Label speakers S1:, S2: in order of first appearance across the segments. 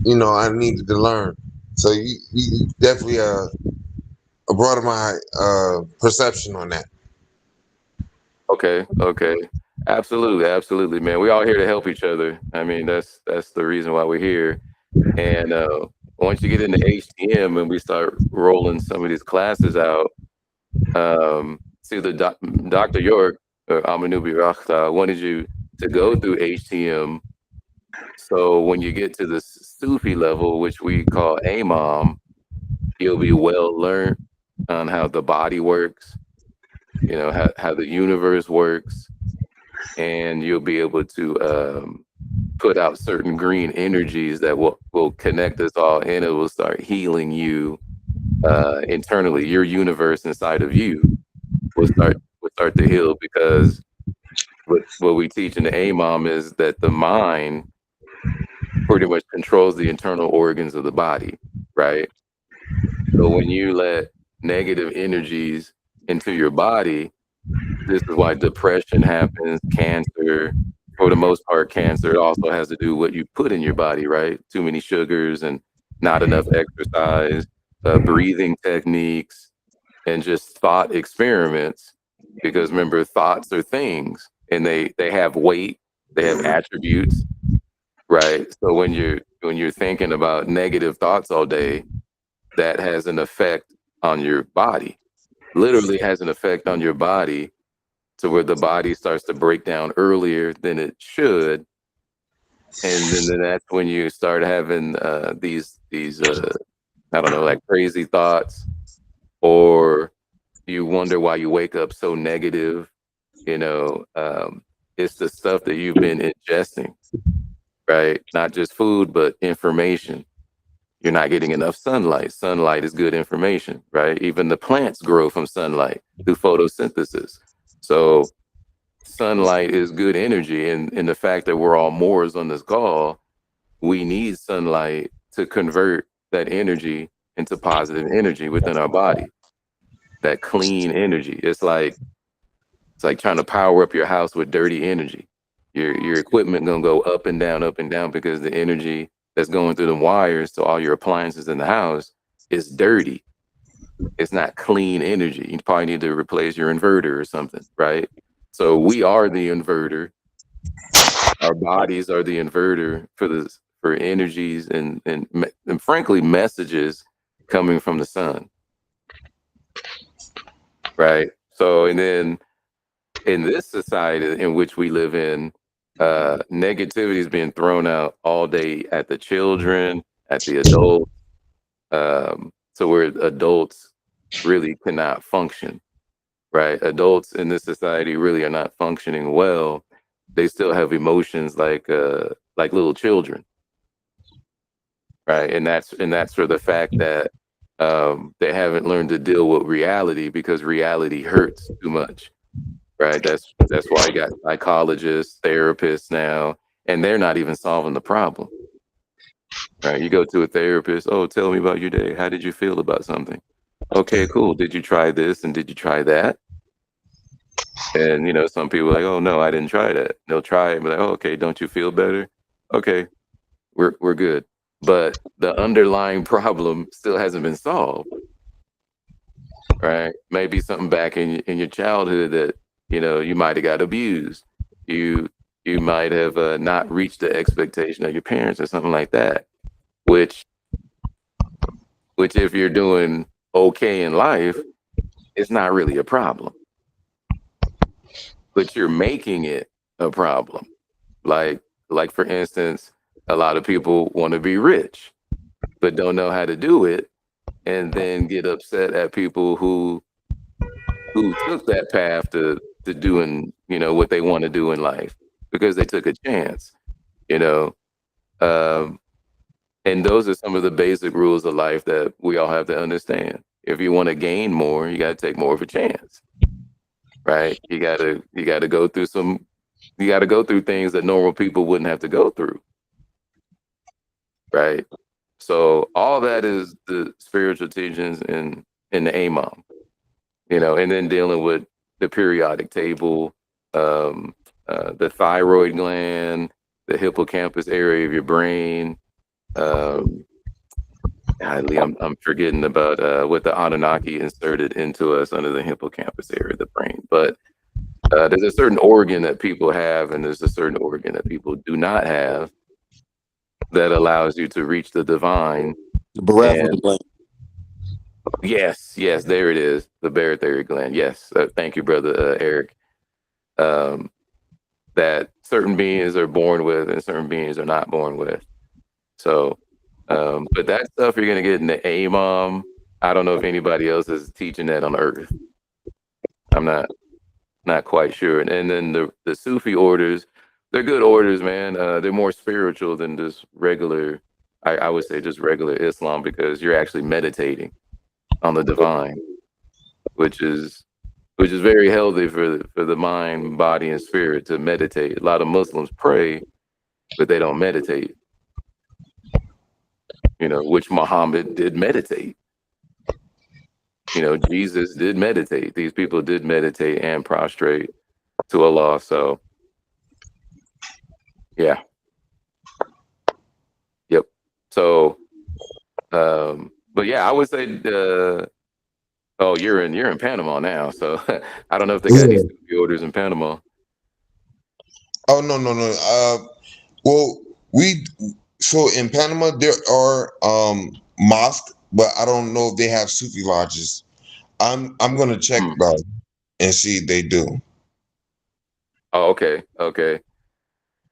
S1: I needed to learn. So you definitely broaden my perception on that.
S2: Okay, okay. Absolutely, absolutely, man. We all here to help each other. I mean, that's the reason why we're here. And once you get into HTM and we start rolling some of these classes out, see Dr. York, Amanubi Rakhta, wanted you to go through HTM. So when you get to the Sufi level, which we call Imam, you'll be well learned on how the body works, how the universe works, and you'll be able to put out certain green energies that will connect us all, and it will start healing you internally. Your universe inside of you will start to heal, because what we teach in the AMOM is that the mind pretty much controls the internal organs of the body, right? So when you let negative energies into your body, this is why depression happens, cancer. For the most part, cancer also has to do with what you put in your body, right? Too many sugars and not enough exercise, breathing techniques, and just thought experiments. Because remember, thoughts are things, and they have weight, they have attributes, right? So when you're thinking about negative thoughts all day, that has an effect on your body. Literally has an effect on your body, to where the body starts to break down earlier than it should, and then that's when you start having these I don't know, like crazy thoughts, or you wonder why you wake up so negative. You know, it's the stuff that you've been ingesting, right? Not just food, but information. You're not getting enough sunlight. Sunlight is good information, right? Even the plants grow from sunlight through photosynthesis. So sunlight is good energy, and the fact that we're all Moors on this call, we need sunlight to convert that energy into positive energy within our body. That clean energy. It's like trying to power up your house with dirty energy. Your equipment gonna go up and down, because the energy that's going through the wires to all your appliances in the house is dirty. It's not clean energy. You probably need to replace your inverter or something, right? So we are the inverter. Our bodies are the inverter for energies and frankly messages coming from the sun, right? So, and then in this society in which we live in, negativity is being thrown out all day at the children, at the adults, so where adults really cannot function, right? Adults in this society really are not functioning well. They still have emotions like little children, right? And that's for the fact that they haven't learned to deal with reality, because reality hurts too much, right? That's why you got psychologists, therapists now, and they're not even solving the problem, right? You go to a therapist, oh, tell me about your day. How did you feel about something? Okay, cool. Did you try this and did you try that? And some people are like, oh no, I didn't try that. They'll try it and be like, oh, okay, don't you feel better? Okay, we're good. But the underlying problem still hasn't been solved, right? Maybe something back in your childhood that you might have got abused. You you might have not reached the expectation of your parents or something like that. Which which if you're doing okay in life, it's not really a problem, but you're making it a problem. Like like for instance, a lot of people want to be rich, but don't know how to do it, and then get upset at people who took that path to doing what they want to do in life, because they took a chance, you know um and those are some of the basic rules of life that we all have to understand. If you want to gain more, you got to take more of a chance, right? You got to go through things that normal people wouldn't have to go through, right? So all that is the spiritual teachings in the Amam, and then dealing with the periodic table, the thyroid gland, the hippocampus area of your brain, um, Golly, I'm forgetting about what the Anunnaki inserted into us under the hippocampus area of the brain. But there's a certain organ that people have, and there's a certain organ that people do not have that allows you to reach the divine.
S3: The barothelic
S2: And
S3: gland.
S2: yes, yes, there it is, the barotheric gland. Yes, thank you, brother Eric. Um, that certain beings are born with, and certain beings are not born with. So, but that stuff you're gonna get in the AMOM. I don't know if anybody else is teaching that on Earth. I'm not quite sure. And then the Sufi orders, they're good orders, man. They're more spiritual than just regular. I would say just regular Islam, because you're actually meditating on the divine, which is very healthy for the mind, body, and spirit to meditate. A lot of Muslims pray, but they don't meditate. Which Muhammad did meditate. Jesus did meditate. These people did meditate and prostrate to Allah. So, yeah. Yep. So, but yeah, I would say, oh, you're in Panama now. So I don't know if they got any
S1: Yeah.
S2: Sufi orders in Panama.
S1: Oh, no, no, no. Well, so in Panama there are mosques, but I don't know if they have Sufi lodges. I'm gonna check
S2: Hmm.
S1: though and see if they do.
S2: Oh, okay. Okay.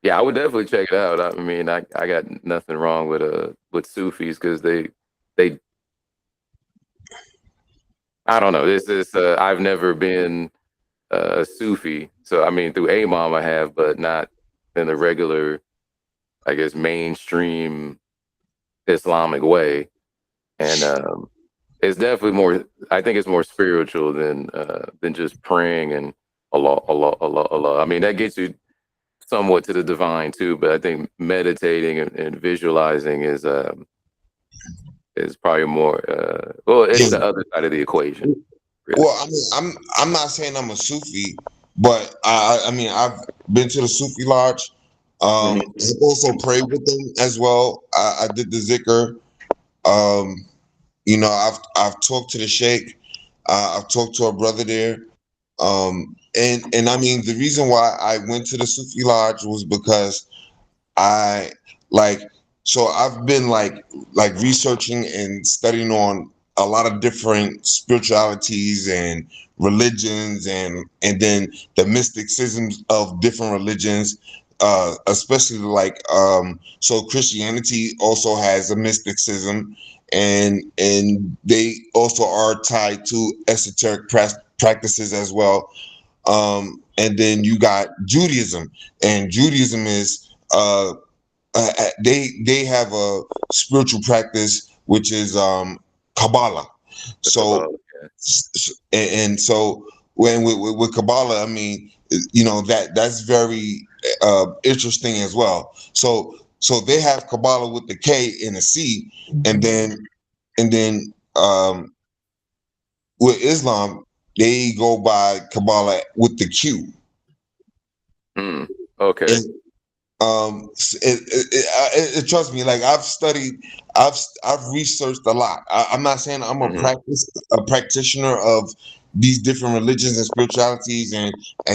S2: Yeah, I would definitely check it out. I mean, I got nothing wrong with Sufis, because they I don't know. This is I've never been a Sufi. So I mean, through Imam I have, but not in the regular, I guess, mainstream Islamic way. And it's definitely more. I think it's more spiritual than just praying and Allah, Allah, Allah, Allah. I mean, that gets you somewhat to the divine too, but I think meditating and visualizing is probably more. Well, it's
S1: Yeah.
S2: the other side of the equation, really.
S1: Well, I mean, I'm not saying I'm a Sufi, but I mean I've been to the Sufi lodge.
S2: Hmm.
S1: I also prayed with them as well. I did the zikr. Um, I've talked to the sheikh. I've talked to a brother there. And I mean the reason why I went to the Sufi lodge was because I like so I've been like researching and studying on a lot of different spiritualities and religions and then the mysticisms of different religions, especially so Christianity also has a mysticism, and they also are tied to esoteric practices as well. And then you got Judaism, and Judaism is they have a spiritual practice which is Kabbalah.
S2: The
S1: So
S2: Kabbalah.
S1: and so when with Kabbalah, I mean, that's very interesting as well. So they have Kabbalah with the K and the C, and then with Islam they go by Kabbalah with the Q.
S2: Hmm. Okay.
S1: And trust me, like I've researched a lot. I'm not saying I'm
S2: Hmm.
S1: a practitioner of these different religions and spiritualities and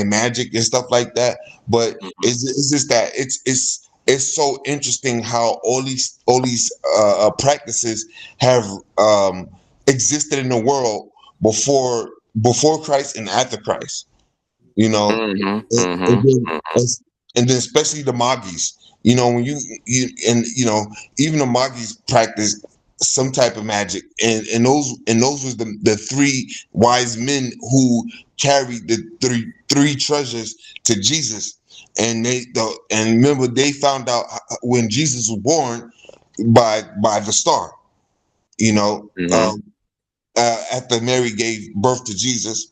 S1: magic and stuff like that, but
S2: Hmm.
S1: it's just that it's so interesting how all these practices have existed in the world before Christ and after Christ, you know,
S2: Hmm.
S1: and,
S2: Hmm.
S1: and then and then especially the Magis. When even the Magis practice some type of magic, and those was the three wise men who carried the three treasures to Jesus, and remember they found out when Jesus was born by the star, you know,
S2: Hmm.
S1: um, after Mary gave birth to Jesus.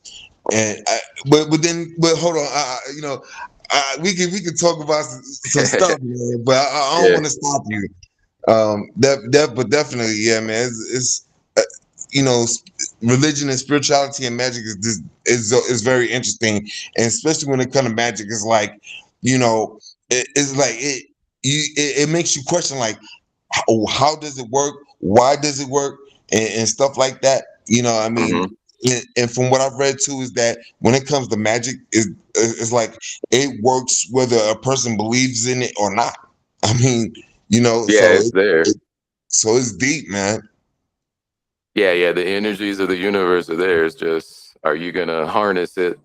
S1: But hold on, we can talk about some stuff, man. But I don't
S2: Yeah.
S1: want to stop you. But definitely, yeah, man. It's you know, s- religion and spirituality and magic is very interesting, and especially when it comes to magic, it's like, it's like it makes you question like, how does it work, why does it work, and stuff like that. I mean,
S2: Hmm.
S1: and from what I've read too is that when it comes to magic, it's like it works whether a person believes in it or not. I mean,
S2: Yeah, it's there.
S1: so it's deep, man.
S2: Yeah, yeah. The energies of the universe are there. It's just, are you gonna harness it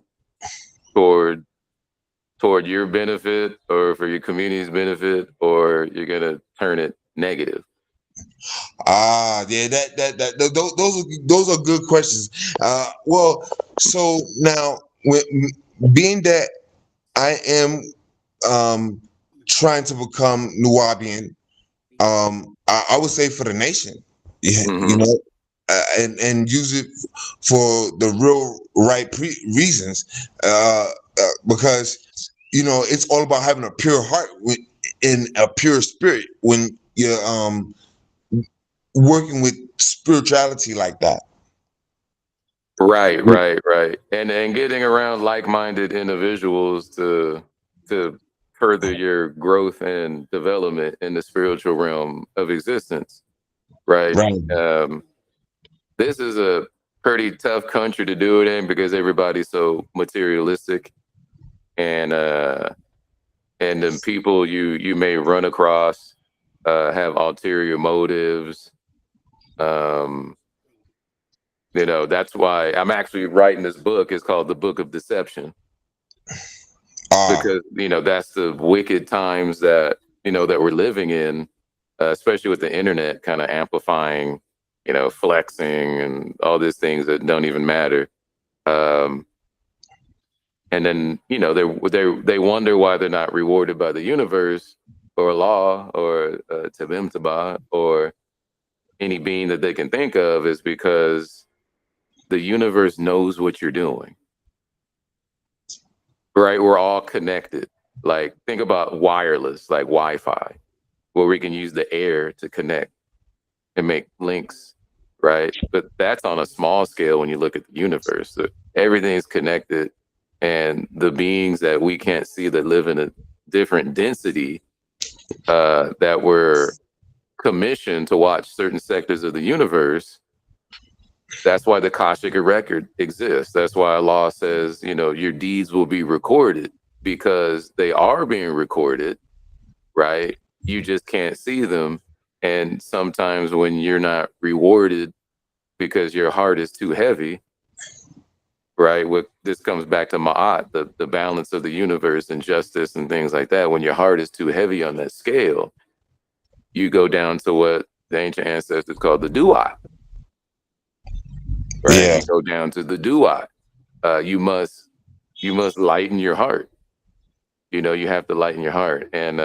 S2: toward your benefit or for your community's benefit, or you're gonna turn it negative?
S1: Yeah, those are good questions. Well, so now, being that I am um trying to become Nuwabian, I would say for the nation, yeah,
S2: Hmm.
S1: and use it for the real right reasons, because it's all about having a pure heart in a pure spirit when you're working with spirituality like that.
S2: Right, right, right. And getting around like-minded individuals to further your growth and development in the spiritual realm of existence. Right.
S1: Right.
S2: Um, this is a pretty tough country to do it in because everybody's so materialistic, and then people you may run across have ulterior motives. Um, that's why I'm actually writing this book. It's called The Book of Deception,
S1: Ah,
S2: because that's the wicked times that we're living in, especially with the internet kind of amplifying, flexing and all these things that don't even matter. Um, and then they wonder why they're not rewarded by the universe or law or Tabim Taba or any being that they can think of, is because the universe knows what you're doing. Right? We're all connected. Like, think about wireless, like Wi-Fi, where we can use the air to connect and make links, right? But that's on a small scale when you look at the universe. So everything's connected, and the beings that we can't see that live in a different density, that were commissioned to watch certain sectors of the universe. That's why the Akashic record exists. That's why Allah says, your deeds will be recorded, because they are being recorded, right? You just can't see them. And sometimes when you're not rewarded because your heart is too heavy, right? This comes back to Ma'at, the balance of the universe and justice and things like that. When your heart is too heavy on that scale, you go down to what the ancient ancestors called the duat, right?
S1: yeah,
S2: You go down to the duat. You must lighten your heart. You have to lighten your heart. And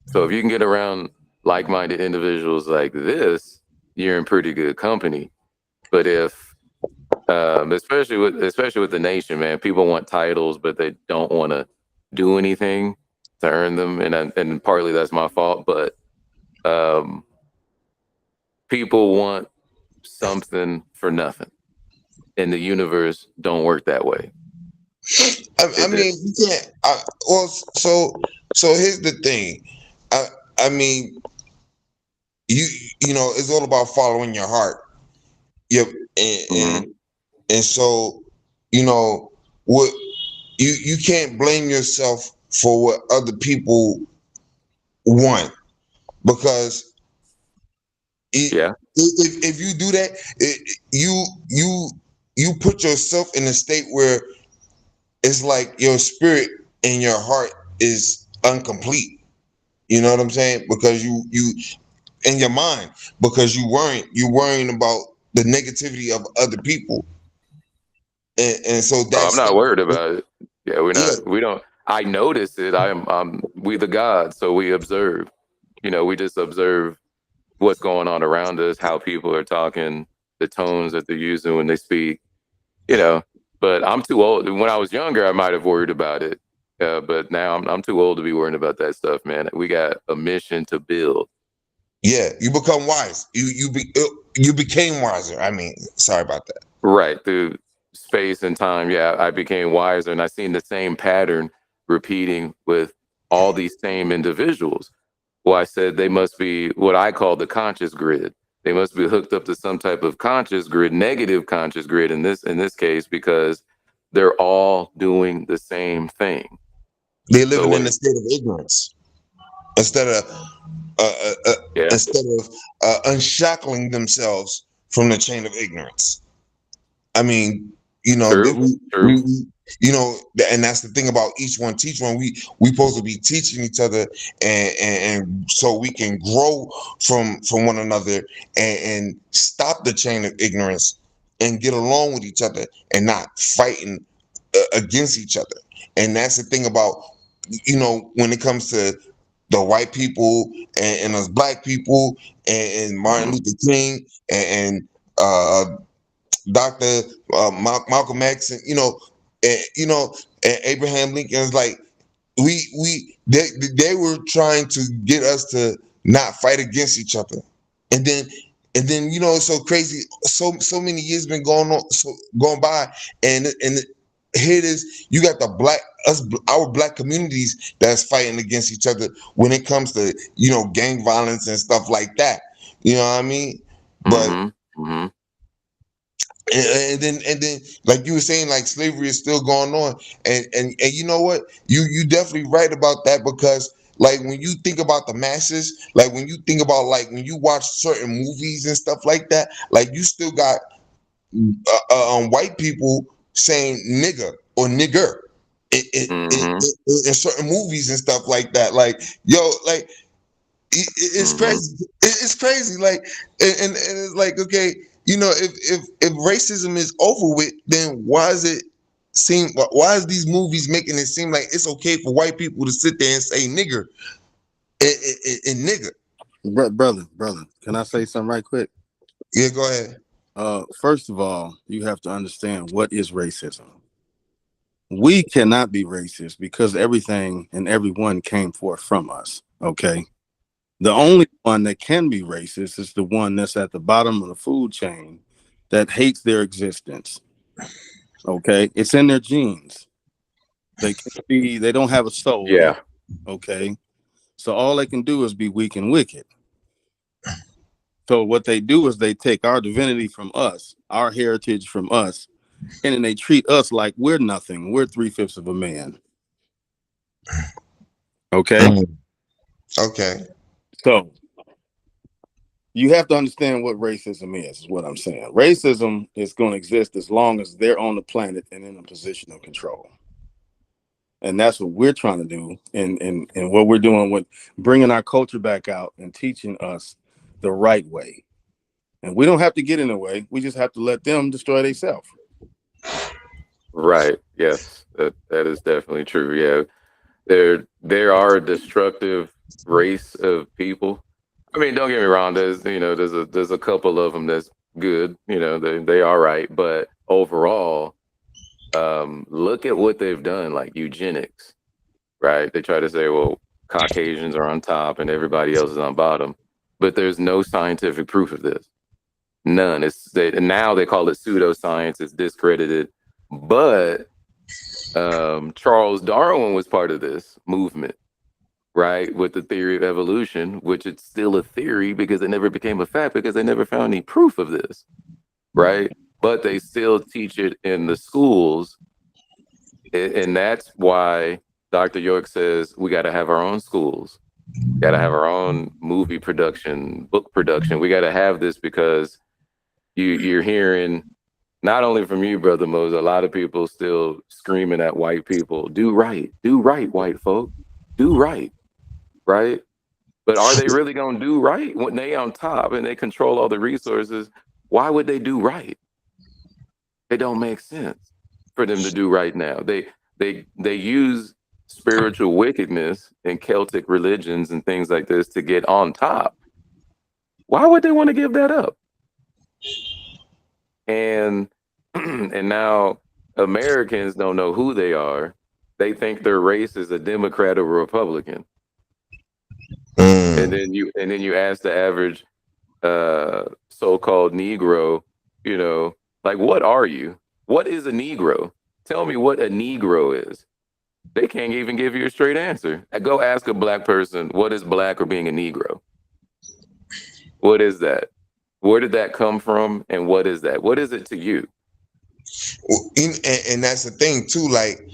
S2: so if you can get around like-minded individuals like this, you're in pretty good company. But if especially with the nation, man, people want titles, but they don't want to do anything to earn them, and partly that's my fault. But um, people want something for nothing, and the universe don't work that way.
S1: I
S2: It
S1: mean,
S2: just
S1: you can't. Well, so here's the thing. I I mean, you it's all about following your heart. Yep, and
S2: Mhm.
S1: and so you know what you can't blame yourself for what other people want, because
S2: Yeah.
S1: if you do that, you you put yourself in a state where it's like your spirit and your heart is incomplete. You know what I'm saying? Because you in your mind, because you worrying about the negativity of other people, and so
S2: Oh, I'm
S1: that's
S2: not worried about it. Yeah,
S1: yeah,
S2: we don't. I notice it. We the gods, so we observe. We just observe what's going on around us, how people are talking, the tones that they're using when they speak. You know, but I'm too old. When I was younger, I might have worried about it, but now I'm too old to be worrying about that stuff, man. We got a mission to build.
S1: yeah. You become wise. You became wiser. I mean, sorry about that.
S2: Right, through space and time, yeah, I became wiser, and I seen the same pattern repeating with all these same individuals. Well, I said they must be what I call the conscious grid. They must be hooked up to some type of conscious grid, negative conscious grid in this case, because they're all doing the same thing.
S1: They're
S2: So
S1: living in a
S2: when
S1: state of ignorance instead of uh, uh, uh,
S2: yeah,
S1: unshackling themselves from the chain of ignorance. I mean, that
S2: true, true.
S1: and that's the thing about each one teach one. We supposed to be teaching each other, and so we can grow from one another, and stop the chain of ignorance and get along with each other and not fighting against each other. And that's the thing about when it comes to the white people and us black people and Martin
S2: Hmm.
S1: Luther King and Dr. Malcolm X, and and Abraham Lincoln. Is like they were trying to get us to not fight against each other, and then it's so crazy. So many years been going by, and here it is. You got the our black communities that's fighting against each other when it comes to gang violence and stuff like that. You know what I mean? But
S2: Hmm. Hmm.
S1: and then like you were saying, like slavery is still going on, and you know what, you definitely right about that, because like when you think about the masses, like when you think about, like when you watch certain movies and stuff like that, like you still got white people saying nigger or nigger
S2: Hmm.
S1: in certain movies and stuff like that, like yo, like it's
S2: Hmm.
S1: crazy. It's crazy. Like, and it's like, okay, if racism is over with, then why is it seem? Why is these movies making it seem like it's okay for white people to sit there and say nigger and nigger?
S3: Brother, can I say something right quick?
S1: Yeah, go ahead.
S3: First of all, you have to understand what is racism. We cannot be racist because everything and everyone came forth from us. Okay. The only one that can be racist is the one that's at the bottom of the food chain that hates their existence. Okay. It's in their genes. They don't have a soul.
S2: Yeah.
S3: Okay. So all they can do is be weak and wicked. So what they do is they take our divinity from us, our heritage from us, and then they treat us like we're nothing. We're 3/5 of a man. Okay.
S1: Mm, okay.
S3: So you have to understand what racism is what I'm saying. Racism is going to exist as long as they're on the planet and in a position of control. And that's what we're trying to do. And what we're doing with bringing our culture back out and teaching us the right way. And we don't have to get in the way. We just have to let them destroy themselves.
S2: Right. Yes. That is definitely true. Yeah. There are a destructive race of people. I mean, don't get me wrong. There's a couple of them that's good. They are right, but overall, look at what they've done, like eugenics. Right? They try to say, well, Caucasians are on top and everybody else is on bottom, but there's no scientific proof of this. None. Now they call it pseudoscience. It's discredited, but Charles Darwin was part of this movement, right? With the theory of evolution, which it's still a theory because it never became a fact because they never found any proof of this, right? But they still teach it in the schools. And that's why Dr. York says we got to have our own schools, got to have our own movie production, book production. We got to have this because you're hearing not only from you, Brother Moses, a lot of people still screaming at white people, do right, white folk, do right, right? But are they really going to do right when they on top and they control all the resources? Why would they do right? It don't make sense for them to do right now. They use spiritual wickedness and Celtic religions and things like this to get on top. Why would they want to give that up? And and now Americans don't know who they are. They think their race is a Democrat or a Republican. And
S1: Mm,
S2: then you ask the average so-called Negro, like what are you? What is a Negro? Tell me what a Negro is. They can't even give you a straight answer. Go ask a black person, what is black or being a Negro? What is that? Where did that come from? And what is that? What is it to you?
S1: And that's the thing too. Like,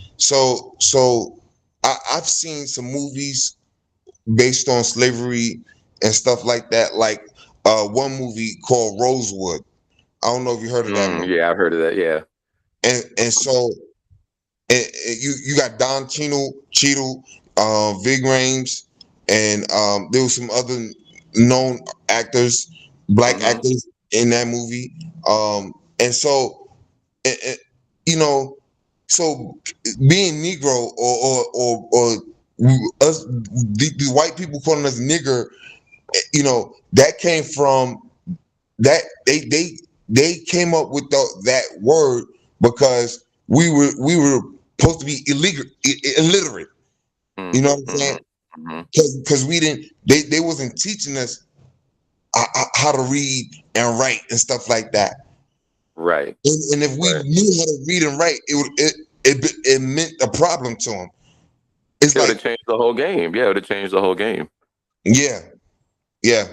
S1: I've seen some movies based on slavery and stuff like that. Like, one movie called Rosewood. I don't know if you heard of that movie.
S2: Yeah, I've heard of that. Yeah.
S1: And so you got Don Cheadle, Vig Rhames, and there was some other known actors, black
S2: Mm-hmm.
S1: actors in that movie. And so, it, you know, so being Negro or us, the white people calling us nigger, that came from that they came up with that word because we were supposed to be illiterate. You know what I'm
S2: Mm-hmm.
S1: saying?
S2: Mm-hmm.
S1: Because we didn't they wasn't teaching us how to read and write and stuff like that.
S2: Right.
S1: And if we
S2: Right.
S1: knew how to read and write, it meant a problem to them. It's
S2: It would
S1: like,
S2: have changed the whole game. Yeah, it would have changed the whole game.
S1: yeah, yeah.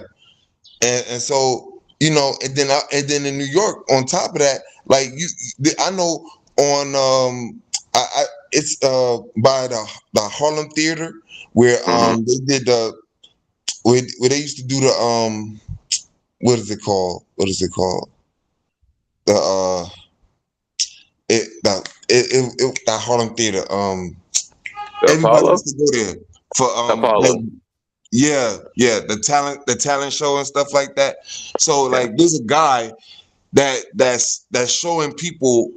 S1: And so, and then in New York, on top of that, like I know on I it's by the Harlem Theater where
S2: Mm-hmm.
S1: they did where they used to do the what is it called? What is it called? The that Harlem Theater.
S2: The
S1: Everybody
S2: Apollo?
S1: used to go there for like,
S2: Apollo.
S1: yeah, the talent show and stuff like that. So
S2: Yeah.
S1: like there's a guy that's showing people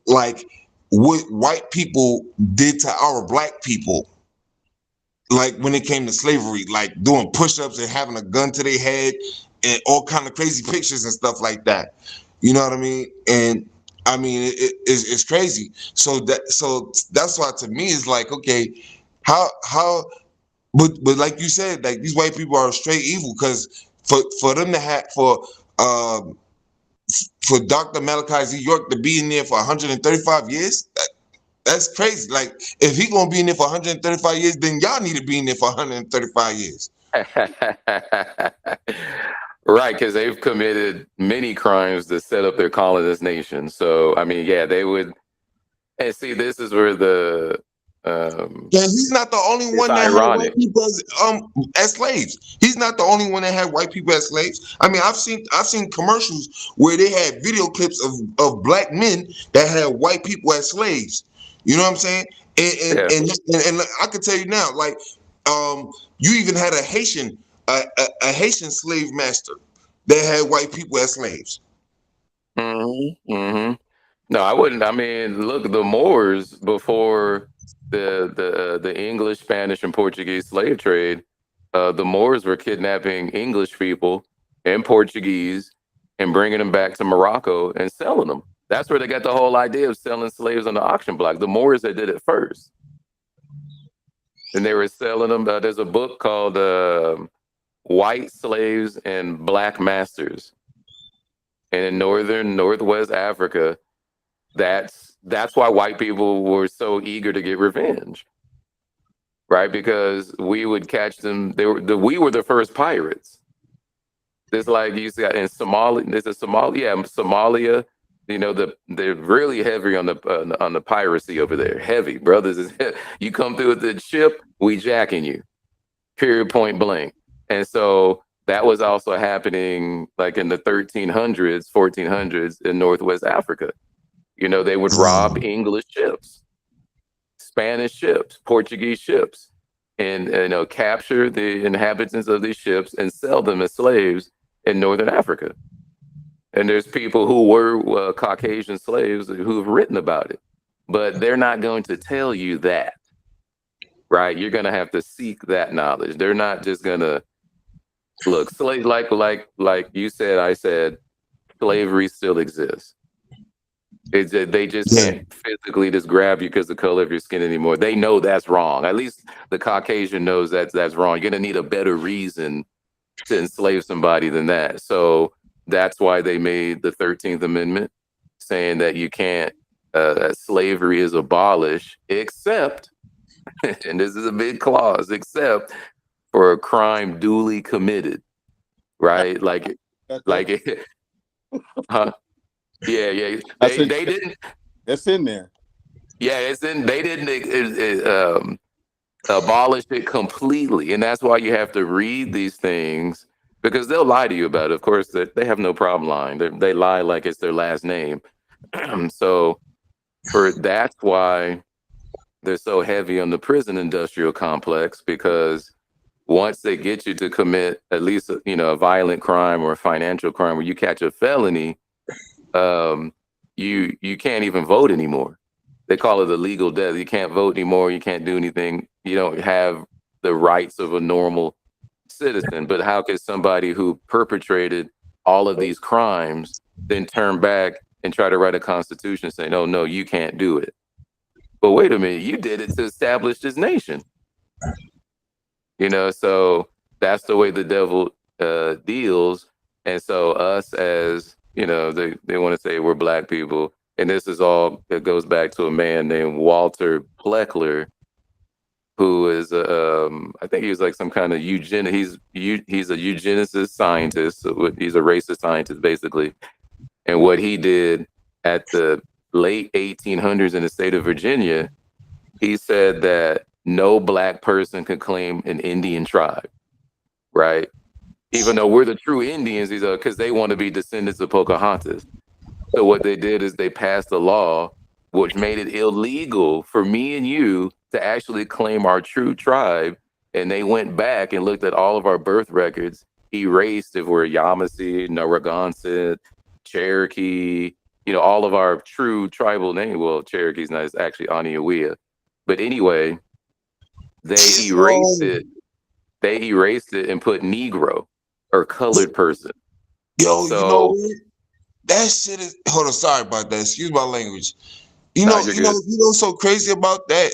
S1: like what white people did to our black people, like when it came to slavery, like doing push-ups and having a gun to their head and all kind of crazy pictures and stuff like that. You know what I mean? And I mean it's crazy. So that's why to me it's like, okay, how but like you said, like these white people are straight evil because for them to have um for Dr. Malachi Z. York to be in there for 135 years, that's crazy. Like, if he gonna be in there for 135 years, then y'all need to be in there for 135 years.
S2: Right, because they've committed many crimes to set up their colonist nation. So, I mean, yeah, they would. And see, this is where
S1: And he's not the only
S2: it's
S1: one that had white
S2: ironic.
S1: people as slaves. He's not the only one that had white people as slaves. I mean, I've seen commercials where they had video clips of black men that had white people as slaves. You know what I'm saying? And
S2: Yeah.
S1: I can tell you now, like, you even had a Haitian slave master that had white people as slaves.
S2: Hmm. No, I wouldn't. I mean, look, the Moors before the English, Spanish, and Portuguese slave trade, the Moors were kidnapping English people and Portuguese and bringing them back to Morocco and selling them. That's where they got the whole idea of selling slaves on the auction block. The Moors that did it first, and they were selling them. There's a book called "White Slaves and Black Masters," and in northern Northwest Africa. That's why white people were so eager to get revenge, right? Because we would catch them. We were the first pirates. This like you see in Somalia. This is Somalia. Yeah, Somalia. They're really heavy on the piracy over there. Heavy, brothers. You come through with the ship, we jacking you. Period. Point blank. And so that was also happening like in the 1300s, 1400s in Northwest Africa. They would rob English ships, Spanish ships, Portuguese ships, and capture the inhabitants of these ships and sell them as slaves in Northern Africa. And there's people who were Caucasian slaves who've written about it, but they're not going to tell you that, right? You're going to have to seek that knowledge. They're not just going to look slave like you said. I said slavery still exists. They just
S1: Yeah,
S2: can't physically just grab you because the color of your skin anymore. They know that's wrong. At least the Caucasian knows that's wrong. You're gonna need a better reason to enslave somebody than that. So that's why they made the 13th Amendment, saying that you can't that slavery is abolished, except, and this is a big clause, except for a crime duly committed, right?
S3: Got that?
S2: Like, huh? Yeah, yeah.
S3: I
S2: They
S3: said
S2: they didn't.
S3: that's in there.
S2: Yeah, it's in. They didn't abolish it completely, and that's why you have to read these things because they'll lie to you about it. Of course, they have no problem lying. They lie like it's their last name. So for that's why they're so heavy on the prison industrial complex because once they get you to commit at least a violent crime or a financial crime where you catch a felony, um, you can't even vote anymore. They call it a legal death. You can't vote anymore. You can't do anything. You don't have the rights of a normal citizen. But how could somebody who perpetrated all of these crimes then turn back and try to write a constitution saying, "Oh no, you can't do it"? But wait a minute, you did it to establish this nation. So that's the way the devil deals. And so us as, they want to say we're black people. And this is all, it goes back to a man named Walter Pleckler, who is, I think he was like some kind of he's a eugenicist scientist. So he's a racist scientist, basically. And what he did at the late 1800s in the state of Virginia, he said that no black person could claim an Indian tribe, right? Even though we're the true Indians, because they want to be descendants of Pocahontas. So what they did is they passed a law which made it illegal for me and you to actually claim our true tribe. And they went back and looked at all of our birth records, erased if we're Yamasee, Narragansett, Cherokee, all of our true tribal names. Well, Cherokee's not, it's actually Aniawea. But anyway, they erased
S1: Yo,
S2: it. They erased it and put Negro or colored person.
S1: yo, you know
S2: So,
S1: what? That shit is. Hold on, sorry about that. Excuse my language.
S2: nah, you're good.
S1: What's so crazy about that?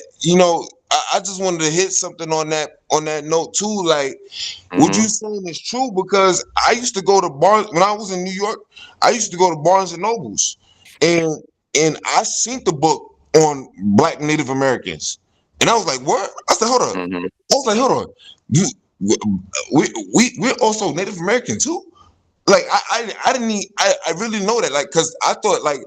S1: I just wanted to hit something on that note too. Like, what you
S2: Mm-hmm.
S1: saying is true because I used to go to Barnes when I was in New York. I used to go to Barnes and Nobles, and I seen the book on Black Native Americans, and I was like, "What?" I said, "Hold up."
S2: Mm-hmm.
S1: I was like, "Hold on, you, we're also Native American too." Like I didn't I really know that, like, because I thought, like,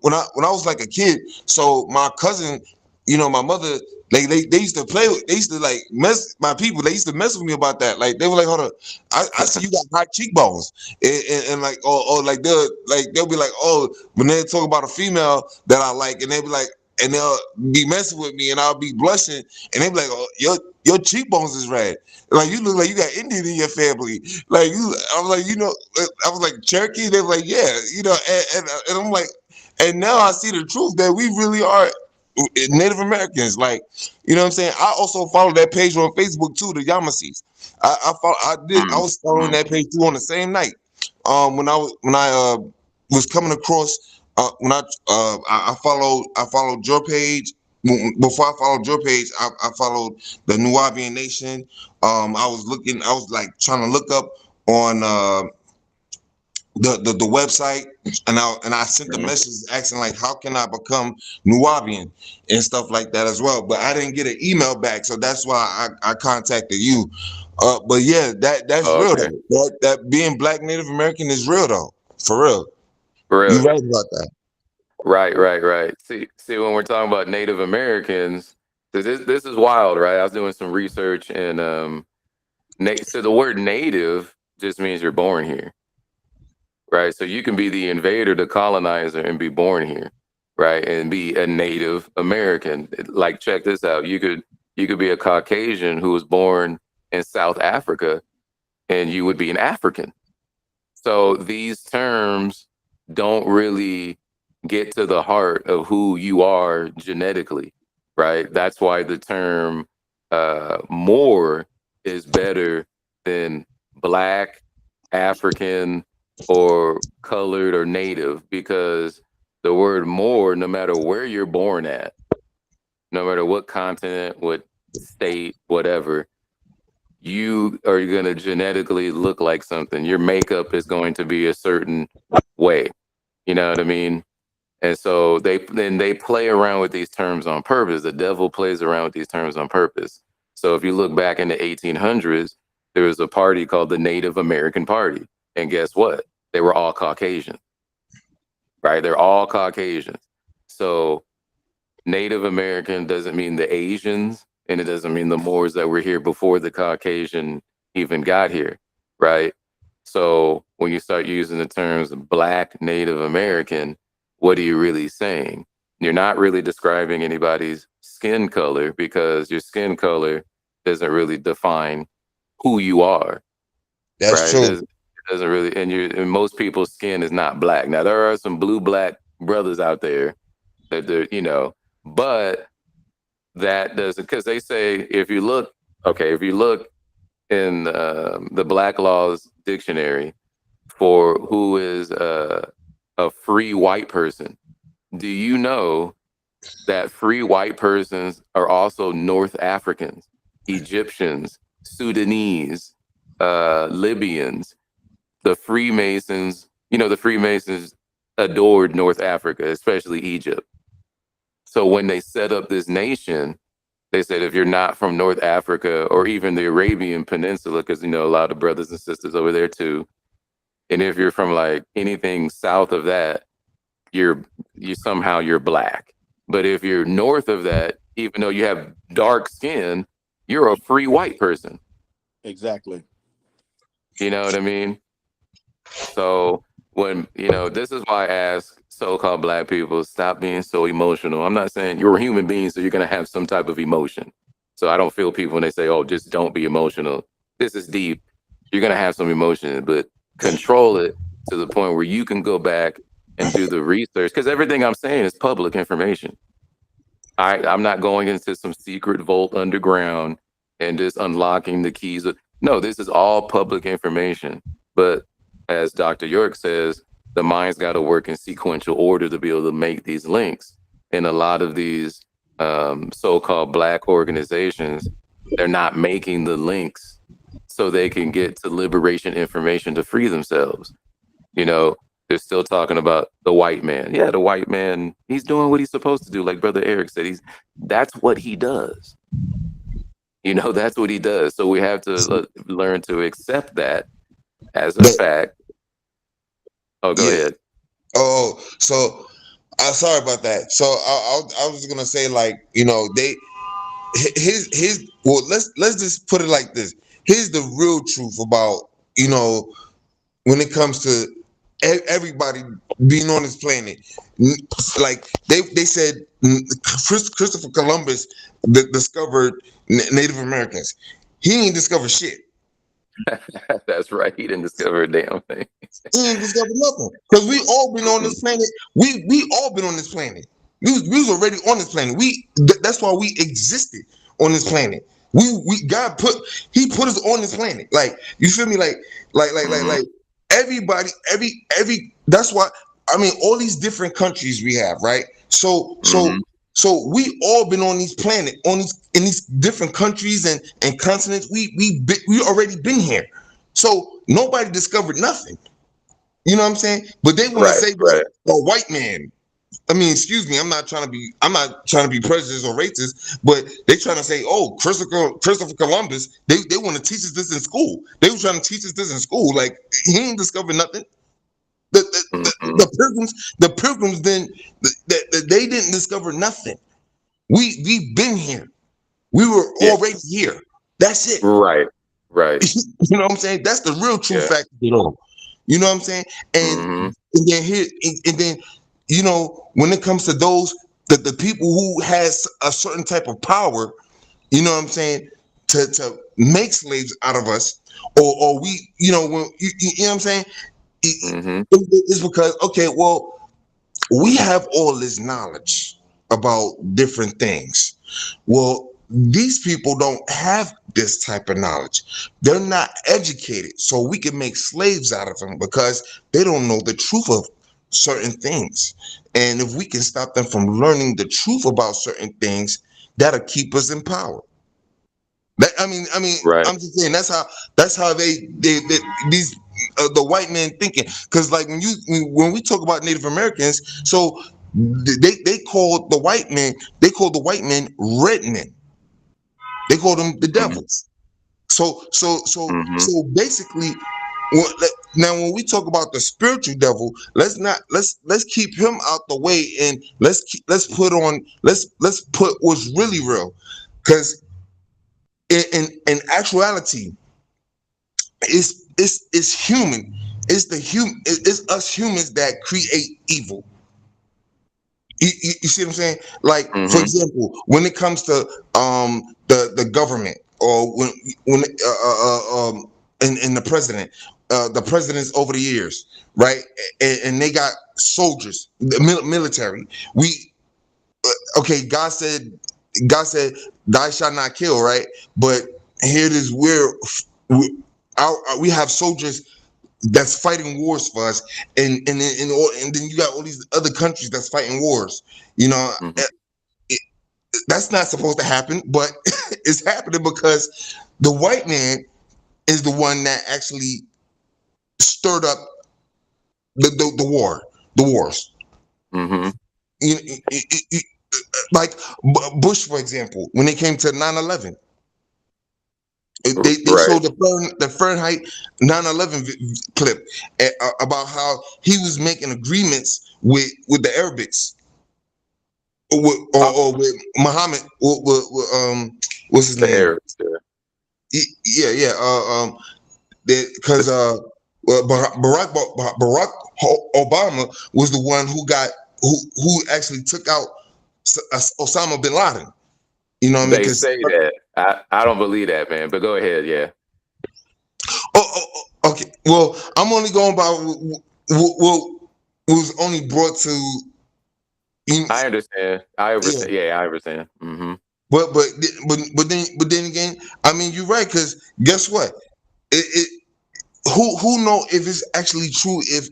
S1: when I was like a kid, so my cousin, my mother, like, they used to they used to like mess my people, they used to mess with me about that. Like, they were like, hold on, I see you got high cheekbones, and like, or like they'll be like, oh, when they talk about a female that I like, and they'll be like, and they'll be messing with me and I'll be blushing, and they'll be like, oh, your cheekbones is red, like you look like you got Indian in your family. Like, I was like, I was like, Cherokee. They were like, yeah, and I'm like, and now I see the truth that we really are Native Americans. Like, you know what I'm saying? I also follow that page on Facebook too, the Yamasees. I was following
S2: Mm-hmm.
S1: that page too on the same night. When I was coming across, when I followed your page. Before I followed your page, I followed the Nubian Nation. I was like trying to look up on the website, and I sent the
S2: Mm-hmm.
S1: message asking, like, how can I become Nubian and stuff like that as well. But I didn't get an email back, so that's why I contacted you. But yeah, that's
S2: Oh,
S1: real
S2: okay.
S1: though. That being Black Native American is real though, for real.
S2: For
S1: You
S2: real.
S1: right about that.
S2: Right, right, right. See, when we're talking about Native Americans, this is wild, right? I was doing some research, and so the word native just means you're born here, right? So you can be the invader, the colonizer, and be born here, right? And be a Native American. Like, check this out. You could be a Caucasian who was born in South Africa, and you would be an African. So these terms don't really get to the heart of who you are genetically, right? That's why the term more is better than black, African, or colored or native, because the word more, no matter where you're born at, no matter what continent, what state, whatever, you are going to genetically look like something. Your makeup is going to be a certain way. You know what I mean? And so they play around with these terms on purpose. The devil plays around with these terms on purpose. So if you look back in the 1800s, there was a party called the Native American Party. And guess what? They were all Caucasian, right? They're all Caucasians. So Native American doesn't mean the Asians, and it doesn't mean the Moors that were here before the Caucasian even got here, right? So when you start using the terms Black Native American, what are you really saying? You're not really describing anybody's skin color, because your skin color doesn't really define who you are,
S1: That's
S2: right?
S1: true.
S2: It doesn't really, and most people's skin is not black. Now there are some blue black brothers out there that they're, but that doesn't, because they say if you look, okay, if you look in the Black Laws Dictionary for who is a free white person, do you know that free white persons are also North Africans, Egyptians, Sudanese, Libyans, the Freemasons? The Freemasons adored North Africa, especially Egypt. So when they set up this nation, they said if you're not from North Africa or even the Arabian Peninsula, because a lot of brothers and sisters over there too, and if you're from like anything south of that, you're black. But if you're north of that, even though you have dark skin, you're a free white person.
S3: Exactly.
S2: You know what I mean? So when, this is why I ask so-called black people, stop being so emotional. I'm not saying you're a human being, so you're going to have some type of emotion. So I don't feel people when they say, oh, just don't be emotional. This is deep. You're going to have some emotion, but control it to the point where you can go back and do the research. Because everything I'm saying is public information. I'm not going into some secret vault underground and just unlocking the keys. No, this is all public information. But as Dr. York says, the mind's got to work in sequential order to be able to make these links. And a lot of these so-called black organizations, they're not making the links so they can get to liberation information to free themselves. They're still talking about the white man. Yeah, the white man, he's doing what he's supposed to do. Like Brother Eric said, that's what he does. That's what he does. So we have to learn to accept that as a
S1: But
S2: fact. Oh, go
S1: yeah.
S2: ahead.
S1: Oh, so I'm sorry about that. So I was gonna say, like, they his well, let's just put it like this. Here's the real truth about, when it comes to everybody being on this planet. Like they said, Christopher Columbus discovered Native Americans. He ain't discovered shit.
S2: That's right. He didn't discover a damn thing.
S1: He ain't discovered nothing. Because we all been on this planet. We all been on this planet. We was already on this planet. That's why we existed on this planet. God he put us on this planet. Like, you feel me? Like everybody, every that's why, I mean, all these different countries we have, right? So we all been on these planet, in these different countries and continents. We already been here. So nobody discovered nothing. You know what I'm saying? But they want to say that a white man. I mean, excuse me, I'm not trying to be prejudiced or racist, but they trying to say, oh, Christopher Columbus, they want to teach us this in school. They were trying to teach us this in school. Like, he ain't discovered nothing. The pilgrims then, they didn't discover nothing. We've been here. We were already here. That's it.
S2: Right.
S1: You know what I'm saying? That's the real true fact. You know what I'm saying? And then when it comes to those, the people who has a certain type of power, you know what I'm saying, to make slaves out of us, or we, when you know what I'm saying, it's because, okay, well, we have all this knowledge about different things. Well, these people don't have this type of knowledge. They're not educated, so we can make slaves out of them because they don't know the truth of certain things. And if we can stop them from learning the truth about certain things, that'll keep us in power. I mean,
S2: Right.
S1: I'm just saying that's how they the white man thinking. Because like when we talk about Native Americans, so They called the white men. They called the white men red men. They called them the devils. So basically, now when we talk about the spiritual devil, let's keep him out the way, and let's put what's really real, because in actuality, it's human. It's us humans that create evil. You see what I'm saying? Like, for example, when it comes to the government, or when in the presidents over the years, right? And they got soldiers, the military. We Okay, God said, "Thou shalt not kill," right? But here it is, we have soldiers that's fighting wars for us, and then you got all these other countries that's fighting wars. You know, it, that's not supposed to happen, but it's happening because the white man is the one that actually stirred up the wars. You, like Bush, for example, when it came to 9/11, they
S2: Right.
S1: showed the Fahrenheit 9/11 clip, about how he was making agreements with the Arabics, or with Muhammad, what's his
S2: The
S1: name?
S2: Arabs. Yeah.
S1: Yeah. Because Barack Obama was the one who actually took out Osama bin Laden. You know what I mean?
S2: They
S1: Because
S2: say that. I don't believe that, man. But go ahead. Yeah.
S1: okay, well, I'm only going by what was only brought to.
S2: I understand. I
S1: Yeah,
S2: understand. Yeah, I understand. Mm-hmm.
S1: but then again, I mean, you're right, because guess what? It who know if it's actually true, if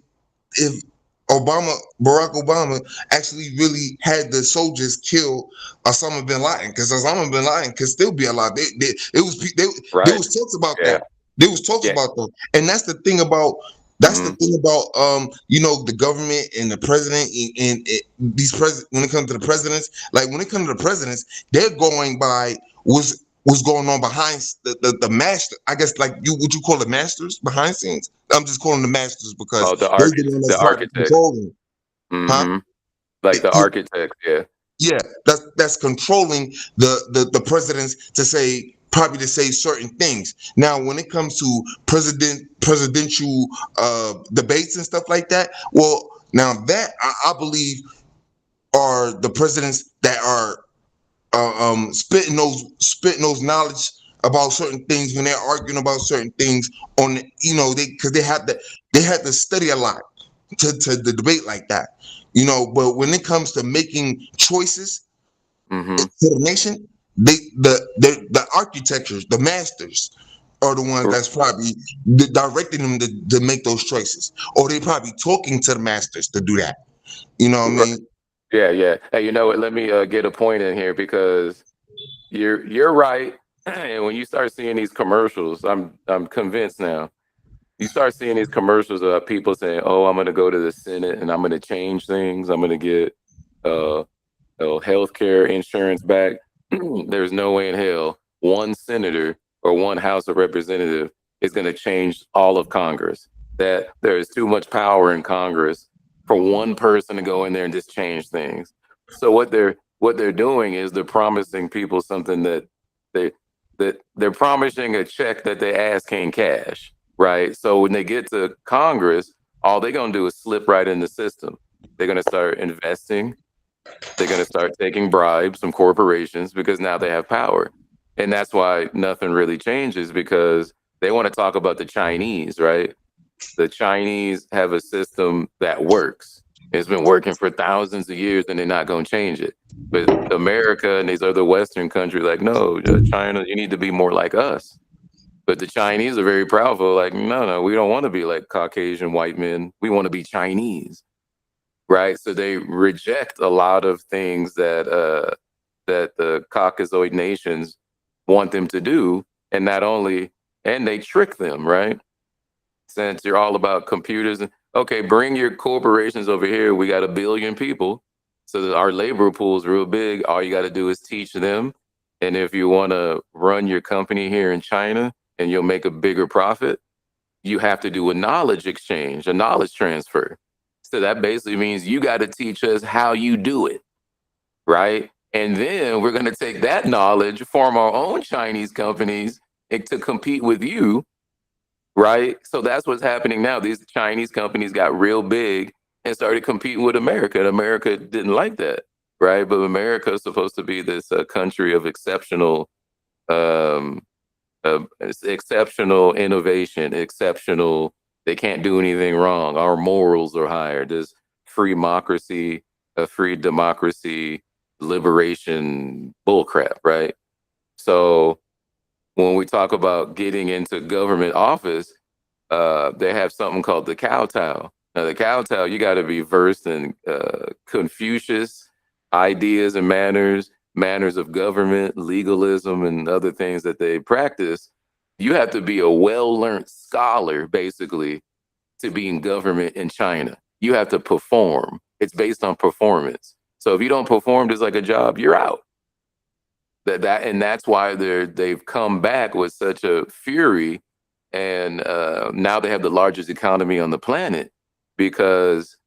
S1: Barack Obama actually really had the soldiers kill Osama bin Laden, because Osama bin Laden could still be alive. There
S2: Right.
S1: was talks about
S2: Yeah.
S1: that. There was talks
S2: Yeah.
S1: about that, and
S2: Mm-hmm.
S1: the government and the president, these when it comes to the presidents, like when it comes to the presidents, they're going by what's going on behind the master. I guess, like, would you call the masters behind scenes? I'm just calling them masters because
S2: Oh,
S1: they're the one
S2: the
S1: that's probably
S2: architects.
S1: controlling, huh?
S2: Mm-hmm. Like the architects. Yeah.
S1: Yeah, that's controlling the presidents to say certain things. Now, when it comes to presidential debates and stuff like that, well, now that I believe are the presidents that are spitting those knowledge about certain things when they're arguing about certain things on they, because they had to study a lot to the debate like that. But when it comes to making choices
S2: Mm-hmm.
S1: to the nation, the architectures, the masters, are the ones that's probably directing them to make those choices, or they probably talking to the masters to do that. You know what I
S2: Right.
S1: mean?
S2: Yeah. Yeah. Hey, you know what? Let me get a point in here because you're right. And when you start seeing these commercials, I'm convinced now. You start seeing these commercials of people saying, "Oh, I'm going to go to the Senate and I'm going to change things. I'm going to get uh, health care insurance back." There's no way in hell one senator or one House of Representative is going to change all of Congress. That there is too much power in Congress for one person to go in there and just change things. So what they're doing is they're promising people something they they're promising a check that they ass can't cash, right? So when they get to Congress, all they're gonna do is slip right in the system. They're gonna start investing. They're going to start taking bribes from corporations because now they have power. And that's why nothing really changes, because they want to talk about the Chinese, right? The Chinese have a system that works. It's been working for thousands of years and they're not going to change it. But America and these other Western countries, like, no, China, you need to be more like us. But the Chinese are very proudful, like, no, we don't want to be like Caucasian white men. We want to be Chinese, right? So they reject a lot of things that the Caucasoid nations want them to do, and not only and they trick them, right? Since you're all about computers, and okay, bring your corporations over here. We got a billion people. So our labor pool is real big. All you got to do is teach them. And if you want to run your company here in China and you'll make a bigger profit, you have to do a knowledge exchange, a knowledge transfer. So that basically means you got to teach us how you do it, right? And then we're going to take that knowledge, form our own Chinese companies to compete with you, right? So that's what's happening now. These Chinese companies got real big and started competing with America, and America didn't like that, right? But America is supposed to be this country of um, exceptional innovation, exceptional. They can't do anything wrong. Our morals are higher. There's free democracy, liberation, bullcrap, right? So when we talk about getting into government office, they have something called the kowtow. Now, the kowtow, you got to be versed in Confucius ideas and manners of government, legalism, and other things that they practice. You have to be a well-learned scholar, basically, to be in government in China. You have to perform. It's based on performance. So if you don't perform just like a job, you're out. And that's why they've come back with such a fury, and now they have the largest economy on the planet because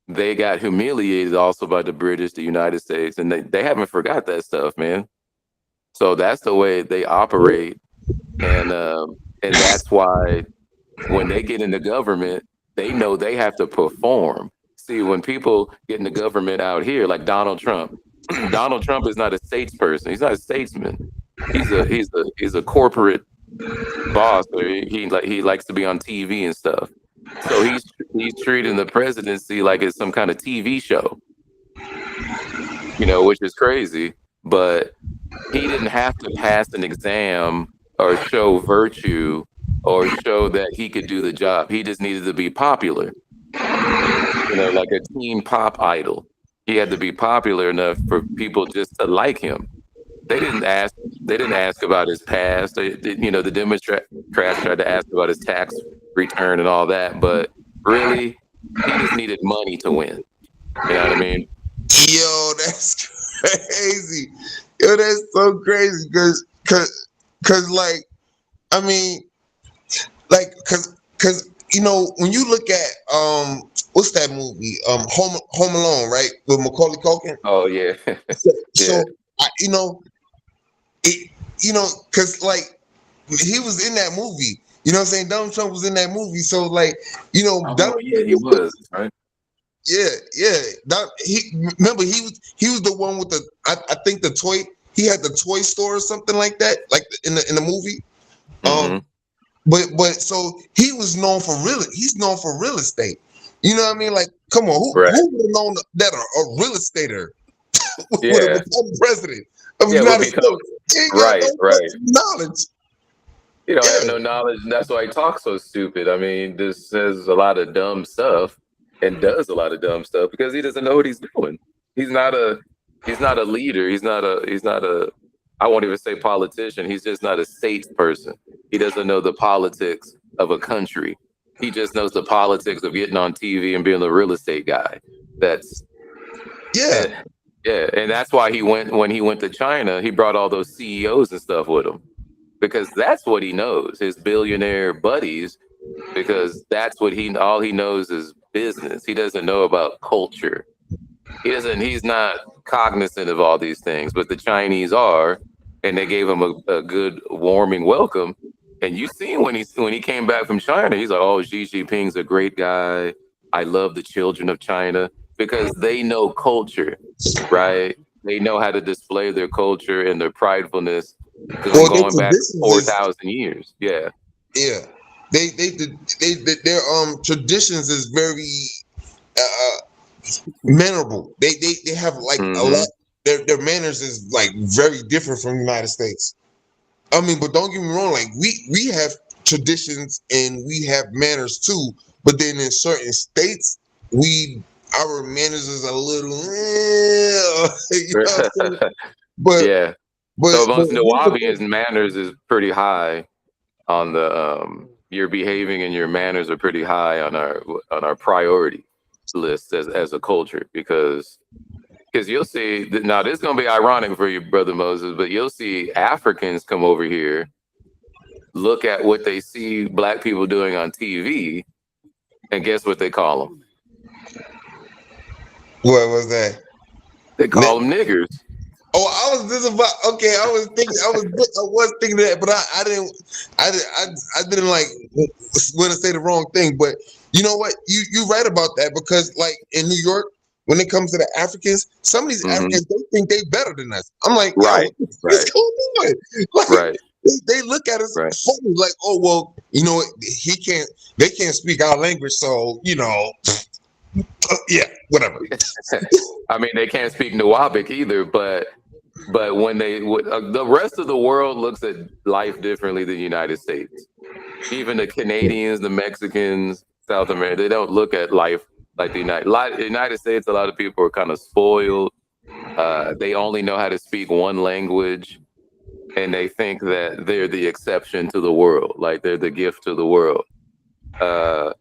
S2: they got humiliated also by the British, the United States, and they haven't forgot that stuff, man. So that's the way they operate, and that's why when they get into government, they know they have to perform. See, when people get into government out here, like Donald Trump, Donald Trump is not a statesperson. He's not a statesman. He's a corporate boss. Or he likes to be on TV and stuff. So he's treating the presidency like it's some kind of TV show, which is crazy. But he didn't have to pass an exam or show virtue or show that he could do the job. He just needed to be popular, like a teen pop idol. He had to be popular enough for people just to like him. They didn't ask. They didn't ask about his past. The Democrats tried to ask about his tax return and all that, but really, he just needed money to win. You know what I mean?
S1: Yo, that's crazy. Yo, that's so crazy cause like, I mean, like, cause when you look at what's that movie, Home Alone, right, with Macaulay Culkin.
S2: Oh yeah,
S1: So it, cause like he was in that movie. You know what I'm saying? Donald Trump was in that movie. So like,
S2: Oh
S1: Donald
S2: yeah,
S1: Trump
S2: he was right.
S1: yeah. Remember he was the one with the I think the toy. He had the toy store or something like that, like in the movie.
S2: Mm-hmm.
S1: But so he was known for he's known for real estate. You know what I mean? Like, come on, who
S2: Right.
S1: would have known that a real estater would have
S2: Yeah.
S1: become president of the
S2: Yeah,
S1: United States? He ain't got
S2: right.
S1: no knowledge.
S2: You don't have
S1: Yeah.
S2: no knowledge, and that's why he talks so stupid. I mean, this says a lot of dumb stuff and does a lot of dumb stuff because he doesn't know what he's doing. He's not a leader. He's not a I won't even say politician. He's just not a statesperson. He doesn't know the politics of a country. He just knows the politics of getting on TV and being a real estate guy. That's
S1: Yeah.
S2: yeah, and that's why when he went to China, he brought all those CEOs and stuff with him. Because that's what he knows, his billionaire buddies, because that's what all he knows is business. He doesn't know about culture. He's not cognizant of all these things, but the Chinese are, and they gave him a good warming welcome. And you seen when he came back from China, he's like, oh, Xi Jinping's a great guy. I love the children of China because they know culture, right? They know how to display their culture and their pridefulness
S1: Well, their
S2: going back
S1: traditions
S2: 4,000 years. Yeah.
S1: yeah. Their traditions is very memorable. They have like a lot. Their manners is like very different from the United States. I mean, but don't get me wrong. Like we have traditions and we have manners too. But then in certain states, our manners is a little, you know what I'm saying? But
S2: Yeah.
S1: but
S2: So
S1: but
S2: amongst
S1: here's the
S2: Nawabians,
S1: thing.
S2: manners is pretty high on the your behaving and your manners are pretty high on our priority list as a culture because Because you'll see, now this is going to be ironic for you, Brother Moses, but you'll see Africans come over here, look at what they see black people doing on TV, and guess what they call them?
S1: What was that?
S2: They call them niggers.
S1: Oh, I was just about okay. I was thinking that, but I didn't like want to say the wrong thing. But you know what? You right about that because like in New York, when it comes to the Africans, some of these Africans they think they better than us. I'm like, yo,
S2: Right,
S1: what's going on? Like,
S2: right,
S1: they look at us
S2: right.
S1: funny, like, oh well, you know, they can't speak our language, so you know, yeah, whatever.
S2: I mean, they can't speak Nuwabic either, but when the rest of the world looks at life differently than the United States. Even the Canadians, the Mexicans, South America, they don't look at life like the United States. A lot of people are kind of spoiled. They only know how to speak one language, and they think that they're the exception to the world, like they're the gift to the world. But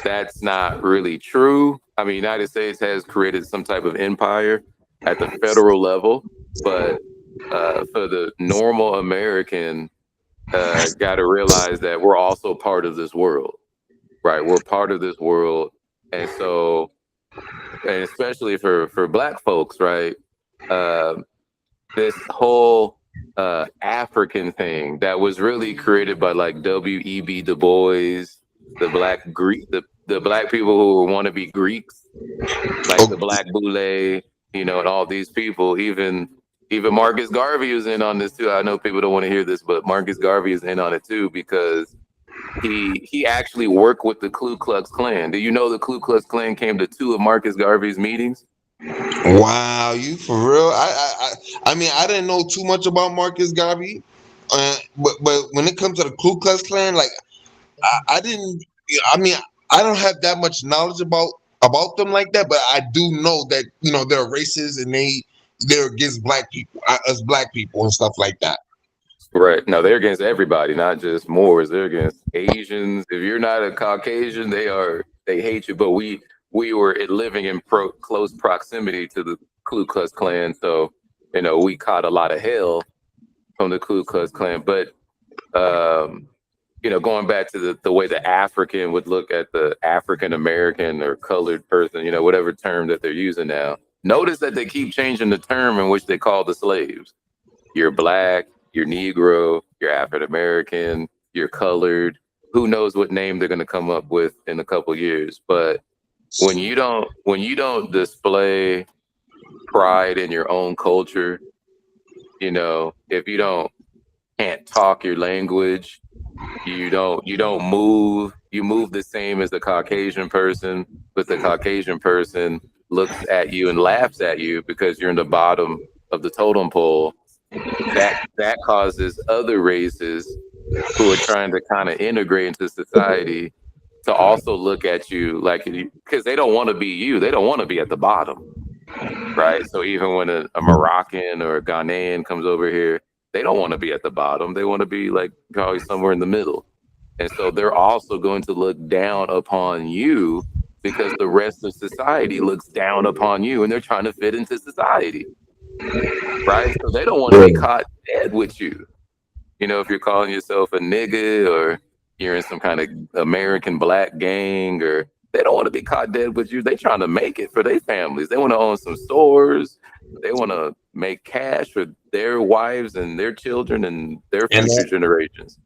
S2: that's not really true. I mean, United States has created some type of empire at the federal level, but for the normal American, got to realize that we're also part of this world, right? We're part of this world, and so, and especially for Black folks, right? This whole African thing that was really created by like W.E.B. Du Bois, the Black people who want to be Greeks, like the Black Boule, and all these people, even Marcus Garvey is in on this too. I know people don't want to hear this, but Marcus Garvey is in on it too because he actually worked with the Ku Klux Klan. Do you know the Ku Klux Klan came to 2 of Marcus Garvey's meetings?
S1: Wow, you for real? I mean, I didn't know too much about Marcus Garvey, but when it comes to the Ku Klux Klan, like I didn't. I mean, I don't have that much knowledge about them like that, but I do know that they're racist and they're against black people, us black people and stuff like that.
S2: Right. No, they're against everybody, not just Moors. They're against Asians. If you're not a Caucasian, they hate you. But we were living in close proximity to the Ku Klux Klan, so we caught a lot of hell from the Ku Klux Klan. But going back to the way the African would look at the African American or colored person, whatever term that they're using now. Notice that they keep changing the term in which they call the slaves. You're Black, you're Negro, you're African American, you're colored. Who knows what name they're going to come up with in a couple years? But when you don't display pride in your own culture, if you can't talk your language, you don't move. You move the same as the Caucasian person, but the Caucasian person looks at you and laughs at you because you're in the bottom of the totem pole. That causes other races who are trying to kind of integrate into society to also look at you like, because they don't want to be you. They don't want to be at the bottom, right? So even when a Moroccan or a Ghanaian comes over here, they don't want to be at the bottom. They want to be like probably somewhere in the middle. And so they're also going to look down upon you because the rest of society looks down upon you and they're trying to fit into society, right? So they don't want to be caught dead with you. If you're calling yourself a nigga or you're in some kind of American black gang, or they don't want to be caught dead with you. They trying to make it for their families. They want to own some stores. They want to make cash for their wives and their children and their future generations.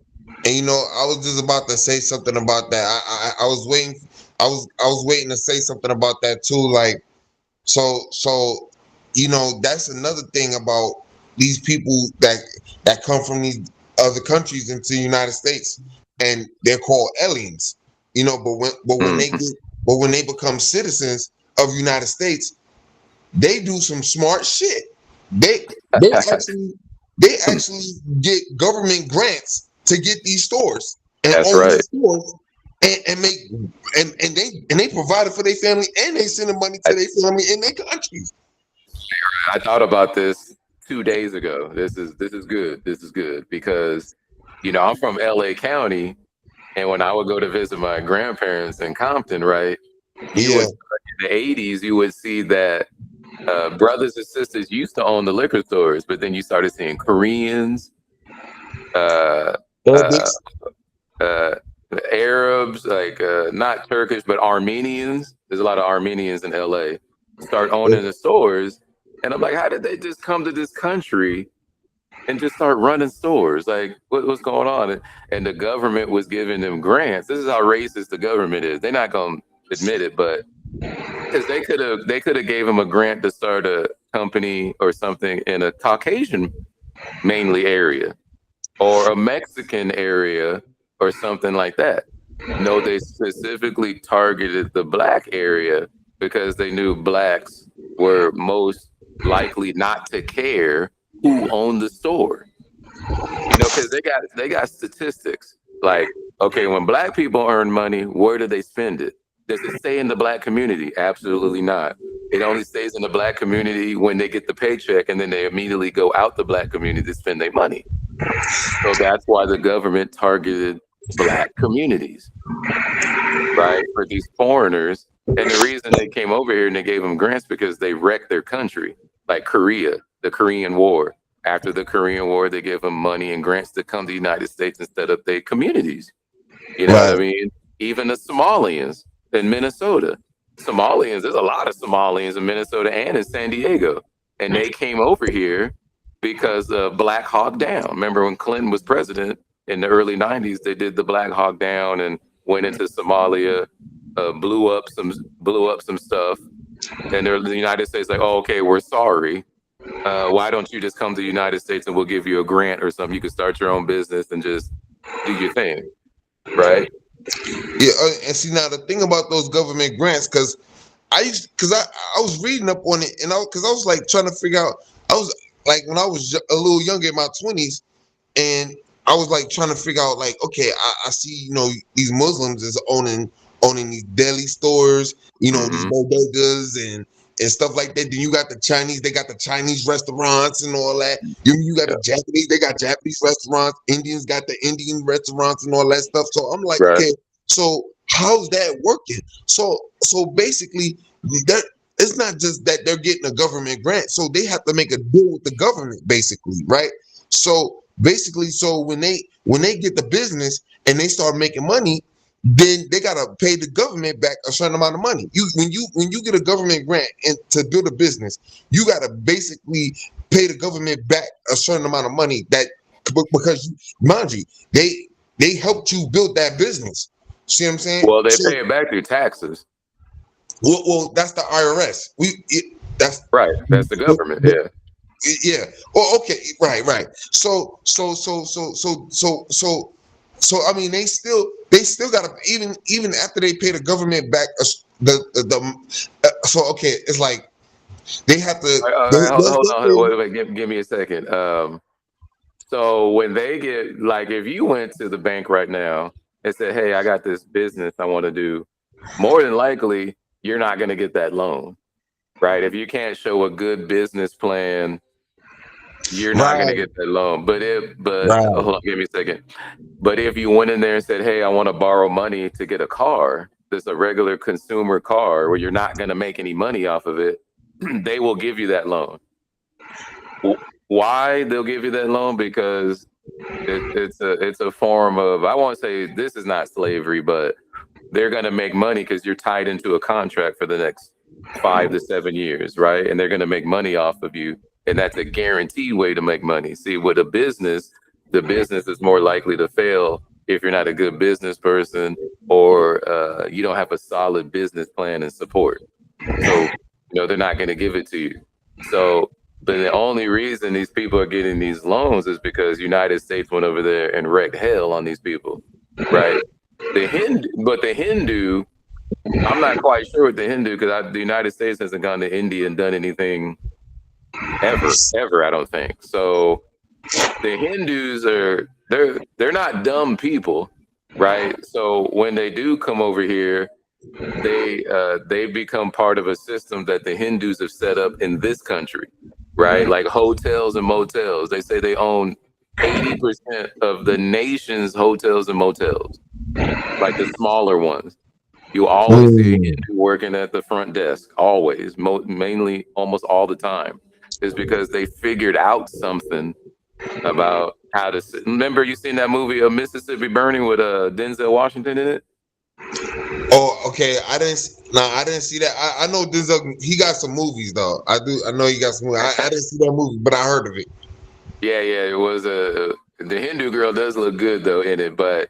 S1: And I was just about to say something about that. I was waiting. I was waiting to say something about that too. Like, so that's another thing about these people that come from these other countries into the United States, and they're called aliens. But when they become citizens of the United States, they do some smart shit. They they actually they actually get government grants to get these stores and
S2: That's
S1: own
S2: right.
S1: these stores and make and they provide it for their family and they send the money to their family in their countries.
S2: I thought about this 2 days ago. This is good. This is good because I'm from LA County, and when I would go to visit my grandparents in Compton, right? You would, in the 80s, you would see that Brothers and sisters used to own the liquor stores, but then you started seeing Koreans, uh, uh,
S1: Arabics.
S2: uh, Arabs, like not Turkish, but Armenians. There's a lot of Armenians in LA start owning the stores. And I'm like, how did they just come to this country and just start running stores? Like, what's going on? And the government was giving them grants. This is how racist the government is. They're not going to admit it, but because they could have gave them a grant to start a company or something in a Caucasian mainly area or a Mexican area or something like that. No, they specifically targeted the black area because they knew blacks were most likely not to care who owned the store. Because they got statistics. Like, okay, when black people earn money, where do they spend it? Does it stay in the black community? Absolutely not. It only stays in the black community when they get the paycheck, and then they immediately go out the black community to spend their money. So that's why the government targeted black communities, right? For these foreigners. And the reason they came over here and they gave them grants because they wrecked their country, like Korea, the Korean War. After the Korean War, they gave them money and grants to come to the United States instead of their communities. You know what I
S1: Right.
S2: mean? Even the Somalians in Minnesota. Somalians, there's a lot of Somalians in Minnesota and in San Diego. And they came over here because of Black Hawk Down. Remember when Clinton was president in the early 90s, they did the Black Hawk Down and went into Somalia, blew up some stuff. And the United States like, oh, okay, we're sorry. Why don't you just come to the United States and we'll give you a grant or something? You can start your own business and just do your thing, right?
S1: Yeah, and see now the thing about those government grants, because I was reading up on it, and because I was like trying to figure out. I was like when I was a little younger in my 20s, and I was like trying to figure out like, okay, I see these Muslims is owning these deli stores, these
S2: Mm-hmm.
S1: bodegas and stuff like that. Then you got the Chinese, they got the Chinese restaurants and all that. You got
S2: Yeah.
S1: the Japanese, they got Japanese restaurants. Indians got the Indian restaurants and all that stuff. So I'm like,
S2: Right.
S1: okay, so how's that working? So basically, that it's not just that they're getting a government grant, so they have to make a deal with the government, basically, right? So basically, so when they get the business and they start making money, then they gotta pay the government back a certain amount of money. When you get a government grant and to build a business, you gotta basically pay the government back a certain amount of money because mind you, they helped you build that business. See what I'm saying?
S2: Well, they
S1: So
S2: pay it back through taxes.
S1: well, that's the IRS. That's
S2: Right. That's the government. Yeah.
S1: yeah. Oh, okay. Right. So I mean, they still gotta even after they pay the government back so okay, it's like they have to
S2: All right, hold on. Wait, give me a second. So when they get like, if you went to the bank right now and said, "Hey, I got this business I want to do," more than likely you're not going to get that loan, right? If you can't show a good business plan, you're not going to
S1: right,
S2: get that loan. But
S1: right,
S2: hold on, give me a second. But if you went in there and said, "Hey, I want to borrow money to get a car," that's a regular consumer car where you're not going to make any money off of it, they will give you that loan. Why they'll give you that loan? Because it's a form of, I won't say this is not slavery, but they're going to make money because you're tied into a contract for the next 5 to 7 years, right? And they're going to make money off of you, and that's a guaranteed way to make money. See, with a business, the business is more likely to fail if you're not a good business person or you don't have a solid business plan and support. So they're not going to give it to you. So but the only reason these people are getting these loans is because United States went over there and wreaked hell on these people, right? The Hindu, I'm not quite sure with the Hindu because the United States hasn't gone to India and done anything ever. I don't think so. The Hindus they're not dumb people, right? So when they do come over here, they become part of a system that the Hindus have set up in this country, right? Like hotels and motels. They say they own 80% of the nation's hotels and motels, like the smaller ones. You always see a
S1: Mm.
S2: Hindu working at the front desk, always, mainly, almost all the time, is because they figured out something about how to. Remember, you seen that movie of Mississippi Burning with Denzel Washington in it?
S1: Oh, okay. I didn't see that. I know Denzel. He got some movies though. I do. I know he got some. I didn't see that movie, but I heard of it.
S2: Yeah, yeah. It was the Hindu girl does look good though in it, but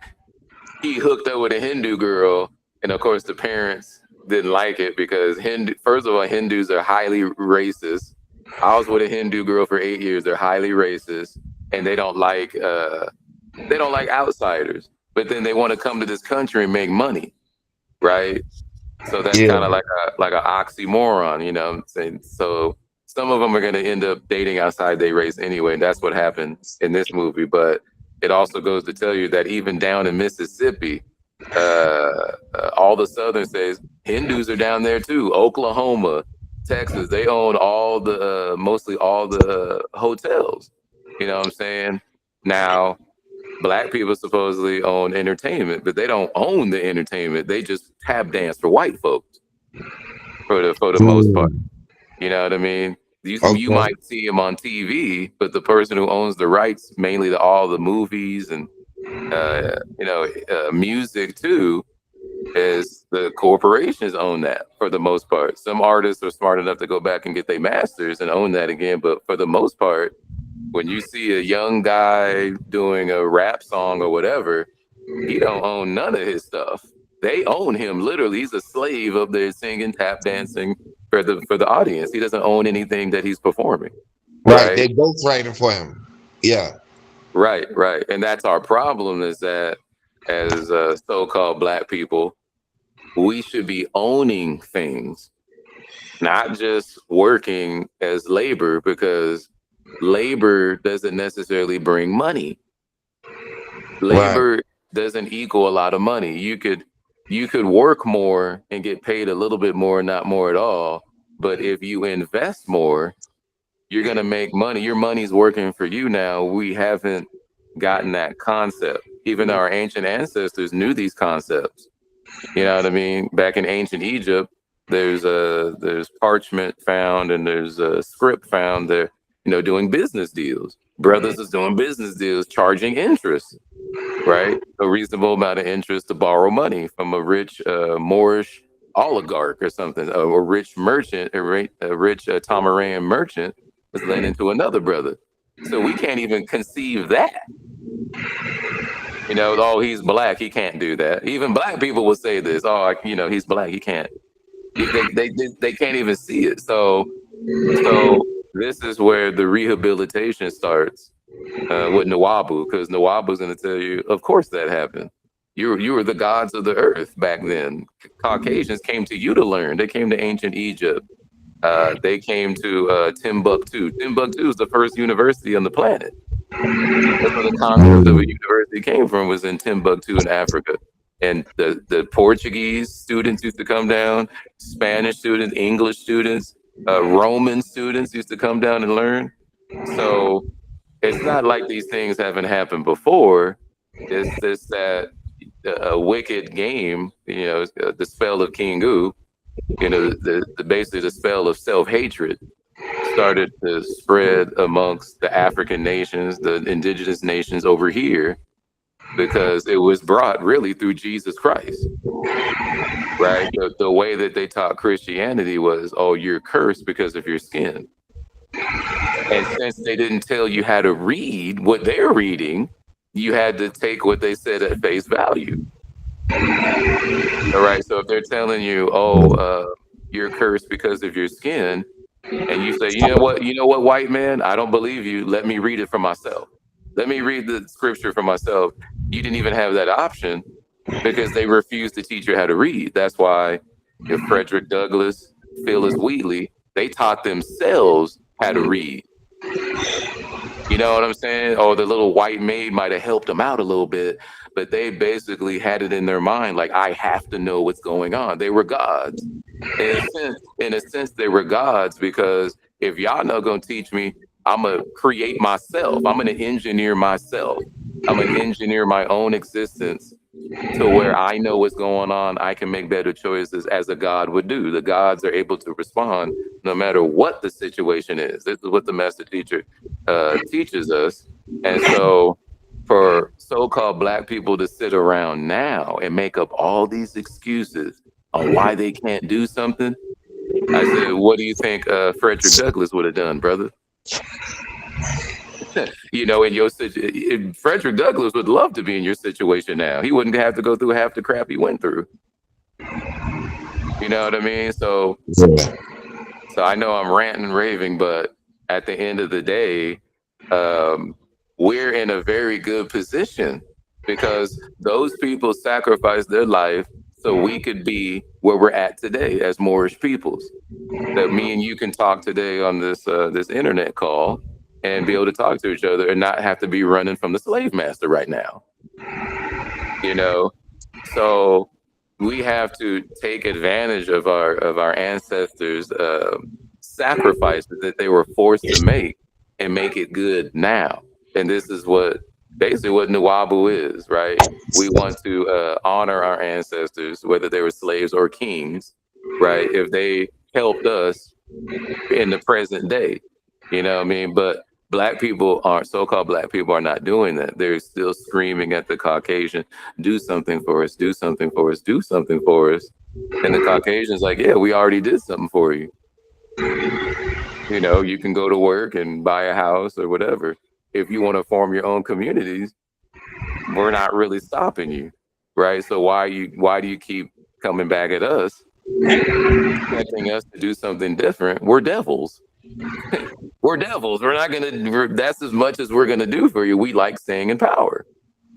S2: he hooked up with a Hindu girl, and of course the parents didn't like it because First of all, Hindus are highly racist. I was with a Hindu girl for 8 years. They're highly racist, and they don't like outsiders. But then they want to come to this country and make money, right? So that's
S1: Yeah.
S2: kind of like an oxymoron, you know what I'm saying? So some of them are going to end up dating outside their race anyway. And that's what happened in this movie. But it also goes to tell you that even down in Mississippi, all the southern states, Hindus are down there too. Oklahoma, Texas, they own all the mostly all the hotels. You know what I'm saying? Now, black people supposedly own entertainment, but they don't own the entertainment. They just tap dance for white folks for the most part.
S1: Mm.
S2: You know what I mean? You
S1: Okay.
S2: might see them on TV, but the person who owns the rights, mainly to all the movies and music too, is the corporations own that for the most part. Some artists are smart enough to go back and get their masters and own that again, but for the most part, when you see a young guy doing a rap song or whatever, he don't own none of his stuff. They own him literally. He's a slave of their singing, tap dancing for the audience. He doesn't own anything that he's performing.
S1: Right.
S2: Right,
S1: They ghostwriting for him. Yeah.
S2: right. And that's our problem is that as so-called black people, we should be owning things, not just working as labor because labor doesn't necessarily bring money.
S1: Right.
S2: Labor doesn't equal a lot of money. You could work more and get paid a little bit more, not more at all. But if you invest more, you're gonna make money. Your money's working for you now. We haven't gotten that concept. Even our ancient ancestors knew these concepts. You know what I mean? Back in ancient Egypt, there's parchment found and there's a script found there, doing business deals. Brothers is doing business deals, charging interest, right? A reasonable amount of interest to borrow money from a rich Moorish oligarch or something. A rich merchant, a rich Tomaran merchant was lending to another brother. So we can't even conceive that. Oh, he's black, he can't do that. Even black people will say this. Oh, he's black, he can't. They can't even see it. So this is where the rehabilitation starts with Nawabu, because Nawabu's going to tell you, of course that happened. You were the gods of the earth back then. Caucasians came to you to learn. They came to ancient Egypt. They came to Timbuktu. Timbuktu is the first university on the planet. That's where the concept of a
S1: Mm.
S2: university came from, was in Timbuktu in Africa. And the Portuguese students used to come down, Spanish students, English students, Roman students used to come down and learn. So it's not like these things haven't happened before. It's just that a wicked game, the spell of King Gu, basically the spell of self-hatred started to spread amongst the African nations, the indigenous nations over here, because it was brought really through Jesus Christ, right? The way that they taught Christianity was, oh, you're cursed because of your skin. And since they didn't tell you how to read what they're reading, you had to take what they said at face value. All right. So if they're telling you, oh, you're cursed because of your skin, and you say, you know what, white man, I don't believe you. Let me read it for myself. Let me read the scripture for myself. You didn't even have that option because they refused to teach you how to read. That's why Frederick Douglass, Phyllis Wheatley, they taught themselves how to read. You know what I'm saying? Or the little white maid might have helped them out a little bit, but they basically had it in their mind, like, I have to know what's going on. They were gods. In a sense, they were gods, because if y'all not gonna teach me, I'm gonna create myself. I'm gonna engineer myself. I'm gonna engineer my own existence to where I know what's going on. I can make better choices as a God would do. The gods are able to respond no matter what the situation is. This is what the master teacher teaches us. And so for so-called black people to sit around now and make up all these excuses on why they can't do something, I said, what do you think Frederick Douglass would have done, brother? You know, in your situation, Frederick Douglass would love to be in your situation now. He wouldn't have to go through half the crap he went through. You know what I mean? So I know I'm ranting and raving, but at the end of the day, we're in a very good position because those people sacrificed their life so we could be where we're at today as Moorish peoples. That me and you can talk today on this internet call and be able to talk to each other and not have to be running from the slave master right now. You know, so we have to take advantage of our ancestors' sacrifices that they were forced to make and make it good now. And this is what basically what Nuwabu is, right? We want to honor our ancestors, whether they were slaves or kings, right? If they helped us in the present day, you know what I mean? But black people aren't, so-called black people are not doing that. They're still screaming at the Caucasian, do something for us, do something for us, do something for us. And the Caucasian's like, yeah, we already did something for you. You know, you can go to work and buy a house or whatever. If you want to form your own communities, we're not really stopping you, right? So why do you keep coming back at us, expecting us to do something different? We're devils. We're devils. We're not gonna. That's as much as we're gonna do for you. We like staying in power,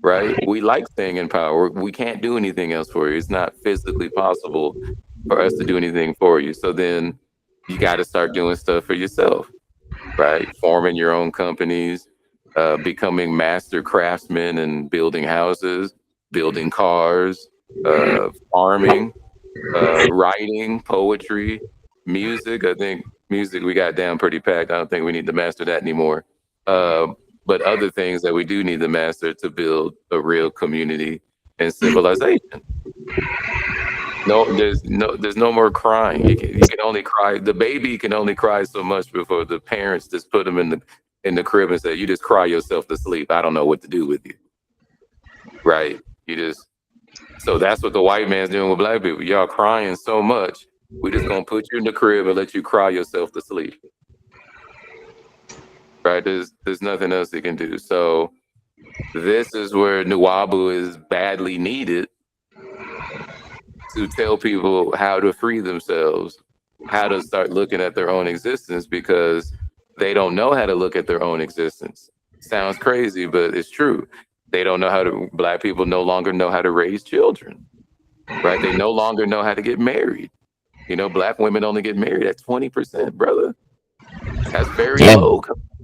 S2: right? We like staying in power. We can't do anything else for you. It's not physically possible for us to do anything for you. So then you got to start doing stuff for yourself, right? Forming your own companies, becoming master craftsmen and building houses, building cars, farming, writing, poetry, music. I think music we got down pretty packed. I don't think we need to master that anymore. Uh, but other things that we do need to master to build a real community and civilization. There's no more crying. You can only cry. The baby can only cry so much before the parents just put them in the crib and say, "You just cry yourself to sleep. I don't know what to do with you." Right? You just So that's what the white man's doing with black people. Y'all crying so much, we just gonna put you in the crib and let you cry yourself to sleep. Right? There's nothing else they can do. So this is where Nuwabu is badly needed to tell people how to free themselves, how to start looking at their own existence because they don't know how to look at their own existence. Sounds crazy, but it's true. They don't know how to, black people no longer know how to raise children, right? They no longer know how to get married. You know, black women only get married at 20%, brother. That's very low,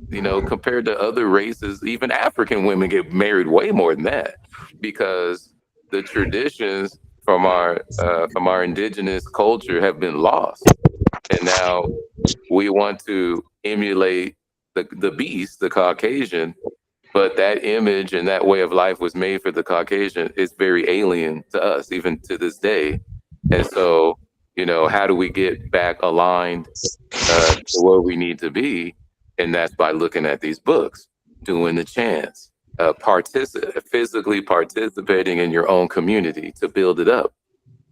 S2: you know, compared to other races. Even African women get married way more than that because the traditions from our indigenous culture have been lost, and now we want to emulate the beast, the Caucasian. But that image and that way of life was made for the Caucasian. It's very alien to us, even to this day. And so, you know, how do we get back aligned to where we need to be? And that's by looking at these books, doing the chants, physically participating in your own community to build it up,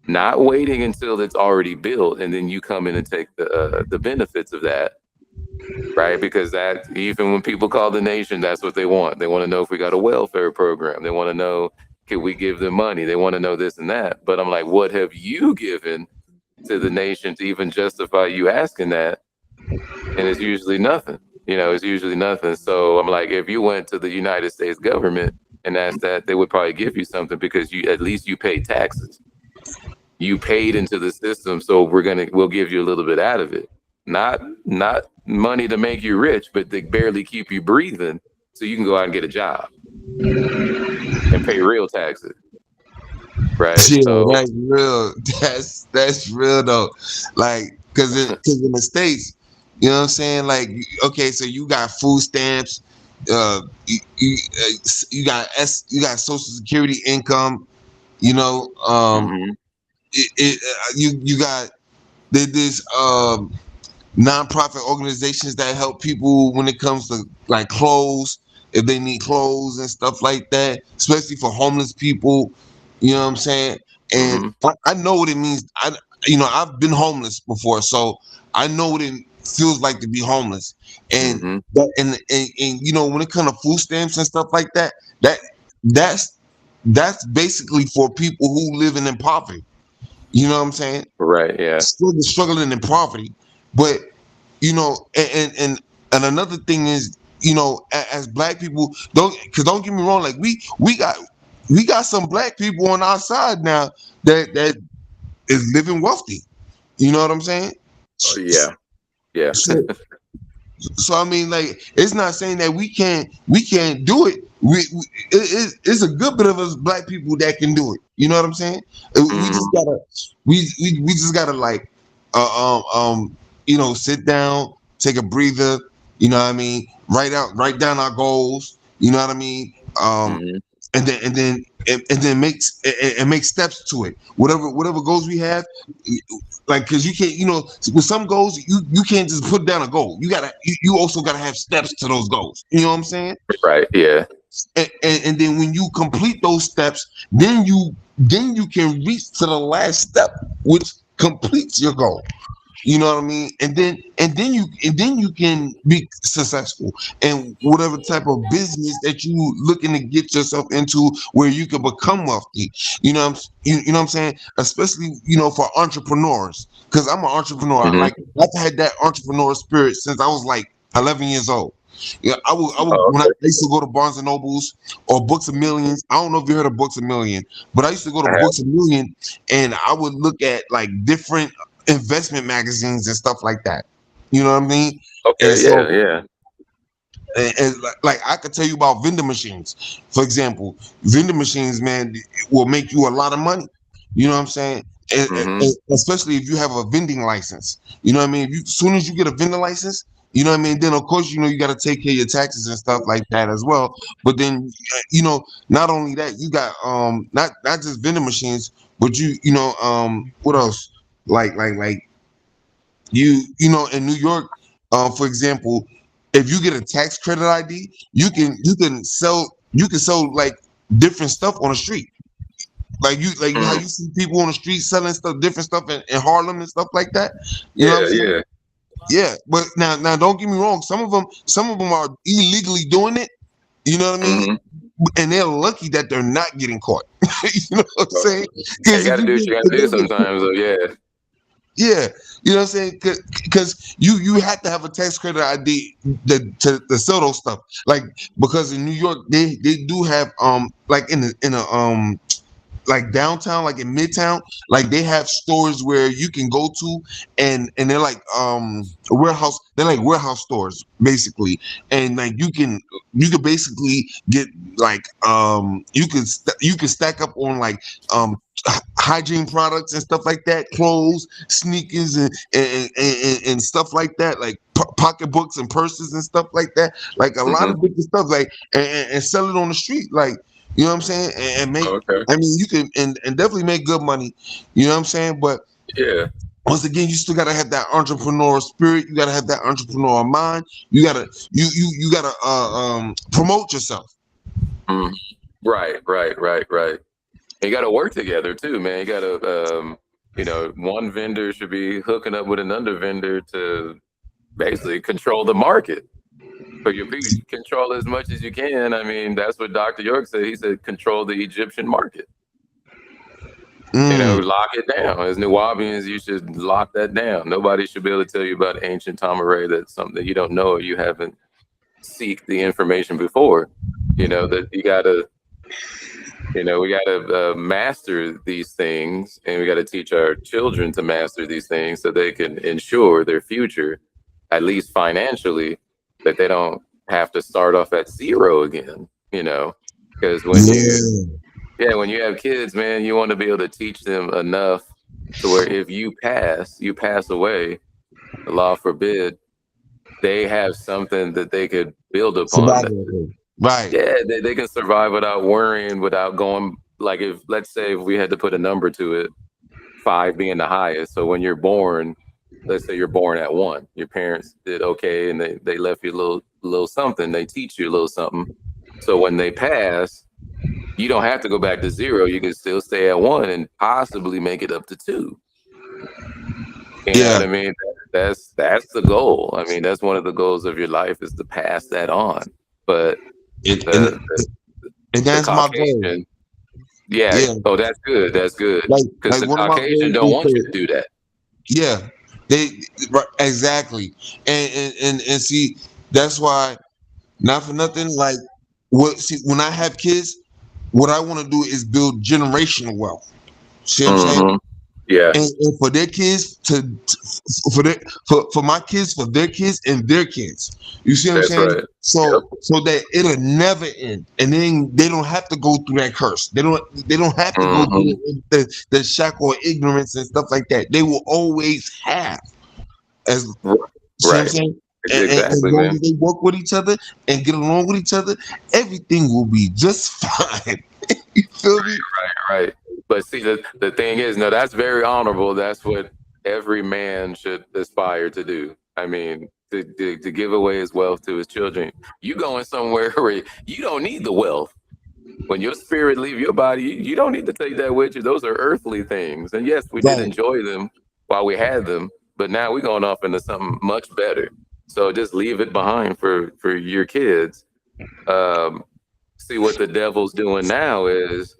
S2: not waiting until it's already built and then you come in and take the benefits of that, right? Because that, even when people call the nation, that's what they want. They want to know if we got a welfare program. They want to know, can we give them money? They want to know this and that. But I'm like, what have you given to the nation to even justify you asking that? And it's usually nothing. You know, it's usually nothing. So I'm like, if you went to the United States government and asked that, they would probably give you something because you, at least you pay taxes. You paid into the system, so we'll give you a little bit out of it. Not money to make you rich, but to barely keep you breathing so you can go out and get a job and pay real taxes. Right.
S1: Yeah,
S2: So
S1: that's real. That's real though. Like, cause in the States, you know what I'm saying? Like, okay, so you got food stamps, you got Social Security income, You know,
S2: Mm-hmm.
S1: you got this nonprofit organizations that help people when it comes to like clothes, if they need clothes and stuff like that, especially for homeless people. You know what I'm saying? And
S2: Mm-hmm.
S1: I know what it means. I've been homeless before, so I know what it feels like to be homeless. And
S2: Mm-hmm.
S1: and when it comes to food stamps and stuff like that, that that's that's basically for people who living in poverty. You know what I'm saying?
S2: Right. Yeah.
S1: Still struggling in poverty, but and another thing is, as black people, don't get me wrong, like we got some black people on our side now that is living wealthy. You know what I'm saying?
S2: Oh, yeah. Yeah.
S1: So so I mean, like, it's not saying that we can't do it. It's a good bit of us black people that can do it. You know what I'm saying? We
S2: Mm-hmm.
S1: just gotta we just gotta like sit down, take a breather. You know what I mean? Write down our goals. You know what I mean?
S2: Mm-hmm.
S1: And then make steps to it. Whatever goals we have, like, because you can't, with some goals you can't just put down a goal. You also gotta have steps to those goals. You know what I'm saying?
S2: Right. Yeah.
S1: And then when you complete those steps, then you can reach to the last step, which completes your goal. You know what I mean? And then you can be successful in whatever type of business that you looking to get yourself into, where you can become wealthy. You know what I'm saying? Especially for entrepreneurs, because I'm an entrepreneur.
S2: Mm-hmm.
S1: Like, I've had that entrepreneur spirit since I was like 11 years old. Yeah, I would
S2: Oh,
S1: when I
S2: okay.
S1: used to go to Barnes and Nobles or Books a Millions. I don't know if you heard of Books a Million, but I used to go to
S2: I have.
S1: Books a Million, and I would look at like different investment magazines and stuff like that. You know what I mean? And
S2: Okay.
S1: so,
S2: Yeah. Yeah.
S1: and like I could tell you about vending machines. For example, vending machines, man, it will make you a lot of money. You know what I'm saying?
S2: Mm-hmm.
S1: Especially if you have a vending license. You know what I mean? As soon as you get a vending license, you know what I mean? Then of course you got to take care of your taxes and stuff like that as well. But then not only that, you got not just vending machines, but what else? Like in New York, for example, if you get a tax credit ID, you can sell like different stuff on the street. Like how
S2: Mm-hmm.
S1: you see people on the street selling stuff, different stuff in Harlem and stuff like that. You know what I'm
S2: Yeah.
S1: saying?
S2: Yeah.
S1: Yeah, but now don't get me wrong. Some of them are illegally doing it. You know what I mean?
S2: Mm-hmm.
S1: And they're lucky that they're not getting caught. You know what I'm
S2: Oh,
S1: saying?
S2: yeah, you
S1: Because
S2: got to do what you got to
S1: if
S2: do
S1: they get
S2: sometimes. So yeah.
S1: yeah, you know what I'm saying? Because you have to have a tax credit ID to sell those stuff. Like, because in New York they do have like in a like downtown, like in Midtown, like they have stores where you can go to, and they're like warehouse. They're like warehouse stores basically, and like you can basically get like you can stack up on like hygiene products and stuff like that, clothes, sneakers, and stuff like that, like pocketbooks and purses and stuff like that, like a lot
S2: Mm-hmm.
S1: of different stuff, like and sell it on the street, like, you know what I'm saying, and make.
S2: Okay.
S1: I mean, you can and definitely make good money. You know what I'm saying? But
S2: Yeah.
S1: once again, you still gotta have that entrepreneurial spirit. You gotta have that entrepreneurial mind. You gotta promote yourself.
S2: Mm. Right. Right. Right. Right. And you got to work together too, man. You got to, one vendor should be hooking up with another vendor to basically control the market. So you control as much as you can. I mean, that's what Dr. York said. He said, control the Egyptian market.
S1: Mm.
S2: Lock it down. As Nuwabians, you should lock that down. Nobody should be able to tell you about ancient Tamaray. That's something that you don't know or you haven't seek the information before. That you got to, we got to master these things, and we got to teach our children to master these things so they can ensure their future, at least financially, that they don't have to start off at zero again. Because
S1: Yeah.
S2: when you have kids, man, you want to be able to teach them enough to where if you pass away, the law forbid, they have something that they could build upon.
S1: Survival. Right.
S2: Yeah, they can survive without worrying, without going like if let's say if we had to put a number to it, 5 being the highest. So when you're born, let's say you're born at 1, your parents did okay and they left you a little something. They teach you a little something. So when they pass, you don't have to go back to 0. You can still stay at 1 and possibly make it up to 2. You know
S1: Yeah,
S2: what I mean? That's the goal. I mean, that's one of the goals of your life is to pass that on. But
S1: and and,
S2: the the,
S1: and
S2: the
S1: that's my goal.
S2: Caucasian, yeah.
S1: Yeah,
S2: Oh, that's good. That's good. Because
S1: like
S2: the
S1: one of my
S2: Caucasian
S1: goals
S2: don't
S1: is
S2: want you
S1: to,
S2: to do that.
S1: yeah, they right, exactly, and see, that's why, not for nothing, like what, see, when I have kids, what I want to do is build generational wealth. See what I'm saying?
S2: Hmm. Yeah.
S1: And for their kids for their for my kids, for their kids and their kids. You see what I'm
S2: That's
S1: saying?
S2: right. Yep.
S1: So that it'll never end, and then they don't have to go through that curse. They don't have to go through
S2: Hmm.
S1: the shackle of ignorance and stuff like that. They will always have, as you see what I'm
S2: Right.
S1: saying. And as
S2: Exactly,
S1: long
S2: man.
S1: as they work with each other and get along with each other, everything will be just fine. You feel me?
S2: Right. But see, the thing is, no, that's very honorable. That's what every man should aspire to do. I mean, to give away his wealth to his children. You going somewhere where you don't need the wealth. When your spirit leave your body, you don't need to take that with you. Those are earthly things. And yes, we did
S1: Right,
S2: enjoy them while we had them, but now we're going off into something much better. So just leave it behind for your kids. Um, See what the devil's doing now is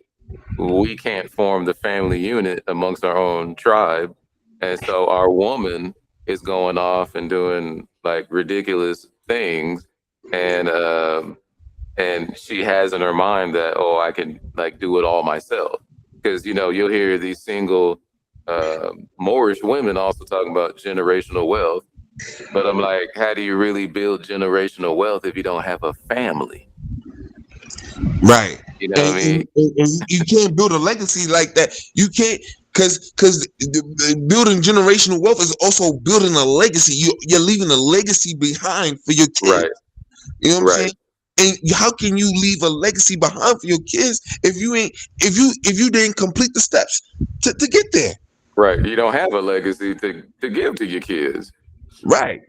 S2: we can't form the family unit amongst our own tribe. And so our woman is going off and doing like ridiculous things. And she has in her mind that, oh, I can like do it all myself. Because, you'll hear these single Moorish women also talking about generational wealth. But I'm like, how do you really build generational wealth if you don't have a family?
S1: right.
S2: You know what
S1: And,
S2: I mean?
S1: you can't build a legacy like that. You can't, because building generational wealth is also building a legacy. You're leaving a legacy behind for your kids.
S2: Right,
S1: You know what I'm
S2: right.
S1: saying? And how can you leave a legacy behind for your kids if you didn't complete the steps to get there?
S2: Right. You don't have a legacy to give to your kids,
S1: Right.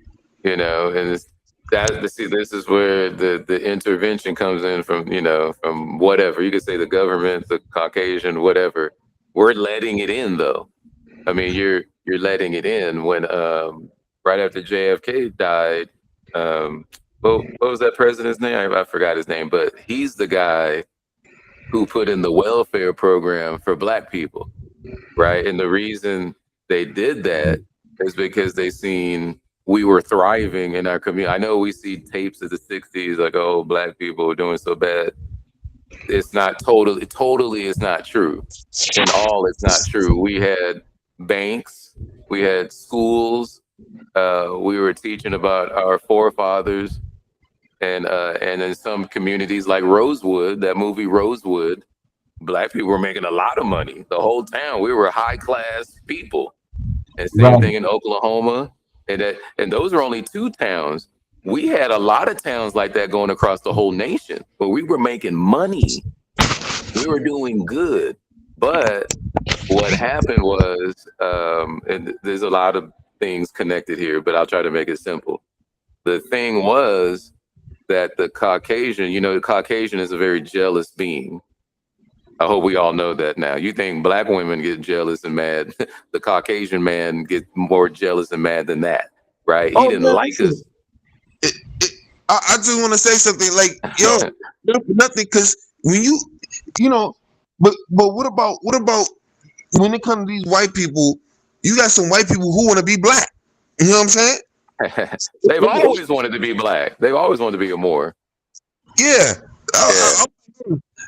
S2: and it's that see, this is where the intervention comes in from whatever. You could say the government, the Caucasian, whatever. We're letting it in though. I mean, you're letting it in when right after JFK died, what was that president's name? I forgot his name, but he's the guy who put in the welfare program for black people. Right. And the reason they did that is because they seen we were thriving in our community. I know we see tapes of the 60s like, oh, black people are doing so bad. It's not totally it's not true. In all, it's not true. We had banks, we had schools, we were teaching about our forefathers, and in some communities like Rosewood, that movie Rosewood, black people were making a lot of money. The whole town, we were high class people. And same
S1: Right.
S2: thing in Oklahoma. And those are only 2 towns. We had a lot of towns like that going across the whole nation, but we were making money. We were doing good. But what happened was, and there's a lot of things connected here, but I'll try to make it simple. The thing was that the Caucasian is a very jealous being. I hope we all know that now. You think black women get jealous and mad. The Caucasian man gets more jealous and mad than that, right? He
S1: Oh
S2: didn't
S1: man,
S2: like
S1: listen.
S2: us.
S1: It, it, I just want to say something like, yo, not for nothing, because when you know, but what about when it comes to these white people? You got some white people who want to be black. You know what I'm saying?
S2: They've always wanted to be black. They've always wanted to be a Moor.
S1: Yeah.
S2: Yeah.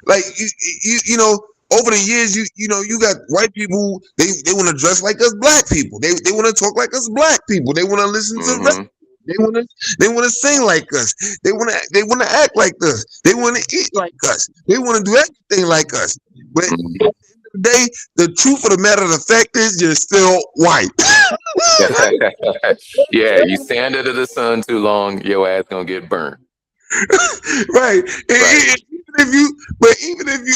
S1: Like you know, over the years, you got white people. They want to dress like us black people. They want to talk like us black people. They want to listen to rap.
S2: Hmm.
S1: They want to sing like us. They want to act like us. They want to eat like us. They want to do everything like us. But at the end of the day, the truth of the matter, the fact is, you're still white.
S2: Yeah, you stand under the sun too long, your ass gonna get burnt.
S1: Right.
S2: Right.
S1: Even if you, but even if you,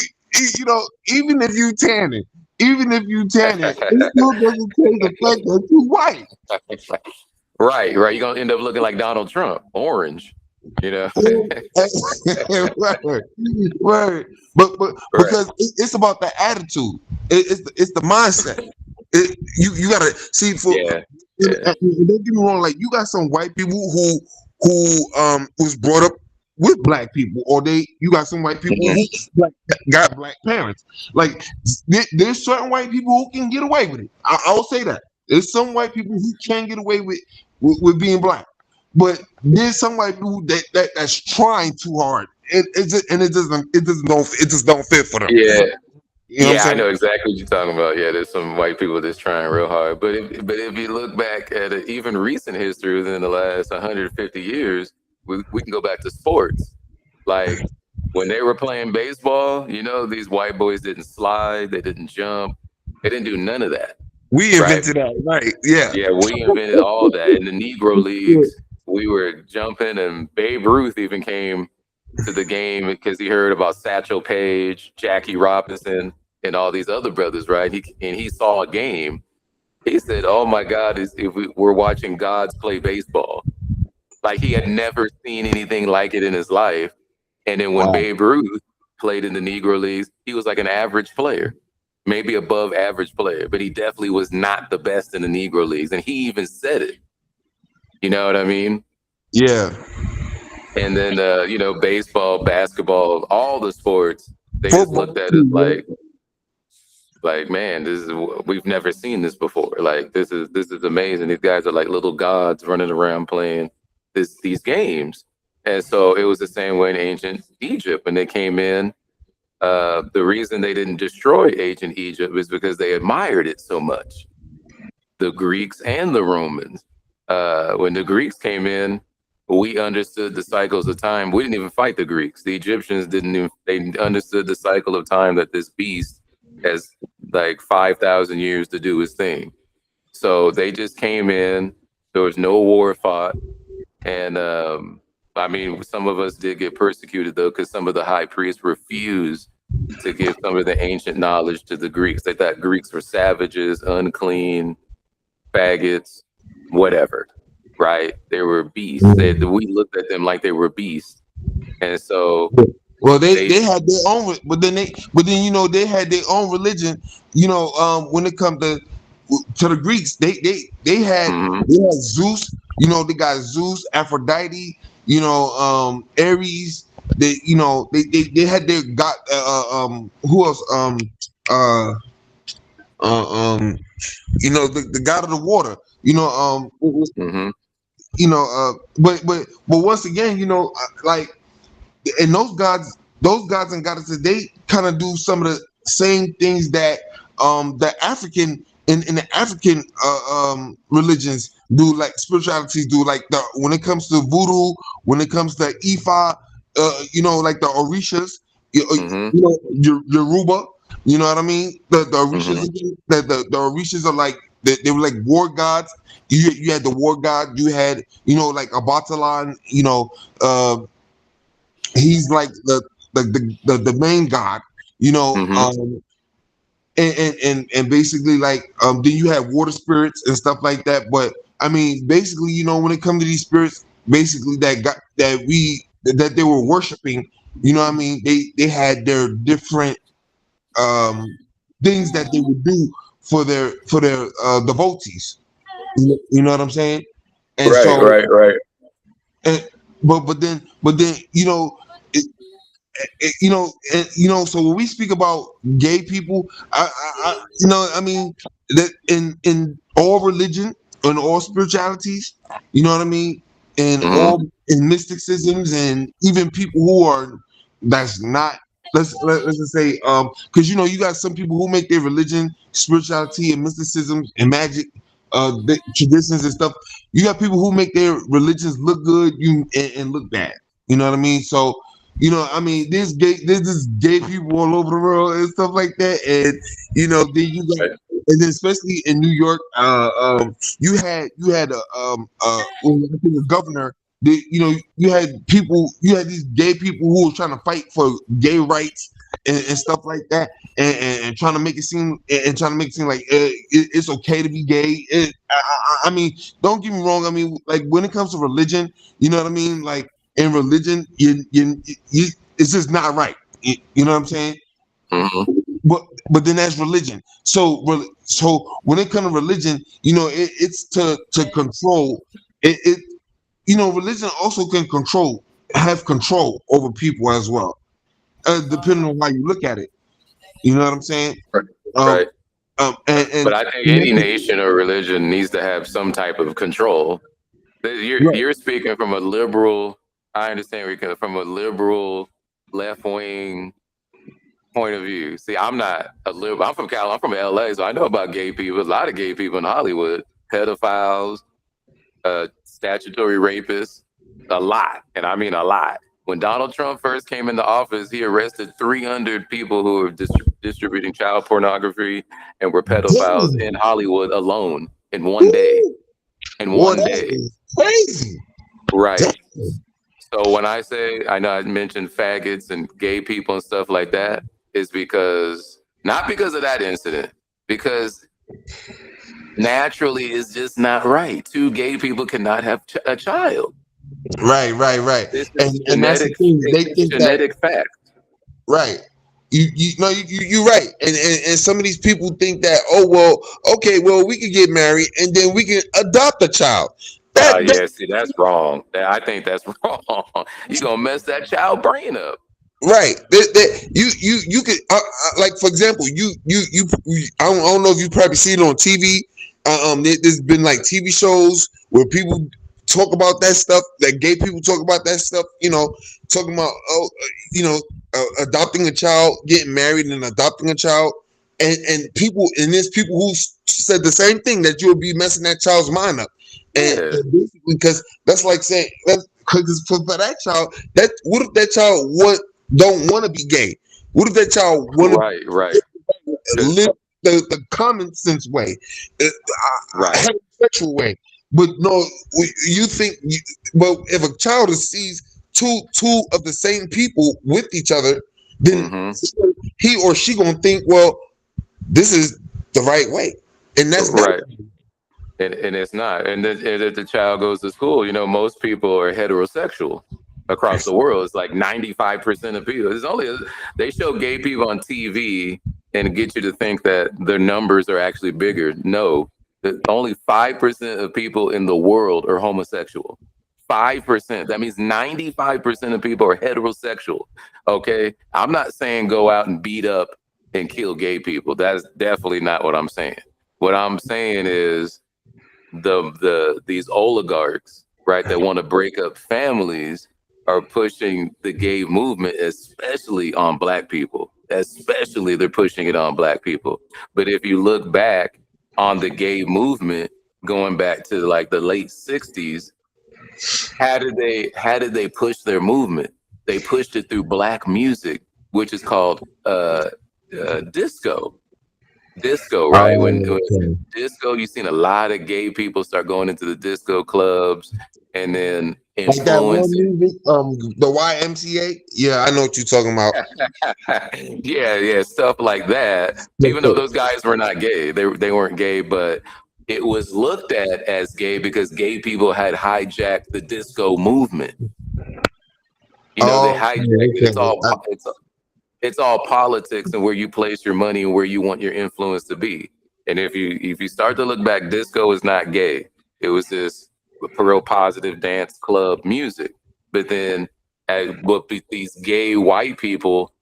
S1: even if you tanning, it still doesn't change the fact that you white.
S2: Right, right. You're gonna end up looking like Donald Trump, orange. You know.
S1: Word, word. But
S2: Right.
S1: because it's about the attitude, it's the mindset. You gotta see for
S2: Yeah. Yeah.
S1: and don't get me wrong. Like you got some white people who was brought up with black people, or you got some white people
S2: Mhm.
S1: who got black parents. Like there's certain white people who can get away with it. I'll say that. There's some white people who can get away with being black, but there's some white people that's trying too hard. It just don't fit for them.
S2: Yeah.
S1: You know what I'm
S2: Yeah, I
S1: saying?
S2: know exactly what you're talking about. Yeah, there's some white people that's trying real hard. But if you look back at even recent history within the last 150 years, we can go back to sports. Like when they were playing baseball, these white boys didn't slide, they didn't jump, they didn't do none of that,
S1: We
S2: right?
S1: invented that, right? Yeah.
S2: Yeah, we invented all that. In the Negro leagues, we were jumping, and Babe Ruth even came to the game because he heard about Satchel Paige, Jackie Robinson, and all these other brothers, right? He saw a game. He said, "Oh my God, if we're watching gods play baseball." Like he had never seen anything like it in his life. And then when
S1: Wow.
S2: Babe Ruth played in the Negro leagues, he was like an average player, maybe above average player, but he definitely was not the best in the Negro leagues. And he even said it. You know what I mean?
S1: Yeah.
S2: And then, baseball, basketball, all the sports, they just
S1: Football
S2: looked at it
S1: too.
S2: like, man, we've never seen this before. Like, this is amazing. These guys are like little gods running around playing these games. And so it was the same way in ancient Egypt when they came in. The reason they didn't destroy ancient Egypt was because they admired it so much. The Greeks and the Romans. When the Greeks came in, we understood the cycles of time. We didn't even fight the Greeks. The Egyptians didn't even, they understood the cycle of time that this beast has like 5,000 years to do his thing. So they just came in. There was no war fought. And I mean, some of us did get persecuted though, because some of the high priests refused to give some of the ancient knowledge to the Greeks. They thought Greeks were savages, unclean, faggots, whatever, right? They were beasts. We looked at them like they were beasts. And so
S1: Well, they
S2: they,
S1: they had their own, but then they had their own religion. When it comes to the Greeks, they had
S2: mhm,
S1: Zeus. They got Zeus, Aphrodite. Ares. They had their god. Who else? Uh, um, the god of the water.
S2: mhm,
S1: But once again, like and those gods and goddesses, they kind of do some of the same things that the African in the African religions do, like spiritualities do, like when it comes to voodoo, when it comes to Ifa, like the Orishas,
S2: mhm,
S1: Yoruba, you know what I mean? The Orishas,
S2: mhm,
S1: the Orishas are like they were like war gods. You had the war god, you had like Abatalan, uh he's like the main god, you know.
S2: mhm.
S1: And basically, like, then you have water spirits and stuff like that. But I mean, basically, when it comes to these spirits, basically that they were worshiping, what I mean, they had their different um things that they would do for their devotees. You know what I'm saying? And
S2: Right,
S1: so,
S2: right, right.
S1: and, but then so when we speak about gay people, I mean that in all religion, in all spiritualities, you know what I mean, in
S2: Mhm,
S1: all in mysticisms, and even people who are that's not, let's just say, because you got some people who make their religion, spirituality, and mysticism and magic, the traditions and stuff. You got people who make their religions look good, and look bad. You know what I mean? So, I mean, there's just gay people all over the world and stuff like that. And then you got,
S2: right.
S1: and then especially in New York, you had well, I think a governor. You had these gay people who were trying to fight for gay rights. and stuff like that, and trying to make it seem like it's okay to be gay. I mean, don't get me wrong. I mean, like when it comes to religion, you know what I mean. Like in religion, you it's just not right. You know what I'm saying?
S2: Mm-hmm.
S1: But then that's religion. So when it comes to religion, it's to control it. Religion also can have control over people as well, depending on how you look at it. You know what I'm saying?
S2: Right.
S1: Um,
S2: Right.
S1: and
S2: But I think any nation or religion needs to have some type of control.
S1: right,
S2: You're speaking from a liberal. I understand where you're coming from a liberal, left wing point of view. See, I'm not a liberal. I'm from Cal. I'm from LA, so I know about gay people. A lot of gay people in Hollywood, pedophiles, statutory rapists, a lot, and I mean a lot. When Donald Trump first came into office, he arrested 300 people who were distributing child pornography and were pedophiles
S1: damn,
S2: in Hollywood alone in one day.
S1: woo,
S2: In
S1: boy,
S2: one
S1: that
S2: day,
S1: is crazy. Damn.
S2: right? So when I say, I know I mentioned faggots and gay people and stuff like that, is because not because of that incident, because naturally it's just not right. Two gay people cannot have a child.
S1: Right.
S2: This is
S1: And that's the thing. They
S2: it's
S1: think that
S2: genetic fact.
S1: right. You're right. And some of these people think that, oh well, okay, well we could get married and then we can adopt a child. That
S2: Yeah, see, that's wrong. I think that's wrong. You're gonna mess that child brain up.
S1: right. You could like for example, I don't know if you probably seen it on TV. There's been like TV shows where people talk about that stuff. That gay people talk about that stuff. Talking about adopting a child, getting married, and adopting a child. And there's people who said the same thing, that you'll be messing that child's mind up.
S2: Yeah,
S1: And basically, because that's like saying, because for that child, that what if that child don't want to be gay? What if that child want to
S2: right.
S1: live the common sense way,
S2: Right.
S1: heterosexual way? But no, you think, well, if a child sees two of the same people with each other, then
S2: Mm-hmm.
S1: he or she gonna think, well, this is the right way, and that's not
S2: Right. And it's not. And if the child goes to school, most people are heterosexual across the world. It's like 95% of people. They show gay people on TV and get you to think that their numbers are actually bigger. No, only 5% of people in the world are homosexual. 5%. That means 95% of people are heterosexual. Okay. I'm not saying go out and beat up and kill gay people. That's definitely not what I'm saying. What I'm saying is these oligarchs, right, that want to break up families are pushing the gay movement, especially on black people. Especially they're pushing it on black people. But if you look back on the gay movement, going back to like the late 60s, how did they push their movement? They pushed it through black music, which is called disco. Disco, right? When
S1: okay.
S2: disco, you've seen a lot of gay people start going into the disco clubs and then
S1: Like that one
S2: influencing.
S1: music, the YMCA. Yeah, I know what you're talking about.
S2: Yeah, stuff like that. Even though those guys were not gay, they weren't gay, but it was looked at as gay because gay people had hijacked the disco movement. They
S1: Oh,
S2: hijacked it.
S1: okay.
S2: It's all politics and where you place your money and where you want your influence to be. And if you start to look back, disco is not gay. It was this real positive dance club music. But then, these gay white people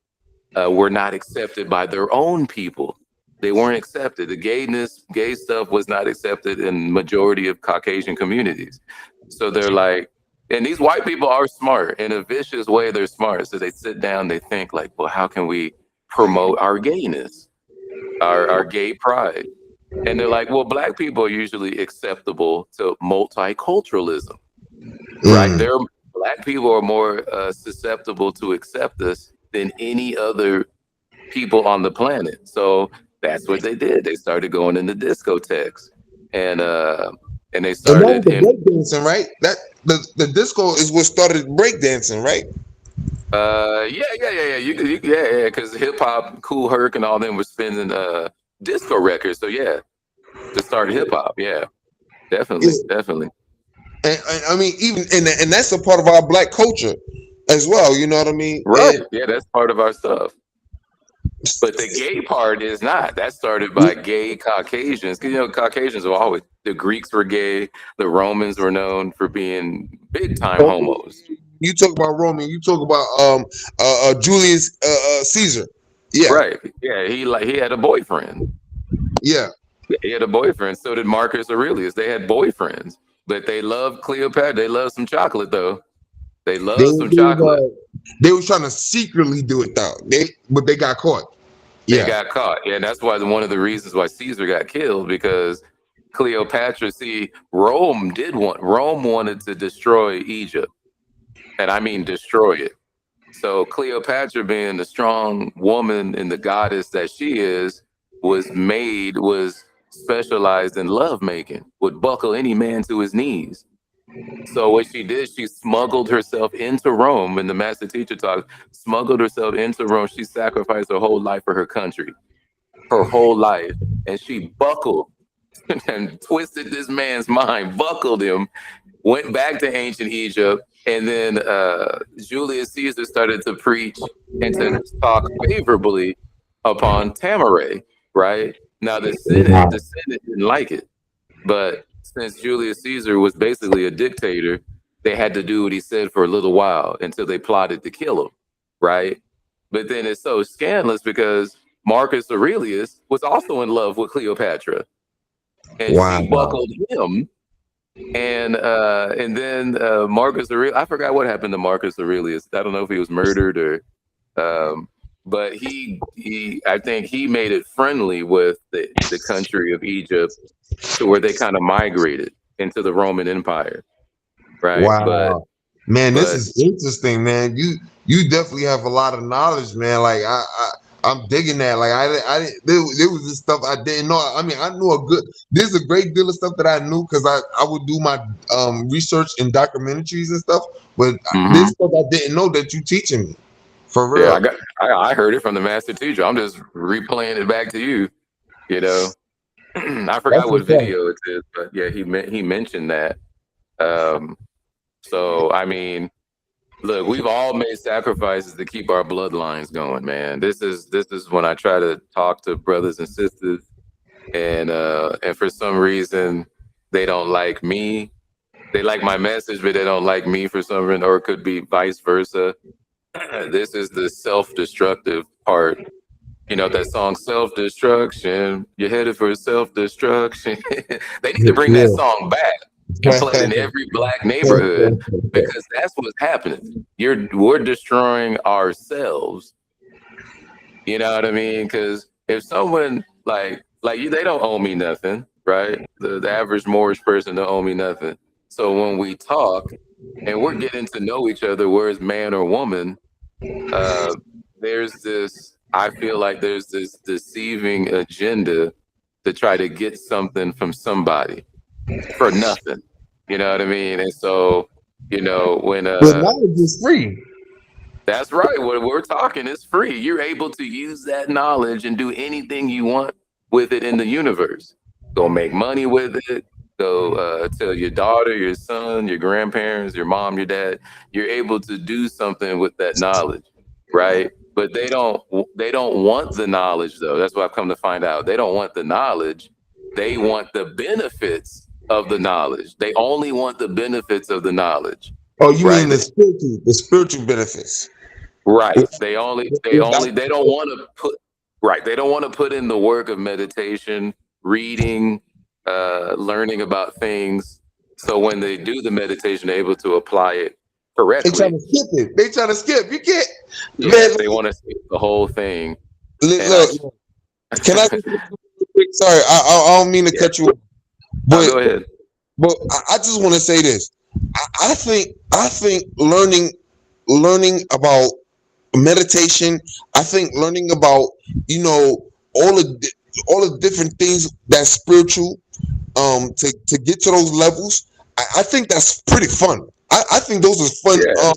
S2: were not accepted by their own people. They weren't accepted. The gay stuff was not accepted in majority of Caucasian communities. So they're like, and these white people are smart in a vicious way. They're smart. So they sit down, they think like, well, how can we promote our gayness, our gay pride? And they're like, well, black people are usually acceptable to multiculturalism, right?
S1: Mm.
S2: Black people are more susceptible to accept us than any other people on the planet. So that's what they did. They started going into discotheques, and they
S1: And that was
S2: started
S1: the
S2: in.
S1: breakdancing, right? That the disco is what started breakdancing, right?
S2: Yeah. Yeah. Because hip hop, Cool Herc, and all them were spinning disco records. So yeah, to start hip hop. Yeah, definitely,
S1: Yeah.
S2: definitely.
S1: And I mean, even and that's a part of our black culture as well. You know what I mean?
S2: Right.
S1: And
S2: Yeah, that's part of our stuff. But the gay part is not. That started by gay Caucasians. Because, Caucasians were always, the Greeks were gay. The Romans were known for being big time homos.
S1: you talk about Roman, you talk about Julius Caesar. Yeah,
S2: Right. Yeah. He had a boyfriend.
S1: yeah.
S2: He had a boyfriend. So did Marcus Aurelius. They had boyfriends. But they loved Cleopatra. They loved some chocolate, though. They
S1: They
S2: loved some
S1: they,
S2: chocolate.
S1: they was trying to secretly do it though. But they got caught.
S2: They
S1: Yeah.
S2: got caught. Yeah, and that's why one of the reasons why Caesar got killed, because Cleopatra, see, Rome wanted to destroy Egypt. And I mean destroy it. So Cleopatra, being the strong woman and the goddess that she is, was specialized in lovemaking, would buckle any man to his knees. So what she did, she smuggled herself into Rome. And the master teacher talks, smuggled herself into Rome. She sacrificed her whole life for her country, her whole life. And she buckled and twisted this man's mind, buckled him, went back to ancient Egypt. And then Julius Caesar started to preach and to talk favorably upon Tamaray, right? Now the Senate didn't like it. But since Julius Caesar was basically a dictator, they had to do what he said for a little while until they plotted to kill him, right? But then it's so scandalous because Marcus Aurelius was also in love with Cleopatra, and she
S1: Wow.
S2: buckled him. And then Marcus Aurelius, I forgot what happened to Marcus Aurelius. I don't know if he was murdered or, but he I think he made it friendly with the country of Egypt to where they kind of migrated into the Roman Empire, right?
S1: Wow. Man, this
S2: But
S1: is interesting, man. You definitely have a lot of knowledge, man. Like I'm digging that. Like there was this stuff I didn't know. I mean, I knew there's a great deal of stuff that I knew because I would do my research in documentaries and stuff, but
S2: mhm.
S1: there's stuff I didn't know that you teaching me. For
S2: Yeah,
S1: real.
S2: I heard it from the master teacher. I'm just replaying it back to you. You know, I
S1: That's
S2: forgot what
S1: what's up.
S2: video it is, but yeah, he mentioned that. Um, so I mean, look, we've all made sacrifices to keep our bloodlines going, man. This is when I try to talk to brothers and sisters, and for some reason they don't like me. They like my message, but they don't like me for some reason, or it could be vice versa. This is the self-destructive part. You know that song "Self-Destruction." You're headed for self-destruction. They need to bring that
S1: Yeah.
S2: song back and play it in every black neighborhood because that's what's happening. We're destroying ourselves. You know what I mean? Because if someone like you, they don't owe me nothing, right? The average mortgage person don't owe me nothing. So when we talk and we're getting to know each other, whereas man or woman, uh, there's this. I feel like there's this deceiving agenda to try to get something from somebody for nothing. You know what I mean? And so, when
S1: But knowledge is free.
S2: that's right. What we're talking is free. You're able to use that knowledge and do anything you want with it in the universe. Go make money with it. Go tell your daughter, your son, your grandparents, your mom, your dad. You're able to do something with that knowledge, right? But they don't want the knowledge though. That's what I've come to find out. They don't want the knowledge. They want the benefits of the knowledge. They only want the benefits of the knowledge,
S1: Oh, you mean
S2: right?
S1: the spiritual benefits?
S2: Right. They don't
S1: That's-
S2: want to put right. They don't want to put in the work of meditation, reading, learning about things. So when they do the meditation, they're able to apply it
S1: They trying
S2: correctly.
S1: to skip it. They trying to skip. You can't,
S2: Yeah,
S1: man.
S2: they want to see the whole thing. And I
S1: Look, can I? Sorry, I don't mean to
S2: yeah,
S1: cut you off,
S2: now
S1: but
S2: go ahead.
S1: I just want to say this. I think learning about meditation. I think learning about you know all the all the different things that's spiritual. To get to those levels, I think that's pretty fun. I think those are fun.
S2: Yeah.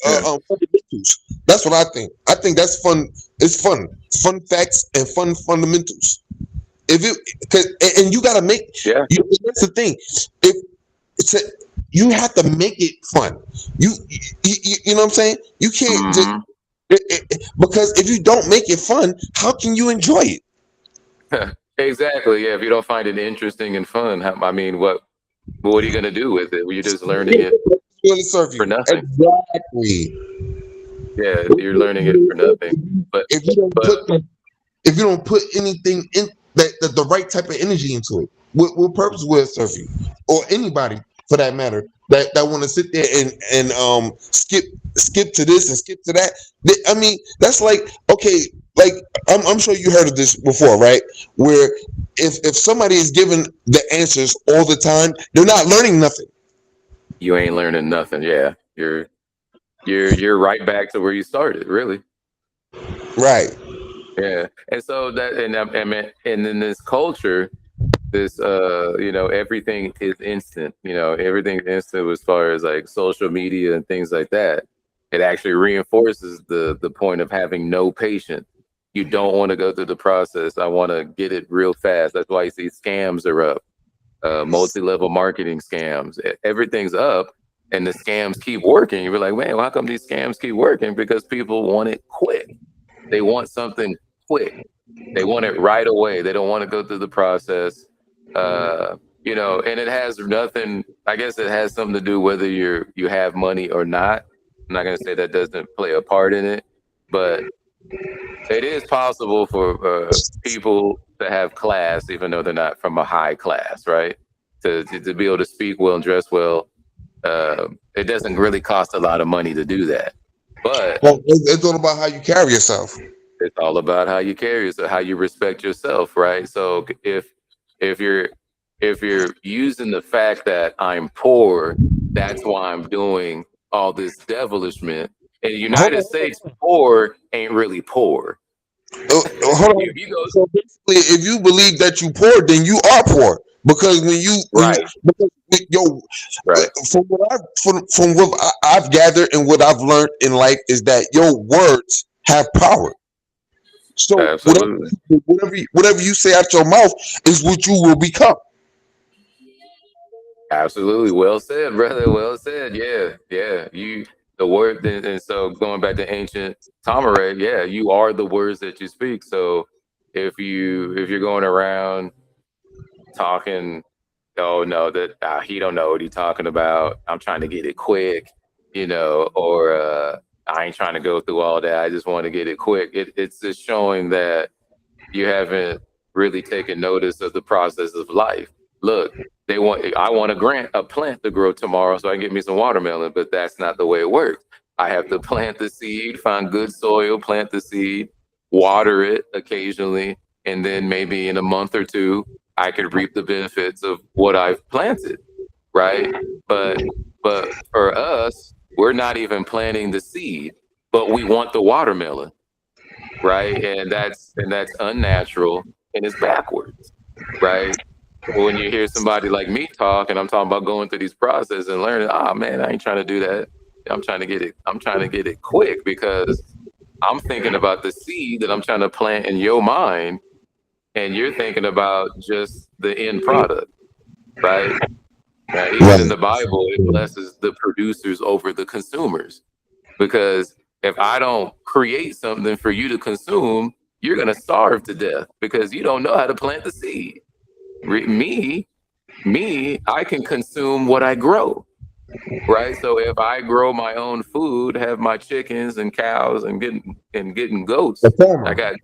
S2: Yeah.
S1: fundamentals. That's what I think. I think that's fun. It's fun. Fun facts and fun fundamentals. If you, cause, and you got to make.
S2: Yeah.
S1: That's the thing. If it's a, you have to make it fun. You know what I'm saying? You can't just
S2: Hmm.
S1: because if you don't make it fun, how can you enjoy it?
S2: Exactly. Yeah. If you don't find it interesting and fun, I mean, what are you going to do with it? Well, you're just learning it
S1: It's gonna serve
S2: for
S1: you
S2: nothing.
S1: exactly.
S2: Yeah, you're learning it for nothing. But
S1: If you don't
S2: but
S1: put if you don't put anything in the right type of energy into it, what purpose will it serve you, or anybody for that matter that want to sit there and skip to this and skip to that? I mean, that's like okay, like I'm sure you heard of this before, right? Where if somebody is given the answers all the time, they're not learning nothing.
S2: you ain't learning nothing. Yeah, you're right back to where you started. Really.
S1: Right.
S2: Yeah, and so that and in this culture, this everything is instant. Everything's instant as far as like social media and things like that. It actually reinforces the point of having no patience. You don't want to go through the process. I want to get it real fast. That's why you see scams are up, multi-level marketing scams. Everything's up, and the scams keep working. You're like, man, how come these scams keep working? Because people want it quick. They want something quick. They want it right away. They don't want to go through the process. And it has nothing. I guess it has something to do whether you have money or not. I'm not going to say that doesn't play a part in it, but it is possible for people to have class, even though they're not from a high class, right? To be able to speak well and dress well. It doesn't really cost a lot of money to do that, but
S1: Well, it's all about how you carry yourself.
S2: it's all about how you carry yourself, how you respect yourself, right? So if you're if you're using the fact that I'm poor, that's why I'm doing all this devilishment. In the
S1: Hold
S2: United
S1: on.
S2: States, poor ain't really poor.
S1: Hold on.
S2: If you go
S1: So basically, if you believe that you poor, then you are poor. Because
S2: right,
S1: because yo,
S2: right,
S1: from what I've gathered and what I've learned in life is that your words have power. So
S2: absolutely,
S1: whatever you say out your mouth is what you will become.
S2: absolutely. Well said, brother. Well said. Yeah, yeah. The word, and so going back to ancient Tamare, yeah, you are the words that you speak. So if you're going around talking, oh no, that he don't know what he's talking about. I'm trying to get it quick, or I ain't trying to go through all that. I just want to get it quick. It's just showing that you haven't really taken notice of the process of life. Look, I want a plant to grow tomorrow so I can get me some watermelon, but that's not the way it works. I have to plant the seed, find good soil, plant the seed, water it occasionally, and then maybe in a month or two, I could reap the benefits of what I've planted, right? But for us, we're not even planting the seed, but we want the watermelon, right? And that's unnatural and it's backwards, right? When you hear somebody like me talk and I'm talking about going through these processes and learning, man, I ain't trying to do that. I'm trying to get it quick because I'm thinking about the seed that I'm trying to plant in your mind, and you're thinking about just the end product, right? Now, even in
S1: Right.
S2: the Bible, it blesses the producers over the consumers. Because if I don't create something for you to consume, you're going to starve to death because you don't know how to plant the seed. Me, I can consume what I grow, right? So if I grow my own food, have my chickens and cows and getting
S1: The
S2: goats, I
S1: farmer.
S2: got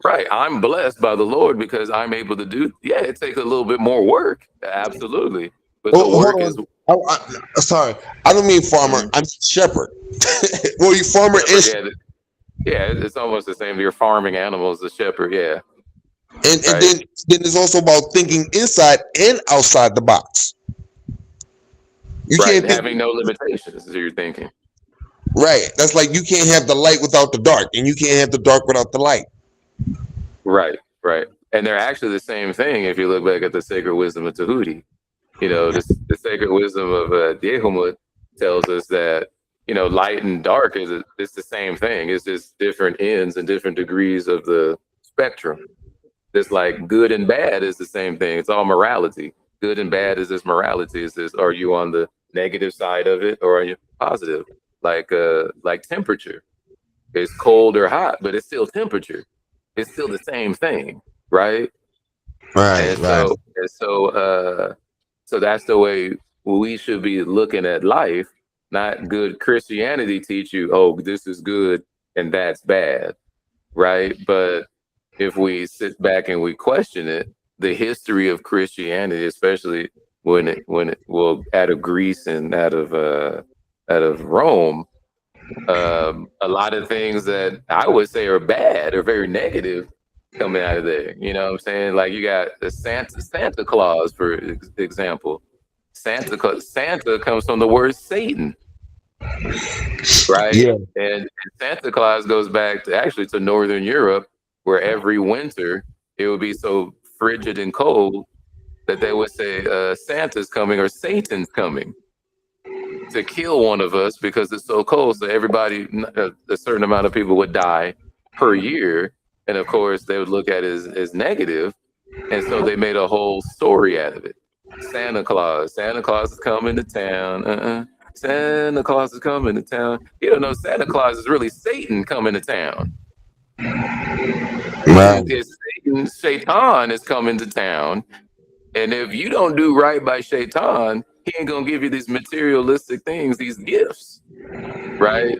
S2: right. I'm blessed by the Lord because I'm able to do. Yeah, it takes a little bit more work, absolutely, but the
S1: Oh,
S2: work
S1: hold
S2: is
S1: on. Sorry, I don't mean farmer.
S2: mhm,
S1: I mean shepherd. Well, you farmer
S2: shepherd.
S1: and
S2: Yeah, yeah, it's almost the same. You're farming animals, the shepherd. Yeah,
S1: and
S2: right,
S1: then it's also about thinking inside and outside the box. You
S2: right.
S1: can't think
S2: Having no limitations, as you're thinking.
S1: right. That's like you can't have the light without the dark, and you can't have the dark without the light.
S2: Right, right. And they're actually the same thing if you look back at the sacred wisdom of Tahuti. The sacred wisdom of Dehumut tells us that light and dark it's the same thing. It's just different ends and different degrees of the spectrum. Just like good and bad is the same thing. It's all morality. Good and bad is this morality. Is this, are you on the negative side of it or are you positive? Like temperature. It's cold or hot, but it's still temperature. It's still the same thing, right?
S1: Right,
S2: And
S1: right,
S2: so that's the way we should be looking at life. Not good Christianity teach you, oh, this is good and that's bad, right? But if we sit back and we question it, the history of Christianity, especially when it well out of Greece and out of Rome, a lot of things that I would say are bad or very negative coming out of there. You know what I'm saying? Like you got the Santa Claus, for example. Santa comes from the word Satan, right?
S1: yeah,
S2: And Santa Claus goes back to actually to Northern Europe, where every winter it would be so frigid and cold that they would say Santa's coming or Satan's coming to kill one of us because it's so cold. So everybody, a certain amount of people would die per year. And of course, they would look at it as negative. And so they made a whole story out of it. Santa Claus is coming to town. Santa Claus is coming to town. You don't know, Santa Claus is really Satan coming to town.
S1: right.
S2: It's Satan, Shaitan is coming to town. And if you don't do right by Shaitan, he ain't gonna give you these materialistic things, these gifts, right?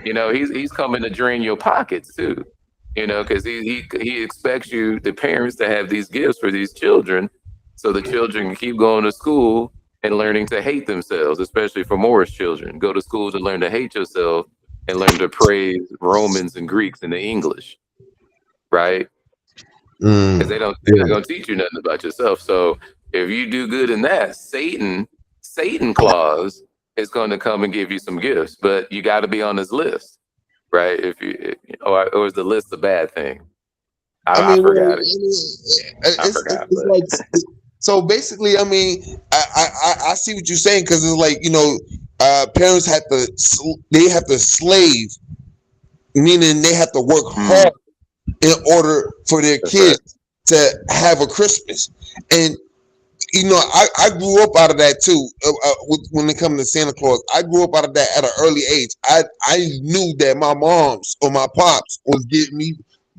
S2: He's coming to drain your pockets too, because he expects you, the parents, to have these gifts for these children, so the children can keep going to school and learning to hate themselves, especially for Moorish children. Go to school to learn to hate yourself and learn to praise Romans and Greeks in the English, right? Because they're not gonna teach you nothing about yourself. So if you do good in that, Satan Claus is going to come and give you some gifts, but you got to be on his list, right? Or is the list a bad thing? I forgot it. I forgot.
S1: It's like, so basically, I mean, I see what you're saying, because it's like, parents they have to slave, meaning they have to work hard in order for their kids to have a Christmas. And I grew up out of that too. When it comes to Santa Claus, I grew up out of that at an early age. I knew that my moms or my pops was getting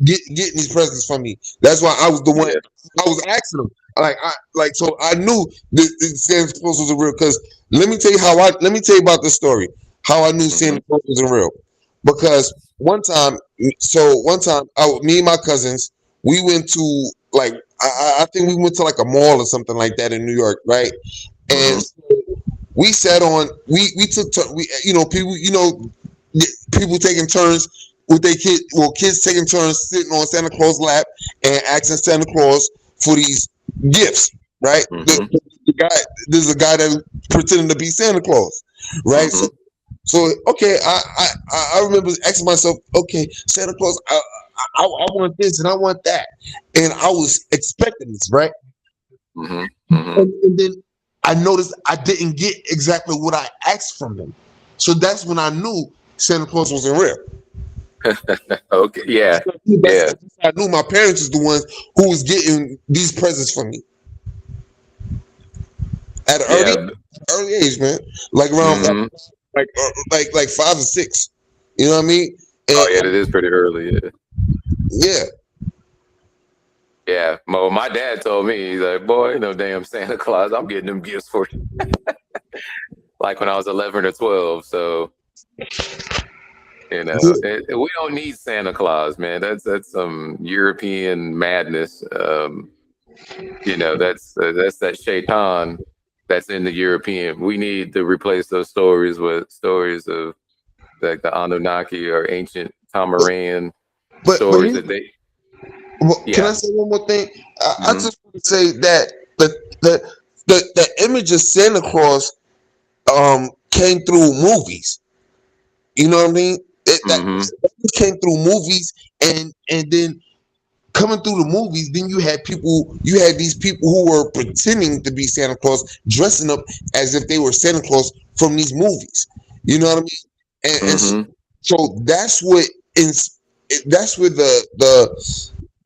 S1: these presents from me. That's why I was the one.
S2: Yeah.
S1: I was asking them. So I knew that Santa Claus was real. Because let me tell you about this story. How I knew Santa Claus was real. Because one time, me and my cousins, we went to, like, I think we went to like a mall or something like that in New York, right? And we sat on, we took, people taking turns with their kids. Well, kids taking turns sitting on Santa Claus' lap and asking Santa Claus for these gifts, right? There's a guy that pretending to be Santa Claus, right? So okay, I remember asking myself, okay, Santa Claus, I want this and I want that, and I was expecting this, right? And then I noticed I didn't get exactly what I asked from him, so that's when I knew Santa Claus wasn't real.
S2: Okay, yeah.
S1: I knew my parents was the ones who was getting these presents from me at an early age, man. Like around like 5 or 6. You know what I mean? And,
S2: it is pretty early.
S1: Yeah.
S2: Yeah. Well, my dad told me, he's like, boy, no damn Santa Claus, I'm getting them gifts for you. Like when I was 11 or 12. So, we don't need Santa Claus, man. That's some European madness. That's that Shaitan that's in the European. We need to replace those stories with stories of like the Anunnaki or ancient Tamarian stories that they.
S1: Can I say one more thing? I just want to say that the image of Santa Claus came through movies. You know what I mean? That came through movies, and then coming through the movies, then you had these people who were pretending to be Santa Claus, dressing up as if they were Santa Claus from these movies. You know what I mean? and
S2: Mm-hmm.
S1: so that's where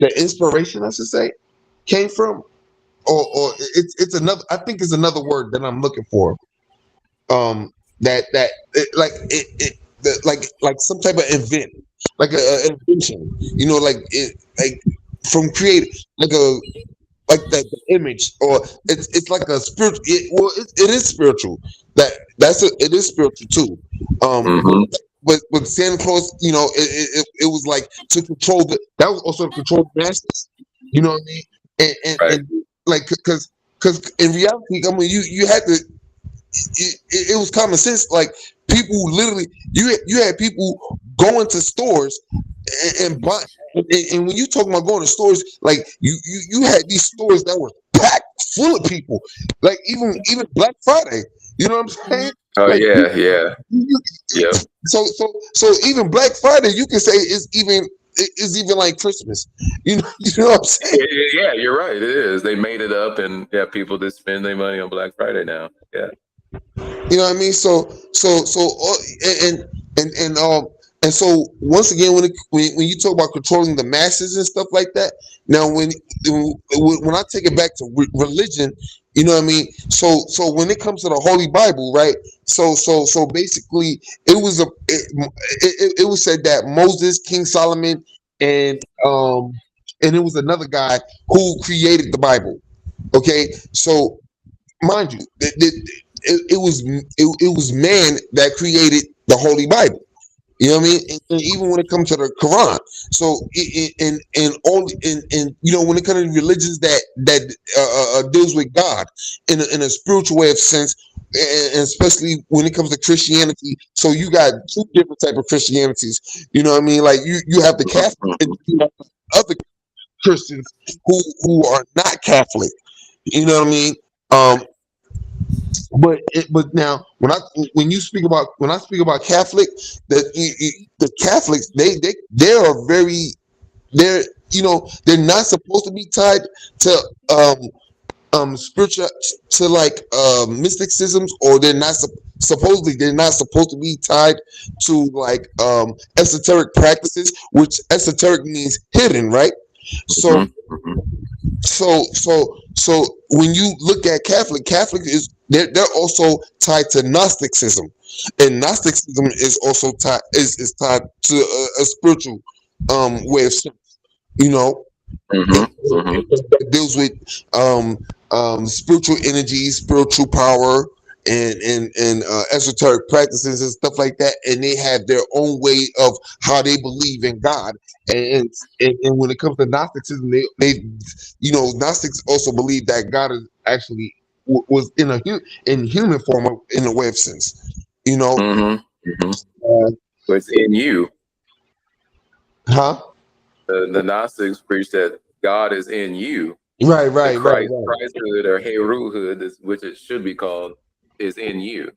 S1: the inspiration, I should say, came from, or it's another. I think it's another word that I'm looking for. That like some type of event, like a invention. Like it, like from creating like a like the image, or it's like a spiritual. It is spiritual. It is spiritual too. But
S2: Mm-hmm.
S1: with Santa Claus, it was like to control that was also to control the masses. You know what I mean?
S2: Right.
S1: And like because in reality, I mean, you had to. It was common sense. Like people literally, you had people going to stores and buy. And when you talk about going to stores, like you had these stores that were packed full of people. Like even Black Friday, you know what I'm saying?
S2: Oh
S1: Like
S2: yeah, yeah.
S1: you,
S2: Yep.
S1: so even Black Friday, you can say is even like Christmas. You know what I'm saying?
S2: Yeah, yeah, yeah, you're right. It is. They made it up, and yeah, people just spend their money on Black Friday now. Yeah.
S1: You know what I mean? And and um and so once again, when you talk about controlling the masses and stuff like that, now when I take it back to religion, you know what I mean? So when it comes to the Holy Bible, right? So basically, it was said that Moses, King Solomon, and and it was another guy who created the Bible. Okay, so mind you, it was man that created the Holy Bible. You know what I mean? And even when it comes to the Quran, so and all and when it comes to religions that deals with God in a spiritual way of sense, and especially when it comes to Christianity, so you got two different type of Christianities. You know what I mean? Like you have the Catholic and
S2: Mm-hmm.
S1: you have other Christians who are not Catholic. You know what I mean? Um, but now when I speak about Catholic, the Catholics they are very they're they're not supposed to be tied to spiritual, to like mysticisms, or they're not supposedly they're not supposed to be tied to like esoteric practices, which esoteric means hidden, right? So
S2: Mm-hmm.
S1: so when you look at Catholic is they're also tied to Gnosticism, and Gnosticism is also is tied to a spiritual way of sense, you know,
S2: Mm-hmm. Mm-hmm.
S1: that deals with spiritual energy, spiritual power, and esoteric practices and stuff like that. And they have their own way of how they believe in God. And when it comes to Gnosticism, they Gnostics also believe that God is actually was in human form, in a way of sense. You know,
S2: Mm-hmm. Mm-hmm.
S1: uh,
S2: It's in you.
S1: huh?
S2: The Gnostics preach that God is in you.
S1: Right,
S2: The
S1: right, right,
S2: Christhood or Heruhood, which it should be called, is in you.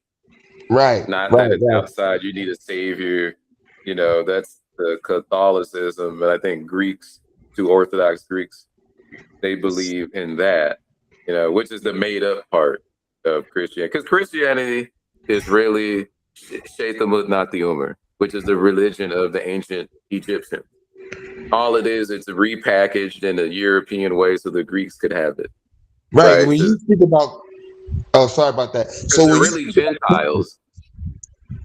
S1: right,
S2: Not
S1: right,
S2: that it's
S1: right,
S2: outside. You need a savior. That's the Catholicism, and I think Greeks, two Orthodox Greeks, they believe in that. Which is the made up part of Christianity, because Christianity is really Shaitamut Nathiumer, which is the religion of the ancient Egyptians. All it is, it's repackaged in a European way so the Greeks could have it,
S1: right.
S2: right?
S1: When you speak about, oh, sorry about that.
S2: Because
S1: So
S2: they're
S1: when you
S2: really
S1: speak about,
S2: Gentiles.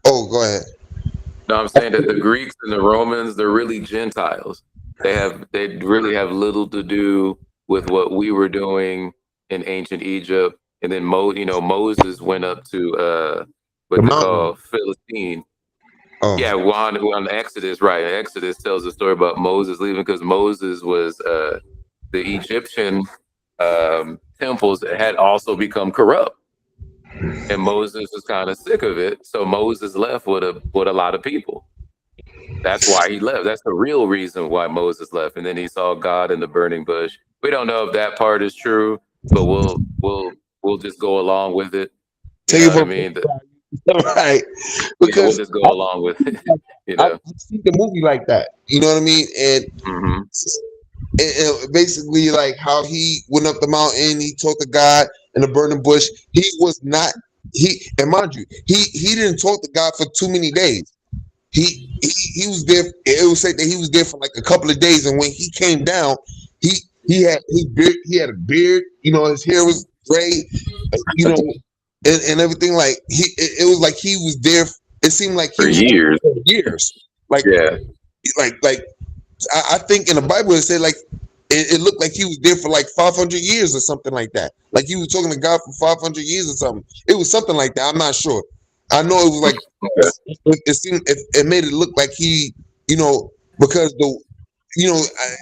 S1: oh, go ahead.
S2: No, I'm saying that the Greeks and the Romans, they're really Gentiles. They really have little to do with what we were doing in ancient Egypt. And then Moses went up to
S1: The
S2: what they
S1: mountain.
S2: call Philistine.
S1: Oh,
S2: Yeah, on Exodus, right? Exodus tells the story about Moses leaving because Moses was the Egyptian temples had also become corrupt, and Moses was kind of sick of it. So Moses left with a lot of people. That's why he left. That's the real reason why Moses left. And then he saw God in the burning bush. We don't know if that part is true, but we'll just go along with it. You
S1: take
S2: know
S1: it
S2: what I
S1: for
S2: mean?
S1: right,
S2: Yeah, we'll
S1: because
S2: just go along with it. You
S1: I've
S2: know.
S1: seen the movie like that. You know what I mean?
S2: Mm-hmm.
S1: And basically, like how he went up the mountain, he talked to God in the burning bush. He was not he, and mind you, he didn't talk to God for too many days. he was there. It was said that he was there for like a couple of days, and when he came down, he he had a beard. You know, his hair was gray. You know, and everything. Like it was like he was there. It seemed like he
S2: For
S1: was
S2: years.
S1: for years. Like
S2: Yeah.
S1: like I think in the Bible it said like it looked like he was there for like 500 years or something like that. Like he was talking to God for 500 years or something. It was something like that. I'm not sure. I know it was like it seemed it made it look like he, you know, because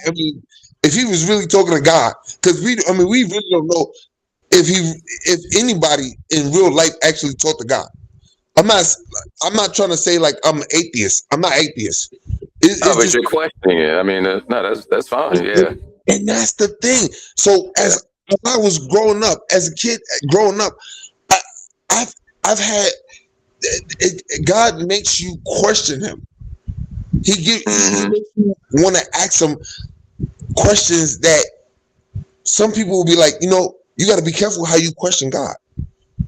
S1: I mean, if he was really talking to God, because we really don't know if anybody in real life actually talked to God. I'm not I'm not trying to say like I'm an atheist. I'm not atheist.
S2: No,
S1: It's
S2: but
S1: just
S2: you're questioning it. I mean, no, that's fine. Yeah.
S1: and that's the thing. So
S2: Yeah.
S1: as I was growing up, as a kid growing up, I, I've had God makes you question Him. He
S2: Hmm.
S1: makes you want to ask Him questions that some people will be like, you got to be careful how you question God.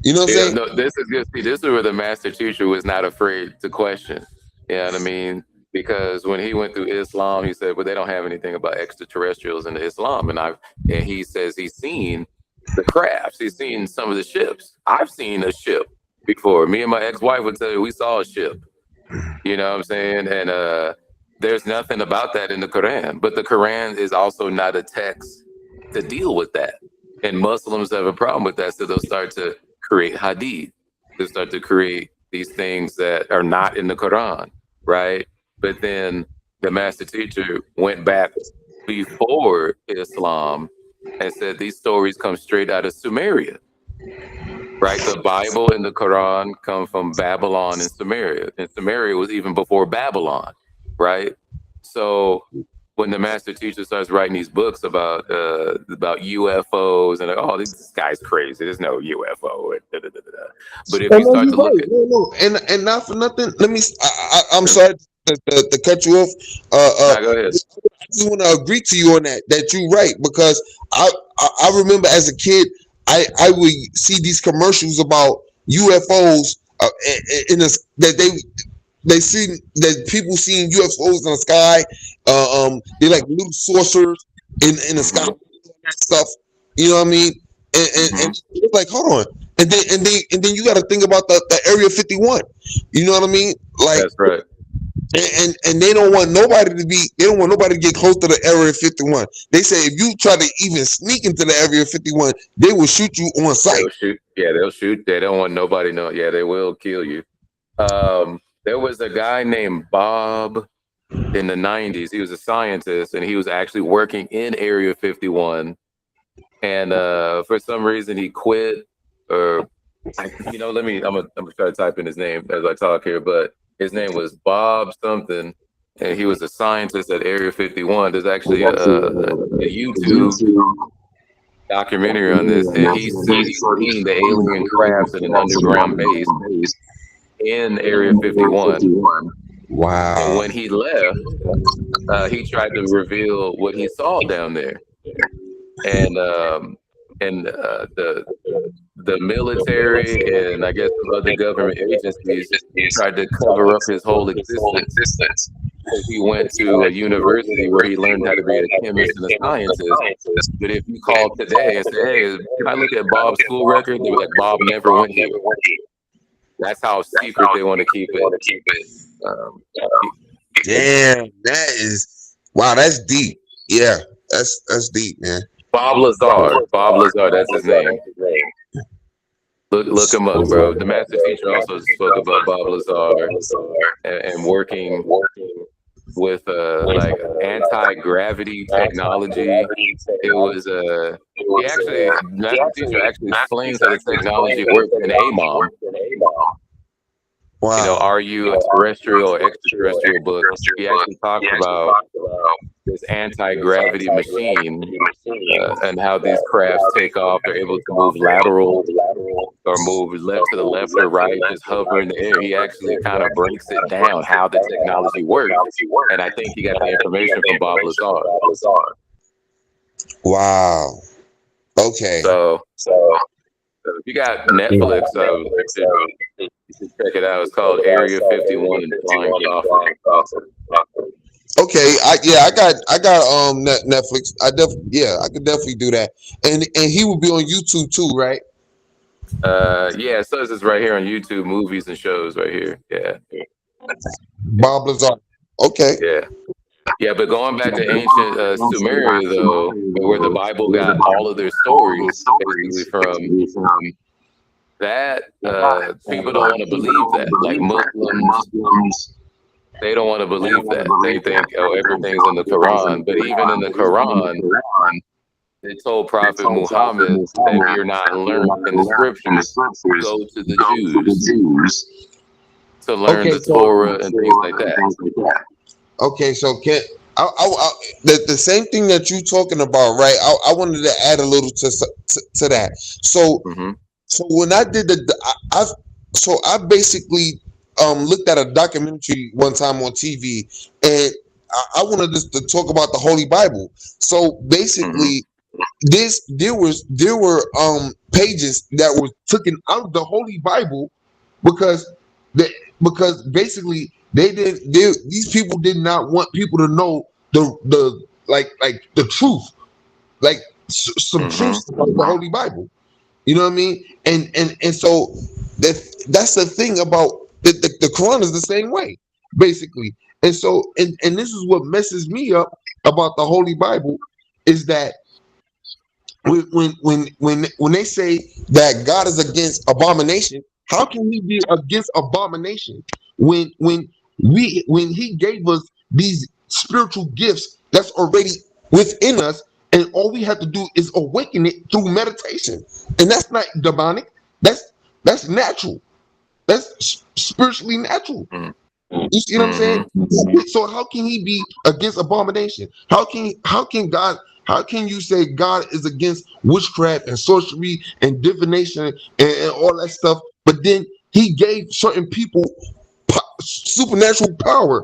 S1: You know what I'm
S2: Yeah,
S1: saying?
S2: no, this is good. See, this is where the master teacher was not afraid to question. You know what I mean? Because when he went through Islam, he said, "Well, they don't have anything about extraterrestrials in Islam." And he says he's seen the crafts. He's seen some of the ships. I've seen a ship before. Me and my ex-wife would tell you we saw a ship. You know what I'm saying? And there's nothing about that in the Quran. But the Quran is also not a text to deal with that. And Muslims have a problem with that. So they'll start to create hadith. They'll start to create these things that are not in the Quran, right? But then the master teacher went back before Islam and said these stories come straight out of Sumeria. Right, the Bible and the Quran come from Babylon and Samaria, and Samaria was even before Babylon, right? So when the master teacher starts writing these books about UFOs and like, oh, this guy's crazy. There's no UFO. But if
S1: Oh
S2: you
S1: no,
S2: start
S1: you're
S2: to look
S1: right.
S2: at
S1: No, and not for nothing. Let me. I'm sorry to cut you off.
S2: nah, go ahead.
S1: I just want to agree to you on that. That you're right because I remember as a kid, I would see these commercials about UFOs in this that they see that people seeing UFOs in the sky. They like little saucers in the sky
S2: Hmm.
S1: stuff. You know what I mean?
S2: Hmm.
S1: And it's like, hold on. And then you got to think about the Area 51. You know what I mean? Like,
S2: That's right.
S1: and they don't want nobody to be. They don't want nobody to get close to the Area 51. They say if you try to even sneak into the Area 51, they will shoot you on sight.
S2: They'll shoot. Yeah, they'll shoot. They don't want nobody know. Yeah, they will kill you. There was a guy named Bob in the 90s. He was a scientist and he was actually working in Area 51. And for some reason he quit or I'm gonna try to type in his name as I talk here, but his name was Bob something, and he was a scientist at Area 51. There's actually a YouTube documentary on this, and he said he's seen the alien crafts in an underground base in Area 51. And
S1: Wow.
S2: when he left, he tried to reveal what he saw down there, and the military and I guess some other government agencies tried to cover up his whole existence. He went to a university where he learned how to be a chemist and a scientist. But if you call today and say, "Hey, can I look at Bob's school record?" They're like, "Bob never went here." That's how secret they want to keep it. Um,
S1: Damn, that is wow. That's deep. Yeah, that's deep, man.
S2: Bob Lazar. Bob Lazar. That's his name. Look him up, bro. The master teacher also spoke about Bob Lazar and working with like anti-gravity technology. It was master teacher actually explains how the technology works in AMOM.
S1: Wow.
S2: Are you a terrestrial or extraterrestrial book? He actually talks about this anti-gravity machine and how these crafts take off. They're able to move lateral or move left to the left or right, just hover in the air. He actually kind of breaks it down how the technology works. And I think he got the information from Bob Lazar.
S1: Wow. Okay.
S2: So if you got Netflix, Check it out. It's called Area 51 and Flying Saucer.
S1: Okay, I got Netflix. I could definitely do that. And he would be on YouTube too, right?
S2: Yeah, it says it's right here on YouTube, movies and shows right here. Yeah.
S1: Bob Lazar. Okay.
S2: Yeah. Yeah, but going back to ancient Sumeria, though, where the Bible got all of their stories basically from that, people don't want to believe that. Like Muslims, they don't want to believe that. They think, oh, everything's in the Quran. But even in the Quran, they told Prophet Muhammad that if you're not learned in the scriptures, go to the Jews to learn the Torah and things like that.
S1: Okay, so the same thing that you talking about, right? I wanted to add a little to that. So so when I did I basically looked at a documentary one time on TV, and I wanted to talk about the Holy Bible. So basically, there were pages that were taken out of the Holy Bible because because basically these people did not want people to know the like the truth, like some truth about the Holy Bible. You know what I mean? And so that's the thing about the Quran is the same way, basically. And so and this is what messes me up about the Holy Bible is that when they say that God is against abomination, how can he be against abomination when he gave us these spiritual gifts that's already within us, and all we have to do is awaken it through meditation, and that's not demonic. That's natural. That's spiritually natural. You see what I'm saying? So how can he be against abomination? How can you say God is against witchcraft and sorcery and divination and all that stuff, but then he gave certain people supernatural power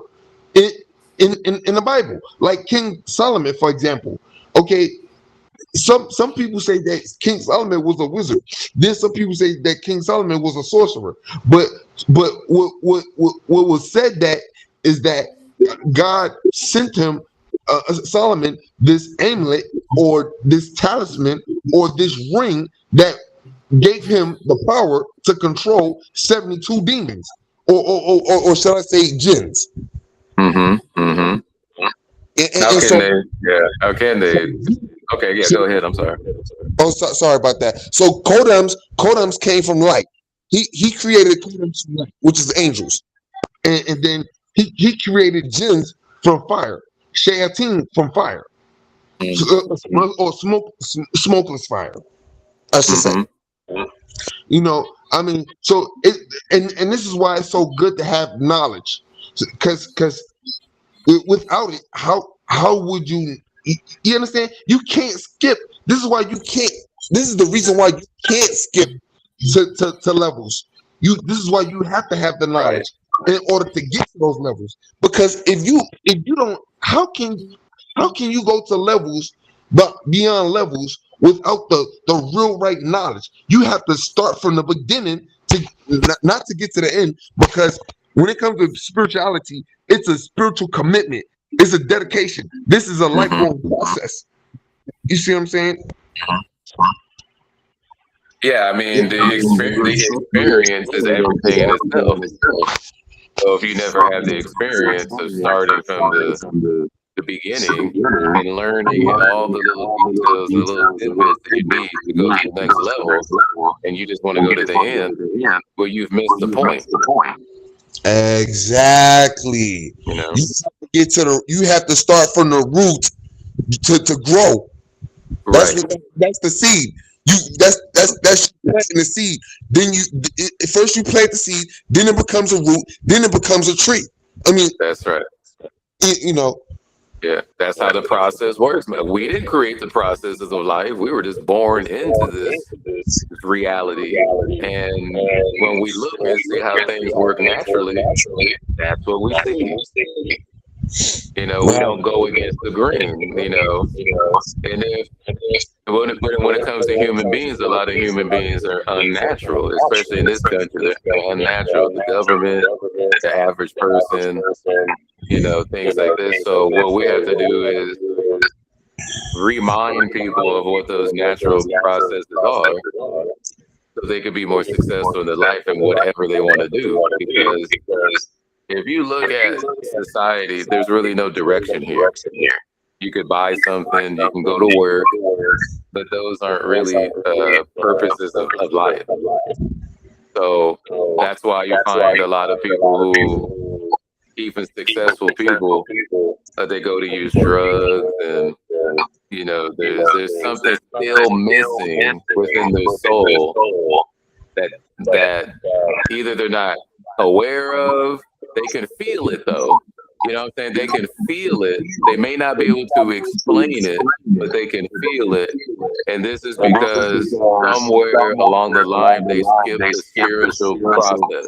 S1: in the Bible, like King Solomon, for example. Okay, some people say that King Solomon was a wizard. Then some people say that King Solomon was a sorcerer. But what was said that is that God sent him Solomon this amulet or this talisman or this ring that gave him the power to control 72 demons, or shall I say jinns.
S2: How can they? Yeah. How can they? Okay. Yeah. Go ahead. I'm sorry.
S1: Sorry about that. So Kodams came from light. He created Kodams from light, which is angels, and then he created jinns from fire, shayateen from fire, or smokeless fire, I should say. You know, I mean, so and this is why it's so good to have knowledge, because without it, how would you understand? You can't skip. This is why you can't. This is the reason why you can't skip to levels. This is why you have to have the knowledge in order to get to those levels. Because if you don't, how can you go to levels, but beyond levels without the real right knowledge? You have to start from the beginning to not to get to the end, because when it comes to spirituality, it's a spiritual commitment. It's a dedication. This is a lifelong process. You see what I'm saying?
S2: Yeah, I mean the experience is everything in itself. So if you never have the experience of starting from the beginning and learning and all the little details, the little tidbits that you need to go to the next level, and you just want to go to the end, well, you've missed the point.
S1: Exactly.
S2: You know,
S1: You have to start from the root to grow. That's the seed. That's planting the seed. Then first you plant the seed, then it becomes a root, then it becomes a tree. I mean,
S2: that's right.
S1: You know.
S2: Yeah, that's how the process works. We didn't create the processes of life. We were just born into this reality. And when we look and see how things work naturally, that's what we see. You know, we don't go against the grain, you know. And When it comes to human beings, a lot of human beings are unnatural, especially in this country. They're unnatural. The government, the average person, things like this. So what we have to do is remind people of what those natural processes are so they could be more successful in their life and whatever they want to do. Because if you look at society, there's really no direction here. You could buy something, you can go to work, but those aren't really purposes of life. So that's why you find a lot of people who, even successful people, they go to use drugs, and there's something still missing within their soul that either they're not aware of. They can feel it though. You know what I'm saying? They can feel it. They may not be able to explain it, but they can feel it. And this is because somewhere along the line they skipped the spiritual process.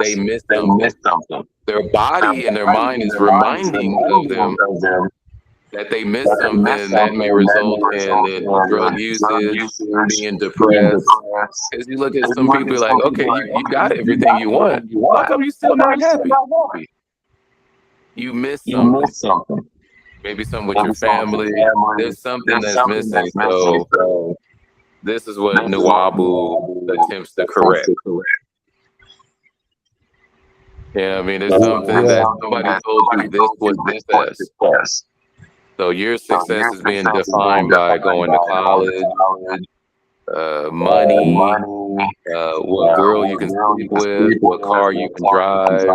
S2: They missed something. Their body and their mind is reminding of them that they missed something that may result in drug usage, being depressed. Because you look at some people like, okay, you got everything you want. How come you still not happy? You missed something. Maybe something with your family. There's something that's missing. So this is what Nuwabu attempts to correct. Yeah, I mean, there's something that somebody told you this was success. So your success is being defined by going to college, money, what girl you can sleep with, what car you can drive.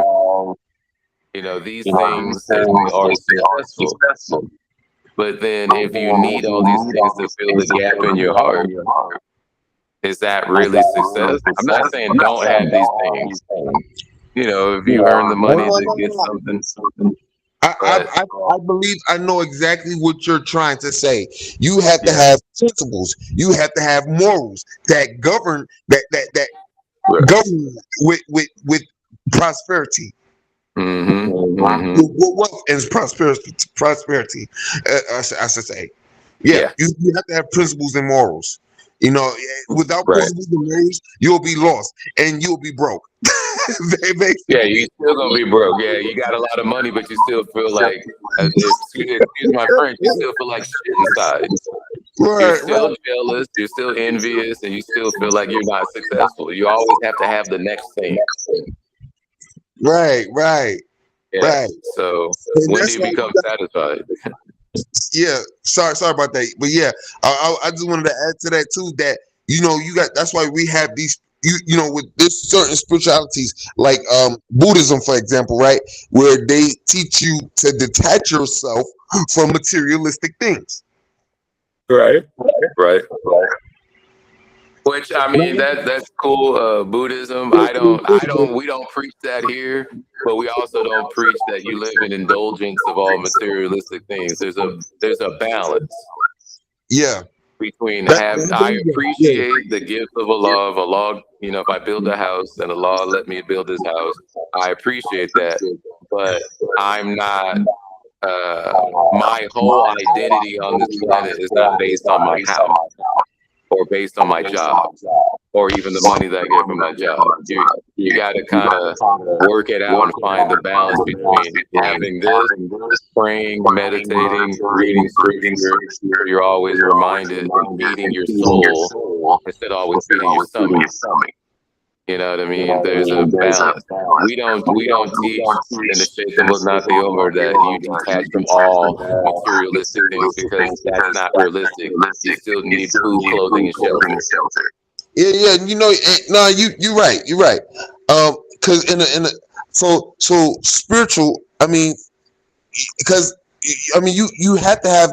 S2: These things are successful. But then if you need all these things to fill the gap in your heart, is that really success? I'm not saying don't have these things. If you earn the money to get something.
S1: I believe I know exactly what you're trying to say. You have to have principles. You have to have morals that govern govern with prosperity. Wealth and prosperity. I should say. Yeah. You have to have principles and morals. Without principles and morals, you'll be lost and you'll be broke.
S2: Yeah, you still gonna be broke. Yeah, you got a lot of money, but you still feel like, excuse my French, you still feel like shit inside. You're still jealous, you're still envious, and you still feel like you're not successful. You always have to have the next thing.
S1: Right.
S2: So when do you become satisfied?
S1: Yeah, sorry about that. But yeah, I just wanted to add to that too, that you got, that's why we have these, with this certain spiritualities like Buddhism, for example, right, where they teach you to detach yourself from materialistic things.
S2: Right. Which, I mean, that's cool. Buddhism. We don't preach that here, but we also don't preach that you live in indulgence of all materialistic things. There's a balance.
S1: Yeah.
S2: Between I appreciate the gift of Allah. If I build a house and Allah let me build this house, I appreciate that. But I'm not. My whole identity on this planet is not based on my house, or based on my job, or even the money that I get from my job. You got to kind of work it out and find the balance between having this, praying, meditating, reading scripture. You're always reminded and feeding your soul instead of always feeding your stomach. You know what I mean? There's a balance. We don't teach in the Shaykh was not the over that you detach from all materialistic things, because that's not realistic. You still need food, clothing, and shelter.
S1: Yeah. No, you're right. Because so spiritual. I mean, because you have to have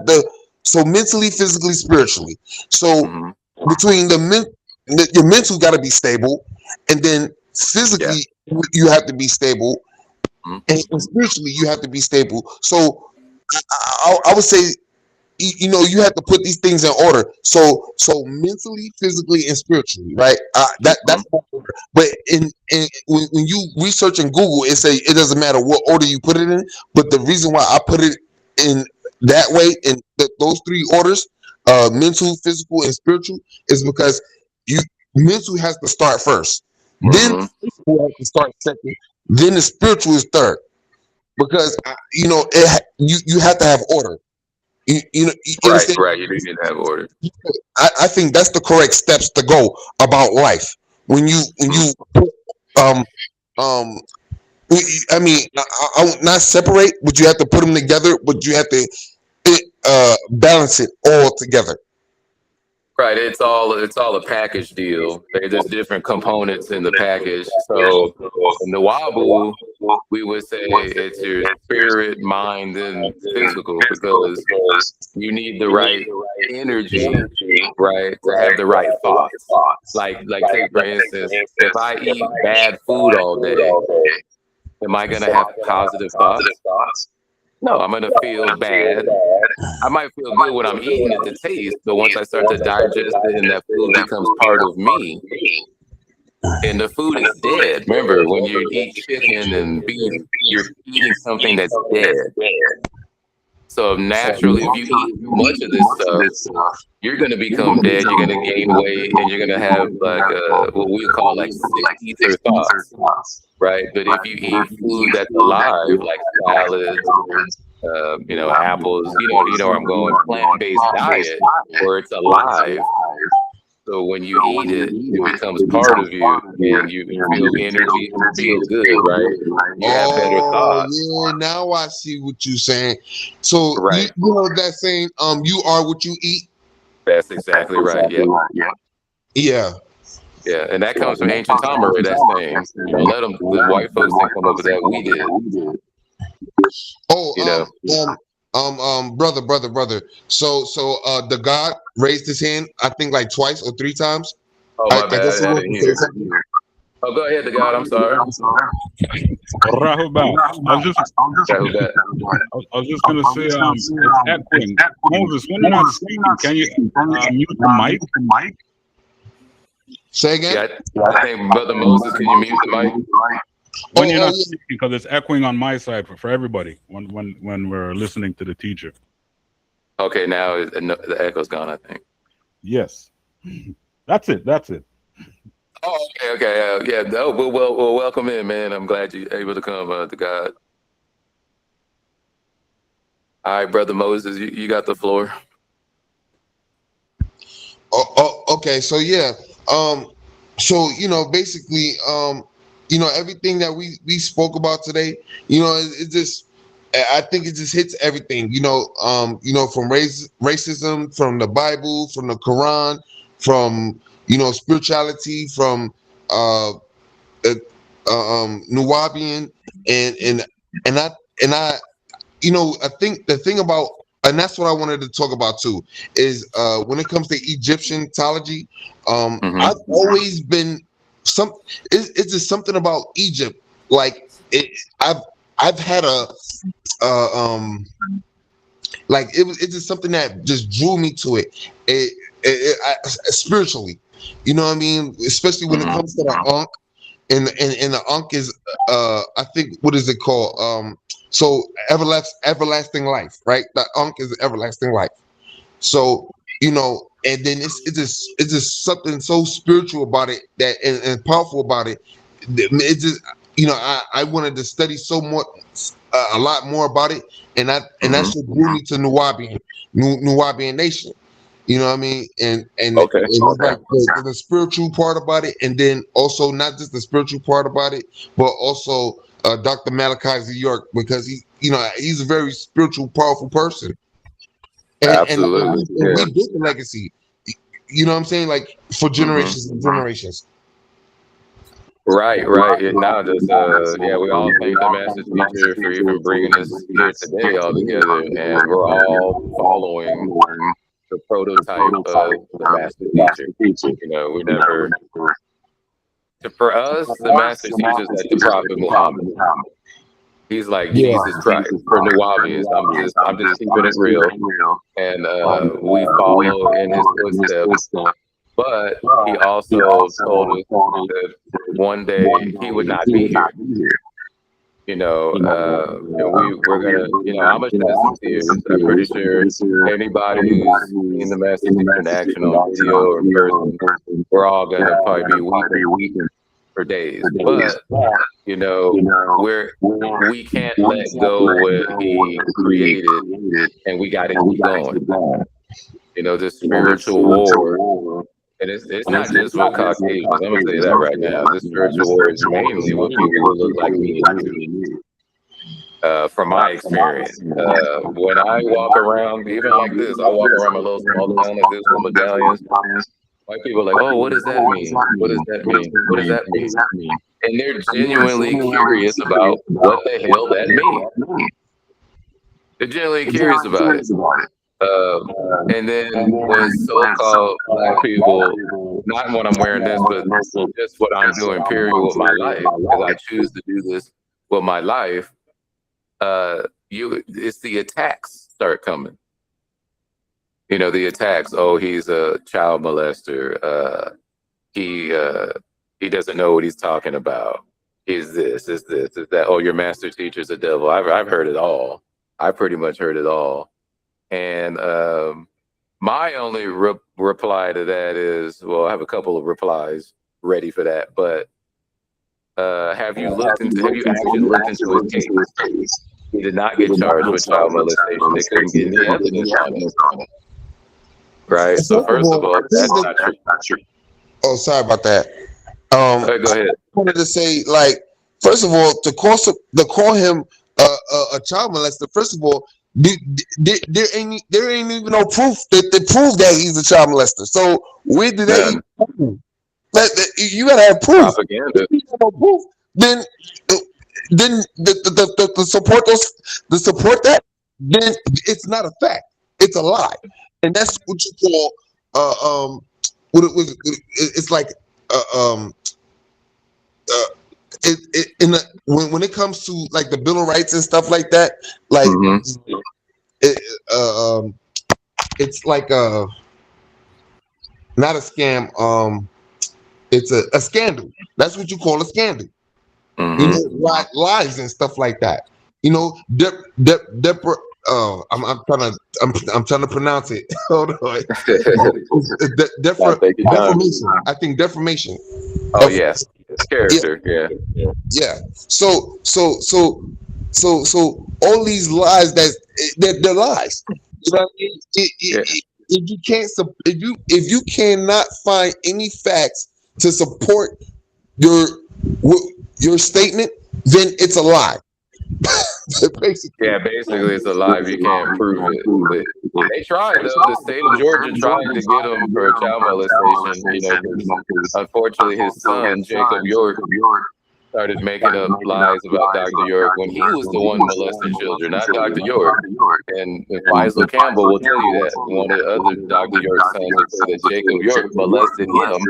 S1: mentally, physically, spiritually. So between your mental got to be stable, and then physically you have to be stable, and spiritually you have to be stable. So I would say, you have to put these things in order. So mentally, physically, and spiritually, right? That's order. But when you research in Google, it doesn't matter what order you put it in. But the reason why I put it in that way, in those three orders, mental, physical, and spiritual is because you mental has to start first, then
S2: Mm-hmm.
S1: physical has to start second, then the spiritual is third. Because you have to have order. You
S2: Right,
S1: understand?
S2: right. You do need to have order.
S1: I think that's the correct steps to go about life. When
S2: Mm-hmm.
S1: you put um um I mean, I would not separate, but you have to put them together, but you have to balance it all together.
S2: Right. It's all a package deal. There's different components in the package. So in the Wabu, we would say it's your spirit, mind, and physical because you need the right energy, right, to have the right thoughts. Like take for instance, if I eat bad food all day, am I gonna have positive thoughts? No, I'm gonna feel bad. I might feel good when I'm eating it to taste, but once I start to digest it and that food becomes part of me, and the food is dead. Remember, when you eat chicken and beef, you're eating something that's dead. So naturally, if you eat too much of this stuff, you're going to become dead. You're going to gain weight, and you're going to have like what we call like sick ether thoughts, right? But if you eat food that's alive, like salads, apples, where I'm going, plant-based diet, where it's alive. So when you eat it, it becomes part of you, and you feel energy, you feel good, right? You have better
S1: Oh
S2: thoughts,
S1: yeah, now I see what you're saying. So you
S2: right?
S1: know that saying, you are what you eat.
S2: That's exactly right. Yeah,
S1: Yeah.
S2: yeah, and that comes from ancient Tamara. That saying, don't let them. The white folks didn't come up with that. We did,
S1: Oh,
S2: you know.
S1: brother. So the God raised his hand, I think like twice or three times.
S2: Oh,
S1: I
S2: my
S1: guess
S2: bad.
S1: he
S2: I
S1: wants
S2: didn't
S1: to say
S2: hear.
S1: something.
S2: Oh, go ahead, the God. I'm sorry.
S4: Rahubat.
S2: Rahubat.
S4: I was just gonna say, it's echoing. Moses, when you're not speaking, can you mute the mic?
S1: Say again.
S2: Yeah, I think Brother Moses, can you mute the mic?
S4: When you're not
S1: Yeah.
S4: speaking, because it's echoing on my side for everybody when we're listening to the teacher.
S2: Okay, now the echo's gone, I think.
S4: Yes, that's it.
S2: Oh, okay. Yeah. No, well, welcome in, man. I'm glad you're able to come to God. All right, Brother Moses, you got the floor.
S1: Okay. So yeah. So basically, everything that we spoke about today, it just, I think it just hits everything. From racism, from the Bible, from the Quran, from spirituality, from uh, uh Nuwabian, and and and I I think the thing about, and that's what I wanted to talk about too, is when it comes to Egyptianology,
S2: Mm-hmm.
S1: I've always been some. It's just something about Egypt. Like I've had it's just something that just drew me to it. Spiritually, you know what I mean. Especially when it
S2: Mm-hmm.
S1: comes to the Ankh, and the Ankh is I think, what is it called? So everlasting life, right? The Ankh is everlasting life. So and then it's just something so spiritual about it, that and powerful about it. It just I wanted to study so much, a lot more about it, and that
S2: Mm-hmm.
S1: should drew me to Nuwabian nation. You know what I mean? And
S2: Okay.
S1: it's like the spiritual part about it, and then also not just the spiritual part about it, but also Dr. Malachi Z. York, because he's a very spiritual, powerful person,
S2: Absolutely.
S1: and we
S2: Yeah.
S1: built the legacy. You know what I'm saying? Like for
S2: Mm-hmm.
S1: generations and generations.
S2: Right, right. Now, just we all thank the master teacher for even bringing us here today all together, and we're all following the prototype of the master teacher. We never. For us, the master teacher is like the Prophet Muhammad. He's like
S1: Yeah.
S2: Jesus Christ. For New Orleans, I'm just keeping it real, and we follow in his footsteps. But he also told us that one day he would not be here. we're gonna, I'm gonna shed some tears. I'm pretty sure anybody who's seen the master teacher in action on video or in person, we're all gonna probably be weeping for days. But we can't let go what he created, and we got to keep going. This spiritual war. And it's not just with Caucasians. I'm gonna say that right now. This spiritual war is mainly with people who look like me and you. From my experience, when I walk around, even like this, I walk around my little small town like this with medallions. White people are like, "Oh, what does that mean? What does that mean? What does that mean?" And they're genuinely curious about what the hell that means. They're genuinely curious about it. And then when so-called Black people, not when I'm wearing this, but just what I'm doing, period, with my life, because I choose to do this with my life, it's the attacks start coming. The attacks. Oh, he's a child molester. He doesn't know what he's talking about. Is this? Is that? Oh, your master teacher's a devil. I've heard it all. I pretty much heard it all. And my only reply to that is, well, I have a couple of replies ready for that. But have you actually looked into his case? He did not get charged with child molestation. They couldn't get any evidence on it. Right. So first of all, that's not true.
S1: Oh, sorry about that.
S2: Go ahead.
S1: I wanted to say, like, first of all, to call him a child molester. First of all, there ain't even no proof that prove that he's a child molester. So where do they? You gotta have proof.
S2: Propaganda.
S1: If you have no proof, then the support that, then it's not a fact. It's a lie, and that's what you call it's like when it comes to like the Bill of Rights and stuff like that, like it's like not a scam. It's a scandal. That's what you call a scandal. Lies and stuff like that. I'm trying to pronounce it. Hold on. Defamation. I think defamation.
S2: Oh yes, character. Yeah.
S1: So all these lies they're lies. You know what I mean? If you cannot find any facts to support your statement, then it's a lie.
S2: Basically it's a lie if you can't prove it. But they tried though. The state of Georgia tried to get him for child molestation. Unfortunately, his son Jacob York started making up lies about Dr. York when he was the one molesting children, not Dr. York. And Faisal Campbell will tell you that one of the other Dr. York's sons will say that Jacob York molested him.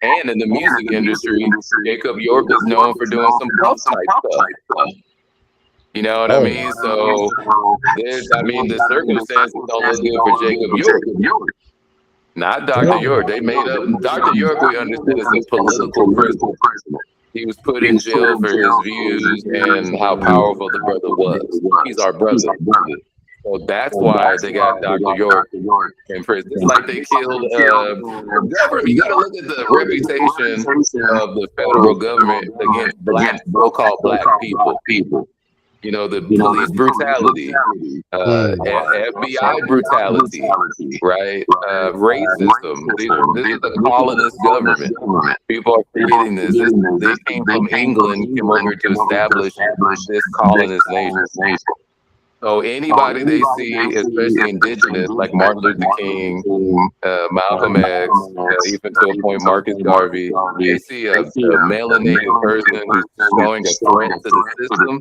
S2: And in the music industry, Jacob York is known for doing some puff type stuff. You know what I mean? So the circumstances don't look good for Jacob York. Not Dr. York. They made up Dr. York, we understand, is a political prisoner. He was put in jail for his views and how powerful the brother was. He's our brother. So that's why they got Dr. York in prison. It's like they killed government. You got to look at the reputation of the federal government against so-called black people. The police brutality, FBI brutality, right? Racism. This is a colonist government. People are forgetting this. They came from England, came over to establish this colonist nation. So anybody they see, especially indigenous, like Martin Luther King, Malcolm X, even to a point Marcus Garvey, they see a melanated person who's showing a threat to the system.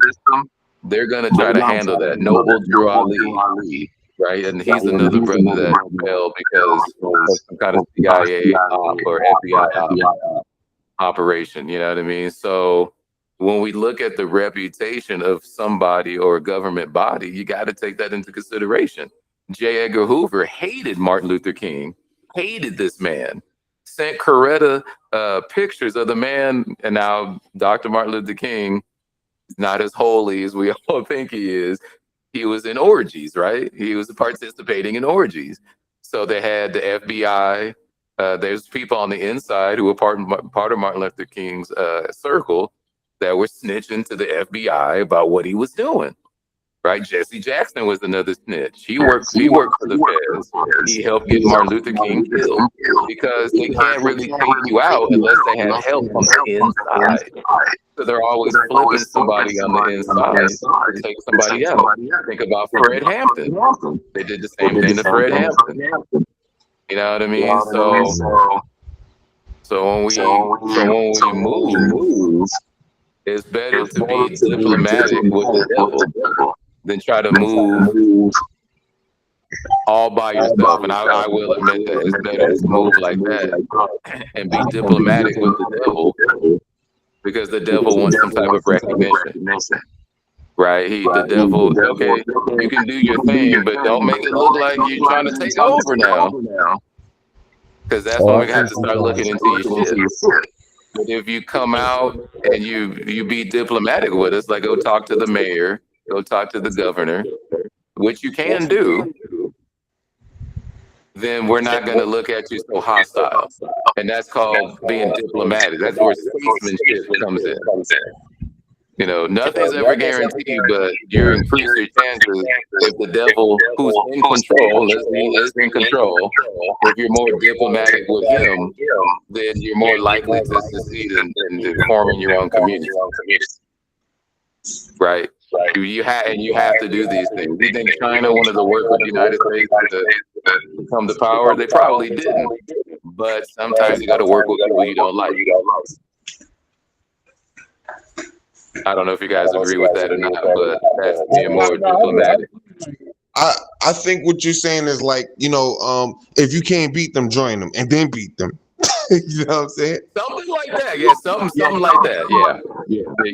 S2: They're going to try to handle that. Noble Drew Ali, right? And he's another brother that fell because of some kind of CIA or FBI operation. You know what I mean? So when we look at the reputation of somebody or a government body, you got to take that into consideration. J. Edgar Hoover hated Martin Luther King, hated this man, sent Coretta pictures of the man, and now Dr. Martin Luther King not as holy as we all think he is. He was in orgies, right? He was participating in orgies. So they had the FBI. There's people on the inside who were part of Martin Luther King's circle that were snitching to the FBI about what he was doing. Right? Jesse Jackson was another snitch. He worked for the feds. He helped get Martin Luther King killed because they can't really take you out unless they have help on the inside. So they're always flipping somebody on the inside to take somebody out. Think about Fred Hampton. They did the same thing to Fred Hampton. You know what I mean? So when we move, it's better to be diplomatic with the devil than try to move all by yourself. And I will admit that it's better to move like that and be diplomatic with the devil, because the devil wants some type of recognition. Right? The devil, okay, you can do your thing, but don't make it look like you're trying to take over now. Because that's when we have to start looking into your shit. But if you come out and you be diplomatic with us, like go talk to the mayor, go talk to the governor, which you can do, then we're not going to look at you so hostile. And that's called being diplomatic. That's where statesmanship comes in. You know, nothing's ever guaranteed, but you increase your chances if the devil, who's in control, is in control. If you're more diplomatic with him, then you're more likely to succeed in forming your own community. Right? You have to do these things. You think China wanted to work with the United States to come to power? They probably didn't. But sometimes you got to work with people you don't like. I don't know if you guys agree with that or not, but that's being more diplomatic.
S1: I think what you're saying is like, if you can't beat them, join them and then beat them. You know what I'm saying?
S2: Something like that. Yeah, something like that. Yeah. But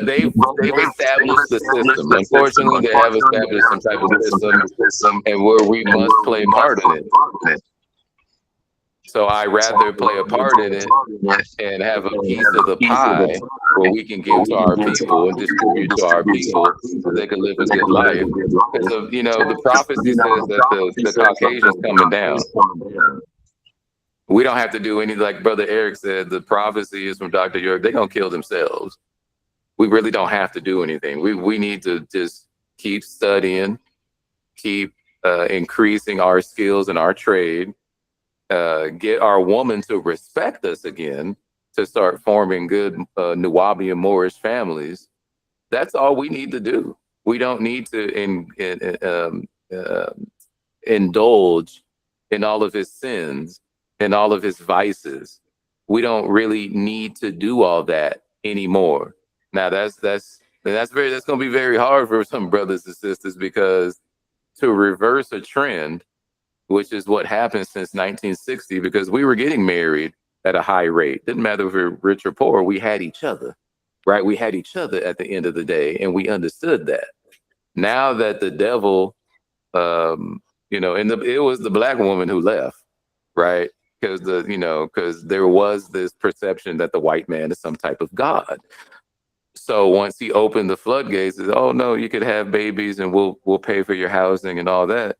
S2: they've established the system. Unfortunately, they have established some type of system, and where we must play part in it. So I rather play a part in it and have a piece of the pie where we can give to our people and distribute to our people so they can live a good life. Because the prophecy says that the Caucasians coming down. We don't have to do any, like Brother Eric said, the prophecy is from Dr. York. They're going to kill themselves. We really don't have to do anything. We need to just keep studying, keep increasing our skills and our trade, get our woman to respect us again, to start forming good Nuwabian Moorish families. That's all we need to do. We don't need to indulge in all of his sins and all of his vices. We don't really need to do all that anymore. Now that's going to be very hard for some brothers and sisters, because to reverse a trend, which is what happened since 1960, because we were getting married at a high rate. Didn't matter if we were rich or poor, we had each other, right? We had each other at the end of the day, and we understood that. Now that the devil, it was the black woman who left, right? Because there was this perception that the white man is some type of god. So once he opened the floodgates, oh no, you could have babies and we'll pay for your housing and all that.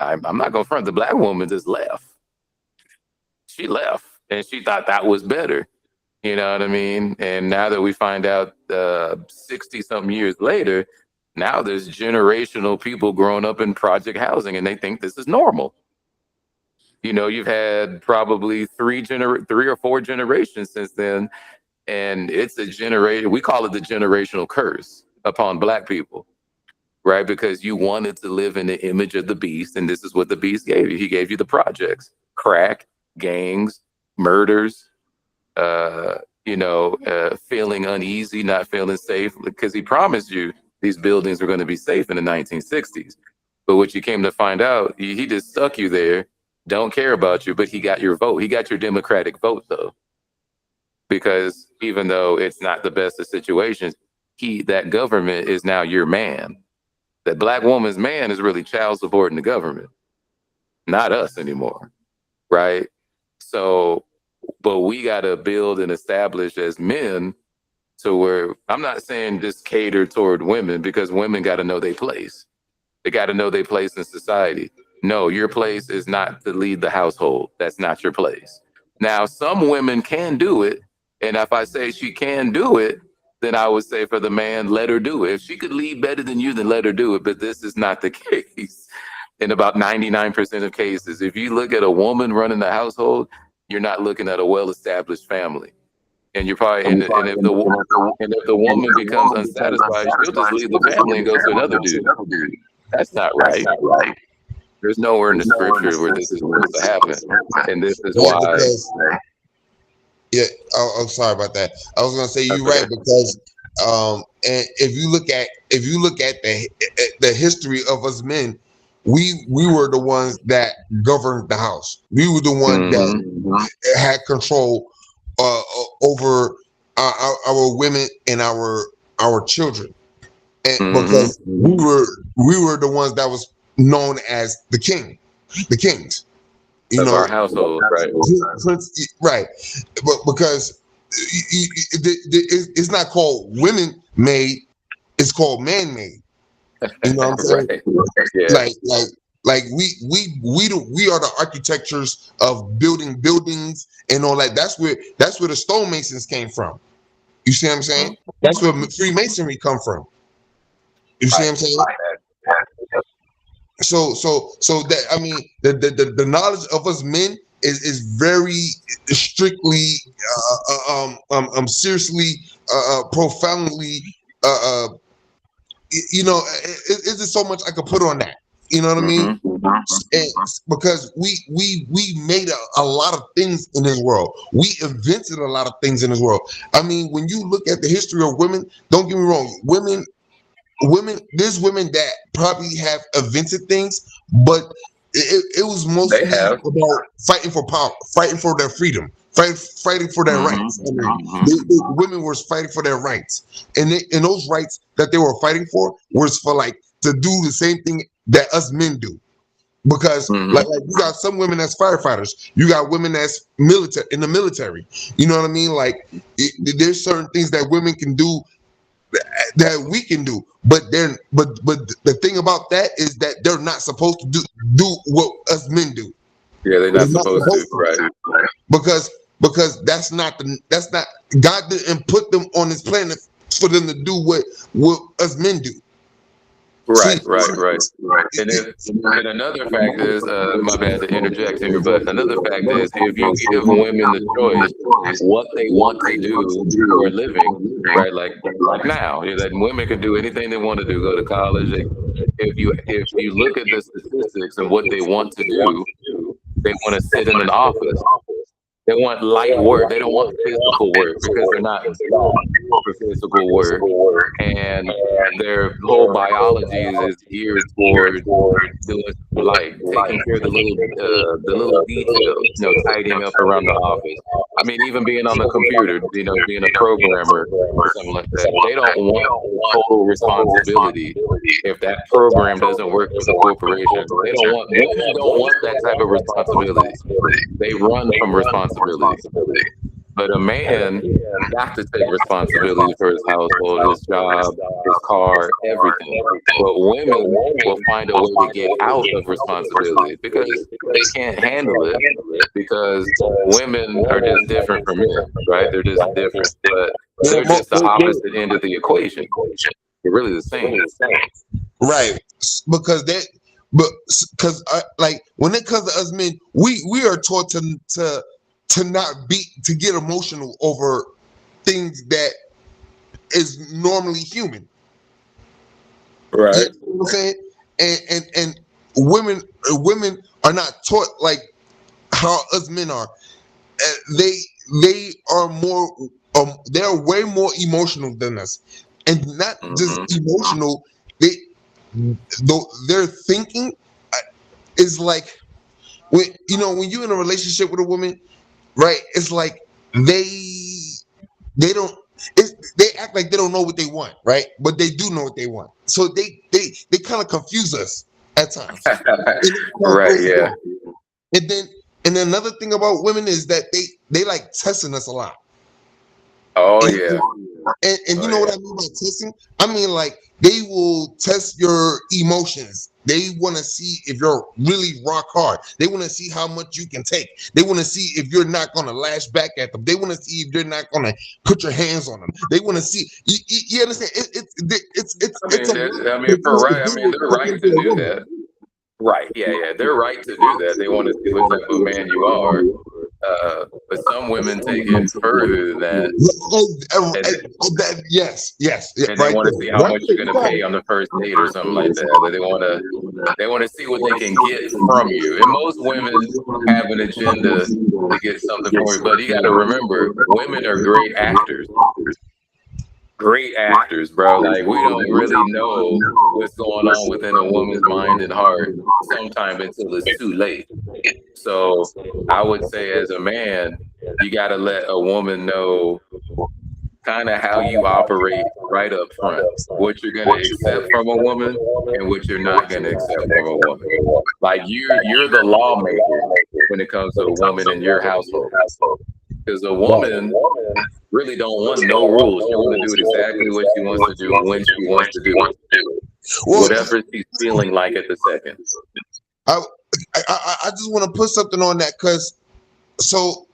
S2: I'm not going to front. The black woman just left. She left, and she thought that was better. You know what I mean? And now that we find out 60-something years later, now there's generational people growing up in project housing, and they think this is normal. You've had probably three or four generations since then, and it's a generation. We call it the generational curse upon black people. Right? Because you wanted to live in the image of the beast, and this is what the beast gave you. He gave you the projects: crack, gangs, murders, feeling uneasy, not feeling safe, because he promised you these buildings were going to be safe in the 1960s. But what you came to find out, he just stuck you there, don't care about you, but he got your vote. He got your Democratic vote, though. Because even though it's not the best of situations, that government is now your man. That black woman's man is really child supporting the government, not us anymore, right? So, but we got to build and establish as men to where I'm not saying just cater toward women, because women got to know their place. They got to know their place in society. No, your place is not to lead the household. That's not your place. Now, some women can do it. And if I say she can do it, then I would say for the man, let her do it. If she could lead better than you, then let her do it. But this is not the case in about 99% of cases. If you look at a woman running the household, you're not looking at a well-established family. And you're probably and if the woman becomes unsatisfied, she'll just leave the family and go to another dude. That's not right. There's nowhere in the scripture where this is supposed to happen, and this is
S1: Yeah,
S2: why.
S1: because I'm sorry about that. I was gonna say
S2: That's
S1: you're
S2: okay.
S1: right because and if you look at the history of us men, we were the ones that governed the house. We were the one that had control over our women and our children, and because we were the ones that was known as the kings. You
S2: Of
S1: know,
S2: our household, right?
S1: right? But because it's not called women made, it's called man made. You know what I'm saying?
S2: Right. Yeah.
S1: Like we are the architectures of building buildings and all that. That's where the stonemasons came from. You see what I'm saying? That's where Freemasonry come from. You see what I'm saying? So that, I mean, the knowledge of us men is very strictly seriously profoundly you know, it's just so much I could put on that. You know what I mean? And because we made a lot of things in this world. We invented a lot of things in this world. I mean, when you look at the history of women, don't get me wrong, there's women that probably have invented things, but it was mostly
S2: They have.
S1: about fighting for power, fighting for their freedom, fighting for their rights. I mean, women were fighting for their rights, and those rights that they were fighting for was for like to do the same thing that us men do. Because like you got some women that's firefighters, you got women that's military in the military. You know what I mean? Like there's certain things that women can do that we can do, but the thing about that is that they're not supposed to do what us men do.
S2: Yeah, they're
S1: They're
S2: not
S1: not
S2: supposed to,
S1: supposed
S2: right?
S1: to, because that's not God didn't put them on this planet for them to do what us men do.
S2: Right.
S1: It-
S2: And
S1: it-
S2: then another fact is, my bad to interject here, but another fact is, if you give women the choice what they want to do for a living, right? Like now, that women can do anything they want to do, go to college. If you look at the statistics and what they want to do, they want to sit in an office. They want light work. They don't want physical work because they're not built for physical work, and their whole biology is geared toward doing like taking care of the little details, tidying up around the office. I mean, even being on the computer, being a programmer or something like that. They don't want total responsibility if that program doesn't work for the corporation. Women don't want that type of responsibility. They run from responsibility. But a man got to take responsibility for his household, his job, his car, everything. But women will find a way to get out of responsibility because they can't handle it, because women are just different from men, right? They're just different. But they're just the opposite end of the equation. They're really the same.
S1: right, because but because like when it comes to us men, we are taught to not be to get emotional over things that is normally human. You
S2: Right.
S1: know what I'm saying? And women are not taught like how us men are. They are more they're way more emotional than us, and not just emotional. They though their thinking is like when you're in a relationship with a woman, right? It's like they don't they act like they don't know what they want, right? But they do know what they want. So they kind of confuse us at times.
S2: Right. Yeah.
S1: And then another thing about women is that they like testing us a lot.
S2: Oh
S1: And,
S2: yeah.
S1: and
S2: Oh
S1: you know what
S2: yeah.
S1: I mean by testing? I mean, like, they will test your emotions. They want to see if you're really rock hard. They want to see how much you can take. They want to see if you're not going to lash back at them. They want to see if you're not going to put your hands on them. They want to see. You understand? It's a lot
S2: I mean,
S1: that
S2: for
S1: goes to
S2: right. I
S1: do
S2: mean,
S1: with
S2: they're right
S1: talking
S2: to
S1: to a
S2: do
S1: woman.
S2: that. Right. Yeah. Yeah. They're right to do that. They want to see what type of man you are. But some women take it further than that, and
S1: Yes, yes, yeah,
S2: and they
S1: right
S2: want to
S1: there.
S2: see how
S1: Right
S2: much
S1: there.
S2: you're
S1: You
S2: going to
S1: got
S2: pay
S1: it.
S2: on the first date or something like that. They want to see what they can get from you. And most women have an agenda to get something from you. But you got to remember, women are great actors. Great actors, bro. Like, we don't really know what's going on within a woman's mind and heart sometime until it's too late. So I would say, as a man, you got to let a woman know kind of how you operate right up front, what you're going to accept from a woman and what you're not going to accept from a woman. Like, you're the lawmaker when it comes to a woman in your household, because a woman really don't want no rules. She want to do it exactly what she wants to do when she wants to do it,
S1: Well,
S2: whatever she's feeling like at the second.
S1: I I just want to put something on that because so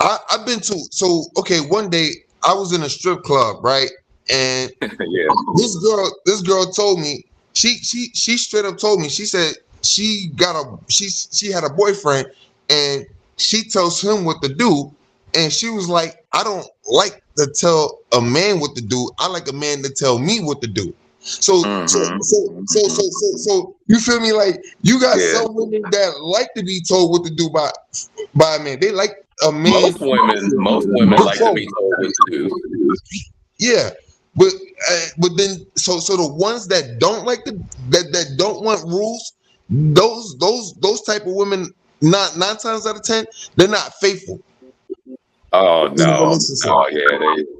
S1: I've been to okay, one day I was in a strip club, right? And
S2: Yeah.
S1: this girl told me, she straight up told me, she said she had a boyfriend, and she tells him what to do, and she was like, I don't like to tell a man what to do. I like a man to tell me what to do.
S2: Mm-hmm.
S1: So you feel me? Like, you got
S2: Yeah.
S1: some women that like to be told what to do by a man. They like a man.
S2: Most women like to be told what to do.
S1: Yeah, but then so the ones that don't like that don't want rules, those type of women, not 9 times out of 10, they're not faithful
S2: Oh
S1: in a
S2: no.
S1: relationship.
S2: Oh yeah,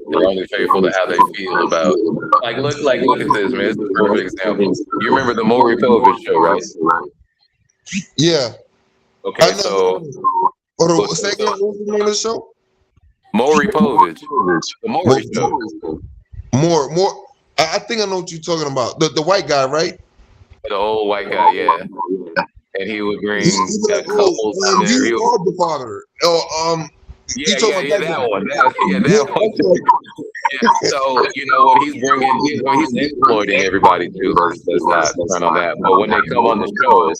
S2: they're only faithful to how they feel about, look at this, man. It's a perfect example. You remember the Maury Povich show, right?
S1: Yeah, I
S2: Okay,
S1: know.
S2: so
S1: Or
S2: well,
S1: the second, what was the name of the show?
S2: Maury Povich, the Maury show.
S1: More. I think I know what you're talking about. The white guy, right?
S2: The old white guy, yeah. And he would
S1: He
S2: bring
S1: be like,
S2: couples in
S1: oh,
S2: there.
S1: you are the father. You talking about that
S2: That
S1: guy?
S2: one. That
S1: Yeah,
S2: one.
S1: okay.
S2: Yeah. So what he's bringing, he's exploiting everybody too. Let's not front on that. But when they come on the show,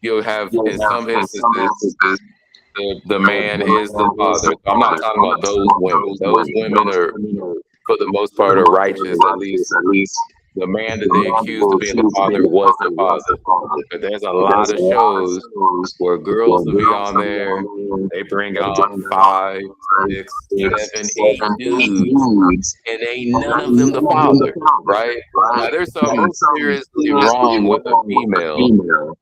S2: you'll have, in some instances, the man is the father. So I'm not talking about those women. Those women are, for the most part, are righteous. At least the man that they accused of being the father was the father. But there's a lot of shows where girls will be on there. They bring on 5, 6, 7, 8 dudes, and ain't none of them the father, right? Now, there's something seriously wrong with a female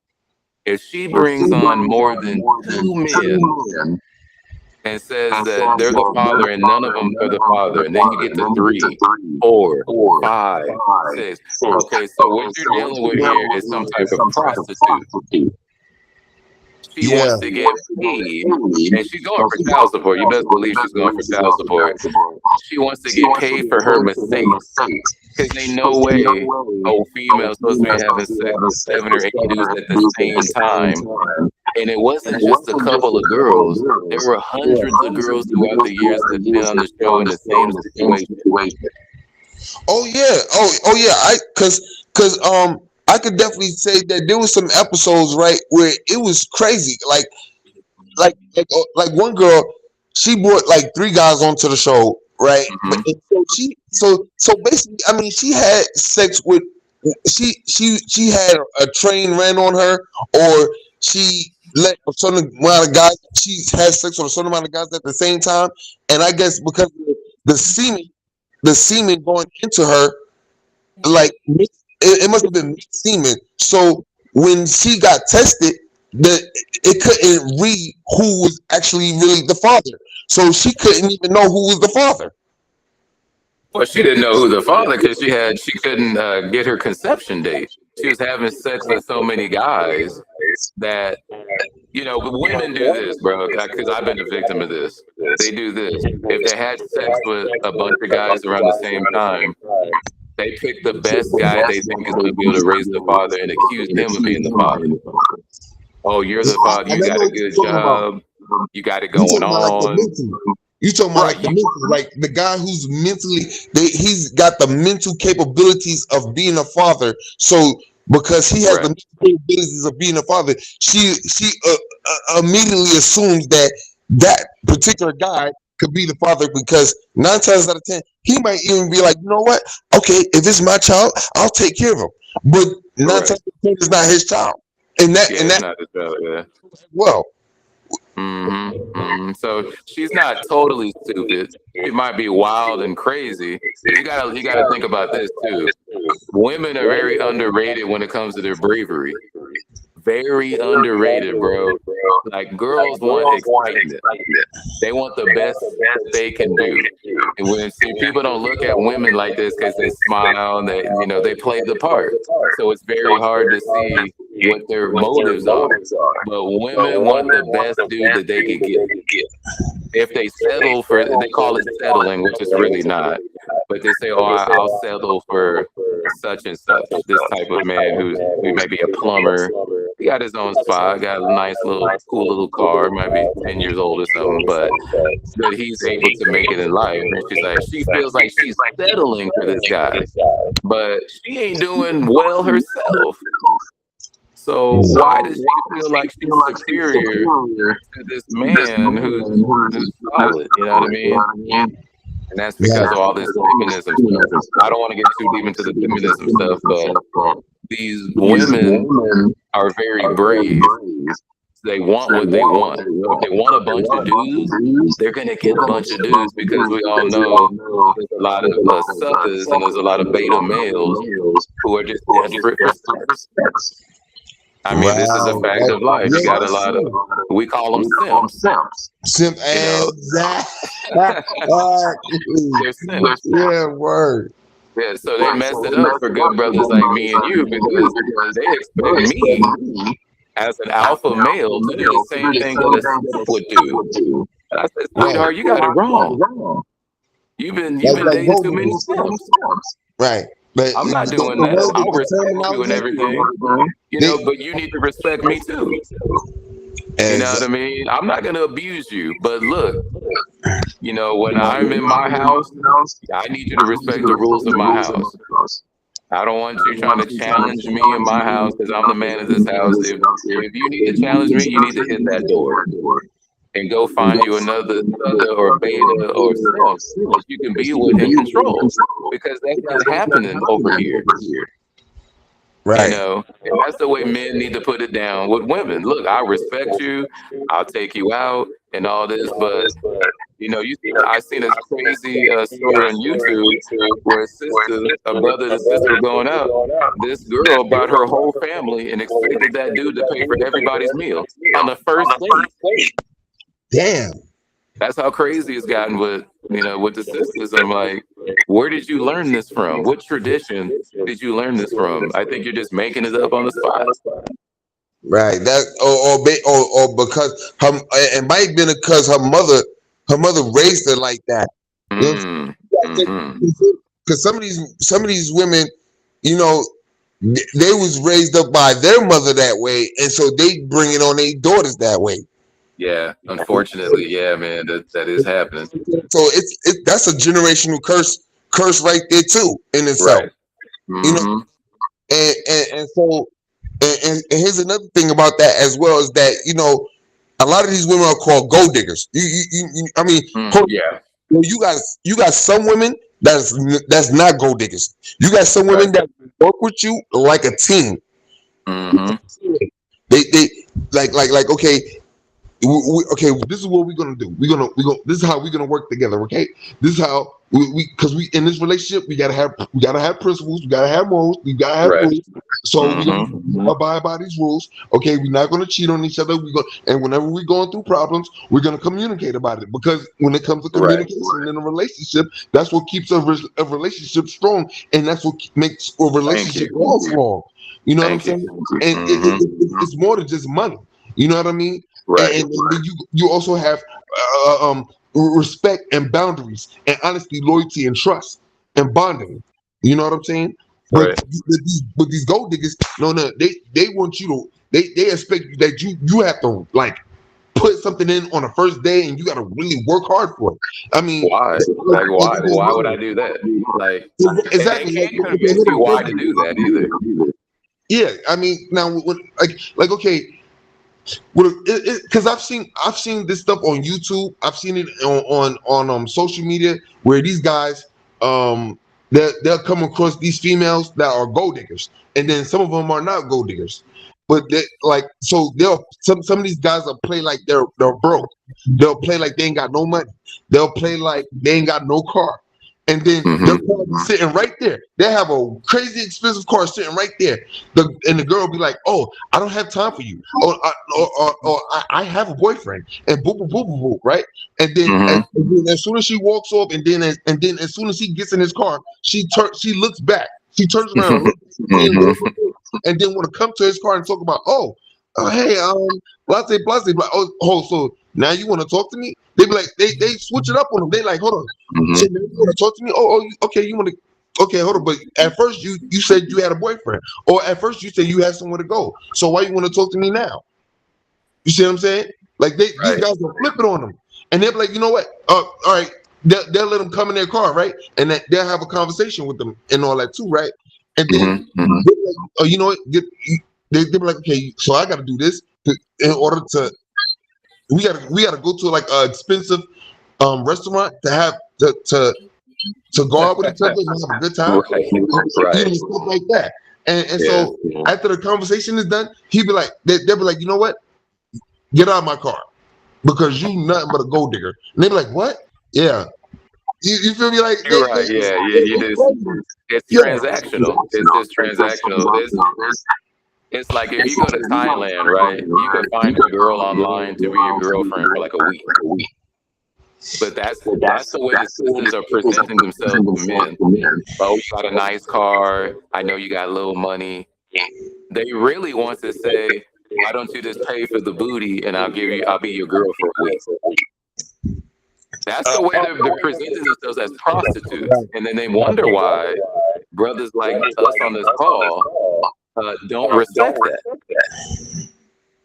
S2: if she brings on more than 2 men and says that they're the father and none of them are the father. And then you get to 3, 4, 5, 6. Okay, so what you're dealing with here is some type of prostitute. She
S1: Yeah.
S2: wants to get paid, and she's going for child support. You best believe she's going for child support. She wants to get paid for her mistakes, because ain't no way a female's supposed to be having sex with 7 or 8 dudes at the same time. And it wasn't just a couple of girls. There were hundreds of girls throughout the years that have been on the show in the same situation.
S1: Oh yeah. Oh yeah. Cause I could definitely say that there was some episodes, right, where it was crazy. Like one girl, she brought like 3 guys onto the show, right? But
S2: Mm-hmm.
S1: so basically, I mean, she had sex with she had a train ran on her, or she let a certain amount of guys. She had sex with a certain amount of guys at the same time, and I guess because of the semen, the semen going into her, like, it must have been mixed semen. So when she got tested, the it couldn't read who was actually really the father. So she couldn't even know who was the father.
S2: Well, she didn't know who the father, because she couldn't get her conception date. she was having sex with so many guys that, you know, women do this, bro, because I've been a victim of this. They do this. If they had sex with a bunch of guys around the same time, they pick the best guy they think is going to be able to raise the father and accuse him of being the father. Oh, you're the father. You got a good job. You got it
S1: You
S2: going
S1: talking about like the
S2: on.
S1: mental. You talking about
S2: Right.
S1: like the mental, like the guy who's mentally, he's got the mental capabilities of being a father. So because he has the
S2: Correct.
S1: mental capabilities of being a father, she immediately assumes that that particular guy could be the father, because 9 times out of 10 he might even be like, you know what? Okay, if it's my child, I'll take care of him. But 9 times
S2: Correct.
S1: out of 10 it's not his child, and that
S2: Yeah, it's not the child. Yeah.
S1: well.
S2: So she's not totally stupid. She might be wild and crazy. Because you gotta think about this too. Women are very underrated when it comes to their bravery. Very underrated, bro. Like, girls want excitement. They want the best that they can do. And when see, people don't look at women like this because they smile and they, you know, they play the part. So it's very hard to see what their motives are. But women want the best dude that they could get. If they settle for, they call it settling, which is really not. But they say, "Oh, I'll settle for such and such." This type of man who may be a plumber. He got his own spot, got a nice little, cool little car, might be 10 years old or something, but he's able to make it in life. And she's like, she feels like she's settling for this guy, but she ain't doing well herself. So why does she feel like she's superior to this man who's solid? You know what I mean? And that's because of all this feminism stuff. I don't want to get too deep into the feminism stuff, but these women are very brave. They want what they want. If they want a bunch of dudes, they're going to get a bunch of dudes, because we all know there's a lot of suckers and there's a lot of beta males who are just desperate for sex. I mean, this is a fact of life. You got a lot of, we call them simps.
S1: Simp,
S2: You know, they're simps.
S1: yeah, word.
S2: Yeah, so they messed it up for good brothers like me and you, because they expect me as an alpha male to do the same thing that a simp would do. And I said, sweetheart, you got it wrong. You've been dating too many simps.
S1: Right. But
S2: I'm not doing that. I'll respect you and everything, you know, but you need to respect me too. You know what I mean? I'm not going to abuse you, but look, you know, when I'm in my house, I need you to respect the rules of my house. I don't want you trying to challenge me in my house because I'm the man of this house. If you need to challenge me, you need to hit that door and go find you another or beta or self that you can be with and control, because that's not happening over here.
S1: right.
S2: You know, and that's the way men need to put it down with women. Look, I respect you, I'll take you out and all this, but you know, I seen this crazy story on YouTube where a brother and sister were going out. This girl brought her whole family and expected that dude to pay for everybody's meal on the first date.
S1: Damn.
S2: That's how crazy it's gotten with, you know, with the sisters. I'm like, where did you learn this from? What tradition did you learn this from? I think you're just making it up on the spot.
S1: Right. That or because her, it might have been because her mother raised her like that. You know what I'm saying? Because some of these women, you know, they was raised up by their mother that way, and so they bring it on their daughters that way.
S2: Yeah, unfortunately, yeah, man, that is happening.
S1: So that's a generational curse right there too in itself.
S2: Right.
S1: You know, and so and here's another thing about that as well, is that, you know, a lot of these women are called gold diggers. I mean,
S2: yeah.
S1: you got some women that's not gold diggers. You got some women that work with you like a team. They like okay. okay, this is what we're gonna do. This is how we're gonna work together. Okay, this is how because we in this relationship we gotta have principles, we gotta have morals, we gotta have
S2: Right.
S1: rules. So we gonna abide by these rules. Okay, we're not gonna cheat on each other. And whenever we're going through problems, we're gonna communicate about it, because when it comes to
S2: Right.
S1: communication in a relationship, that's what keeps a relationship strong, and that's what makes a
S2: Thank
S1: relationship
S2: you.
S1: last long. You know what I'm
S2: Thank you.
S1: saying? And it's more than just money. You know what I mean?
S2: Right.
S1: And then you also have respect and boundaries and honesty, loyalty and trust and bonding. You know what I'm saying? But
S2: Right.
S1: with these gold diggers, no, they want you to they expect that you have to like put something in on the first day, and you got to really work hard for it. I mean,
S2: Why? Like, why would I do that? Like, and they
S1: exactly.
S2: can't convince you why to do that either.
S1: Yeah, I mean, now when, like okay, because I've seen this stuff on YouTube. I've seen it on social media where these guys they'll come across these females that are gold diggers, and then some of them are not gold diggers. But they like so they'll some of these guys will play like they're broke. They'll play like they ain't got no money. They'll play like they ain't got no car. And then their car be sitting right there. They have a crazy expensive car sitting right there. And the girl will be like, "Oh, I don't have time for you. I have a boyfriend." And boop boop boop boop boop, right? And then, and then as soon as she walks off, and then as soon as he gets in his car, she looks back. She turns around, and then want to come to his car and talk about, hey, blase blase. Oh, so now you want to talk to me? They be like, they switch it up on them. They like, hold on. So now you want to talk to me? Okay, you want to? Okay, hold on. But at first you said you had a boyfriend, or at first you said you had somewhere to go. So why you want to talk to me now? You see what I'm saying? Like these guys will flip it on them, and they'll be like, you know what? All right. They'll let them come in their car, right? And they'll have a conversation with them and all that too, right? And then, they'll be like, oh, you know what? They'll be like, okay, so I got to do this in order to. We gotta go to like an expensive restaurant to have to go out with each other and have a good time,
S2: Right.
S1: and stuff like that. And so after the conversation is done, he'll be like, they'll be like, you know what? Get out of my car, because you nothing but a gold digger. And they be like, what? Yeah. You feel me? Like
S2: You're right. Yeah. You just, it's transactional. It's just transactional. It's like if you go to Thailand, right? You can find a girl online to be your girlfriend for like a week. But that's the way the citizens are presenting themselves to men. Oh, you got a nice car. I know you got a little money. They really want to say, why don't you just pay for the booty and I'll be your girl for a week. That's the way they're presenting themselves as prostitutes. And then they wonder why brothers like us on this call don't respect that.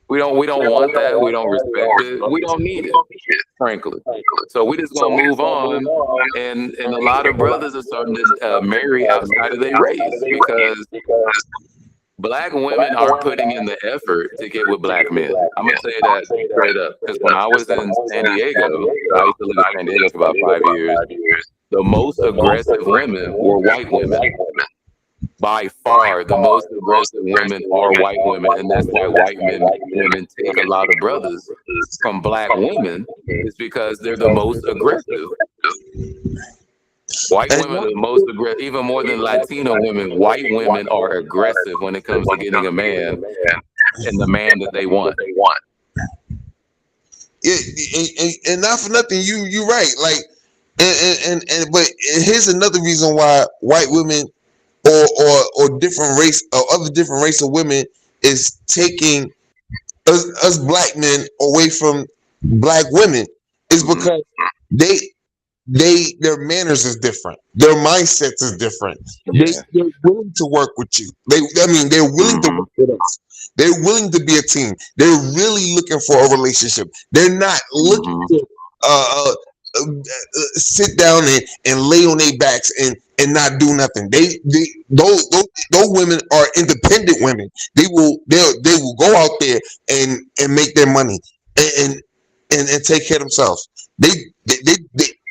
S2: We don't want that. We don't respect it. We don't need it, frankly. So we just gonna move on. And a lot of brothers are starting to marry outside of their race, because Black women are putting in the effort to get with Black men. I'm gonna say that straight up, because when I was in San Diego, I used to live in San Diego for about 5 years. The most aggressive women were white women. By far, the most aggressive women are white women, and that's why white women take a lot of brothers from Black women. Is because they're the most aggressive. White women are the most aggressive, even more than Latino women. White women are aggressive when it comes to getting a man and the man that they want.
S1: Yeah, and not for nothing, you right. Like, and but here's another reason why white women or different race or other different race of women is taking us Black men away from Black women is because their manners is different, their mindsets is different. They're willing to work with you. They're willing to work with us. They're willing to be a team. They're really looking for a relationship. They're not looking to sit down and lay on their backs and not do nothing. Those women are independent women. They will go out there and make their money and take care of themselves. They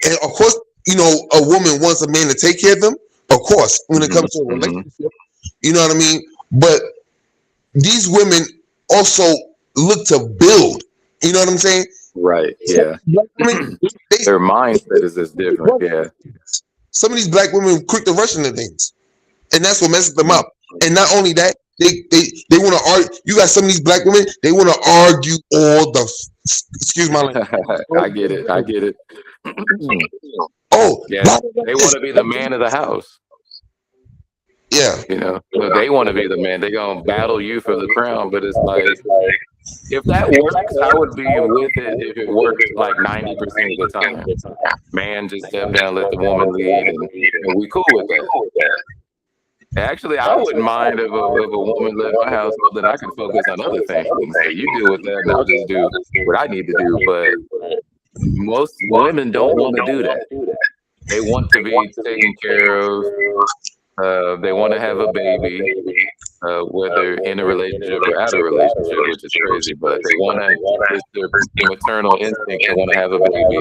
S1: and of course, a woman wants a man to take care of them. Of course, when it comes to a relationship, you know what I mean. But these women also look to build. You know what I'm saying?
S2: Right. Yeah.
S1: Black women,
S2: Their mindset is just different. Yeah.
S1: some of these black women quick to rush into things, and that's what messes them
S2: Mhm.
S1: up. And not only that, they want to argue. You got some of these black women, they want to argue all the excuse my language.
S2: I get it. I get it.
S1: Oh,
S2: Yeah.
S1: blah, blah, blah,
S2: They want
S1: this.
S2: to be the man of the house.
S1: Yeah,
S2: You know, so they want to be the man. They're going to battle you for the crown. But it's like, if that works, I would be with it if it worked like 90% of the time. Man, just step down, let the woman lead, and we cool with that. Actually, I wouldn't mind if a woman led my household, then I can focus on other things. Say, you deal with that, and I'll just do what I need to do. But most women don't want to do that. They want to be taken care of. They want to have a baby, whether in a relationship or out of a relationship, which is crazy. But they want to, it's their maternal instinct to want to have a baby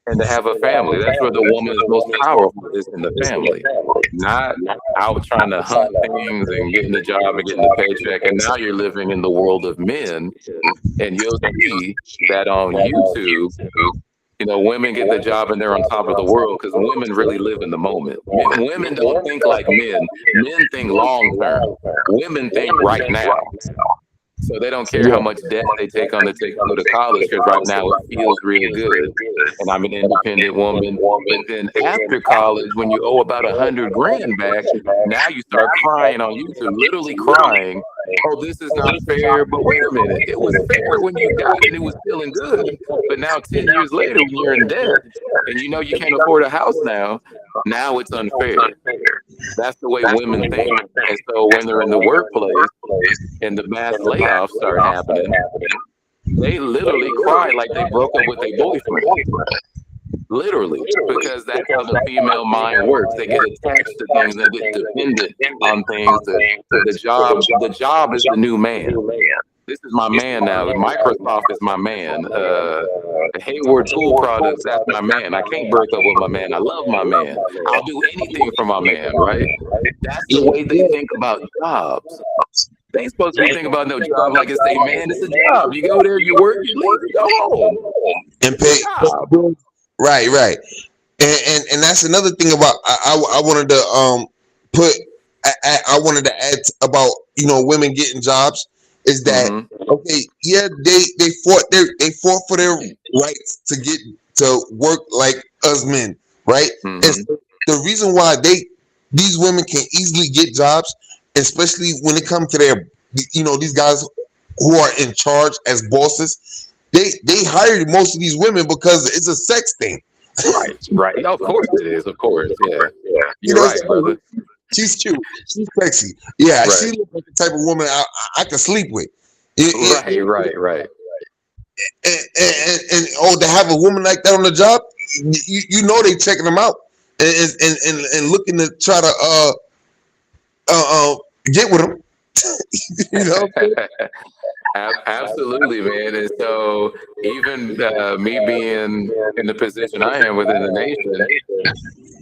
S2: and to have a family. That's where the woman is most powerful, is in the family, not out trying to hunt things and getting the job and getting the paycheck. And now you're living in the world of men, and you'll see that on YouTube. You know, women get the job and they're on top of the world because women really live in the moment. Women don't think like men. Men think long term. Women think right now. So they don't care how much debt they take on to go to college because right now it feels real good. And I'm an independent woman. But then after college, when you owe about $100,000 back, now you start crying on YouTube, literally crying. Oh, this is not fair. But wait a minute, it was fair when you got it and it was feeling good. But now 10 years later, when you're in debt and you know you can't afford a house now it's unfair. That's the way women think. And so when they're in the workplace and the mass layoffs start happening, they literally cry like they broke up with their boyfriend. Literally, because that's how the female mind works. They get attached to things and get dependent on things. The job is the new man. This is my man now. Microsoft is my man. Hayward Tool Products, that's my man. I can't break up with my man. I love my man. I'll do anything for my man, right? That's the way they think about jobs. They ain't supposed to be thinking about no job like it's a man. It's a job. You go there, you work, you leave, you go home.
S1: and pay.
S2: Job.
S1: Right. And that's another thing about I wanted to put I wanted to add about women getting jobs is that okay, yeah, they fought for their rights to get to work like us men, right? And so the reason why these women can easily get jobs, especially when it comes to their these guys who are in charge as bosses, they hired most of these women because it's a sex thing.
S2: Right. Of course it is. Of course. Yeah.
S1: You
S2: You're
S1: know,
S2: right, brother.
S1: she's cute, she's sexy. Yeah,
S2: Right.
S1: she looks like the type of woman I could sleep with.
S2: Right.
S1: And to have a woman like that on the job, they checking them out and looking to try to get with them. you know.
S2: Absolutely, man. And so even me being in the position I am within the nation,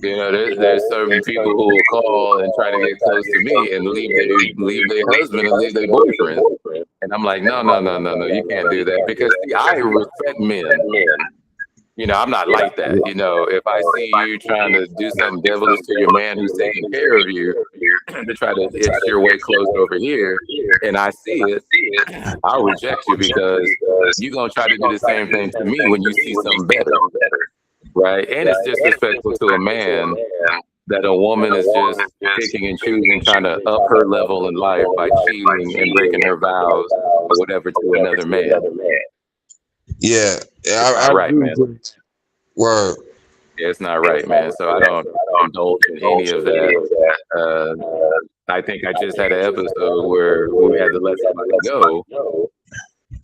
S2: there's certain people who will call and try to get close to me and leave their husband and leave their boyfriend. And I'm like, no, you can't do that because see, I respect men. I'm not like that. If I see you trying to do something devilish to your man who's taking care of you to try to itch your way close over here, and I see it, I'll reject you because you're going to try to do the same thing to me when you see something better. Right? And it's disrespectful to a man that a woman is just picking and choosing, trying to up her level in life by cheating and breaking her vows or whatever to another man.
S1: Yeah,
S2: I right, man.
S1: Word.
S2: Yeah, it's not right, man. So I don't indulge in any of that. I think I just had an episode where we had to let somebody go.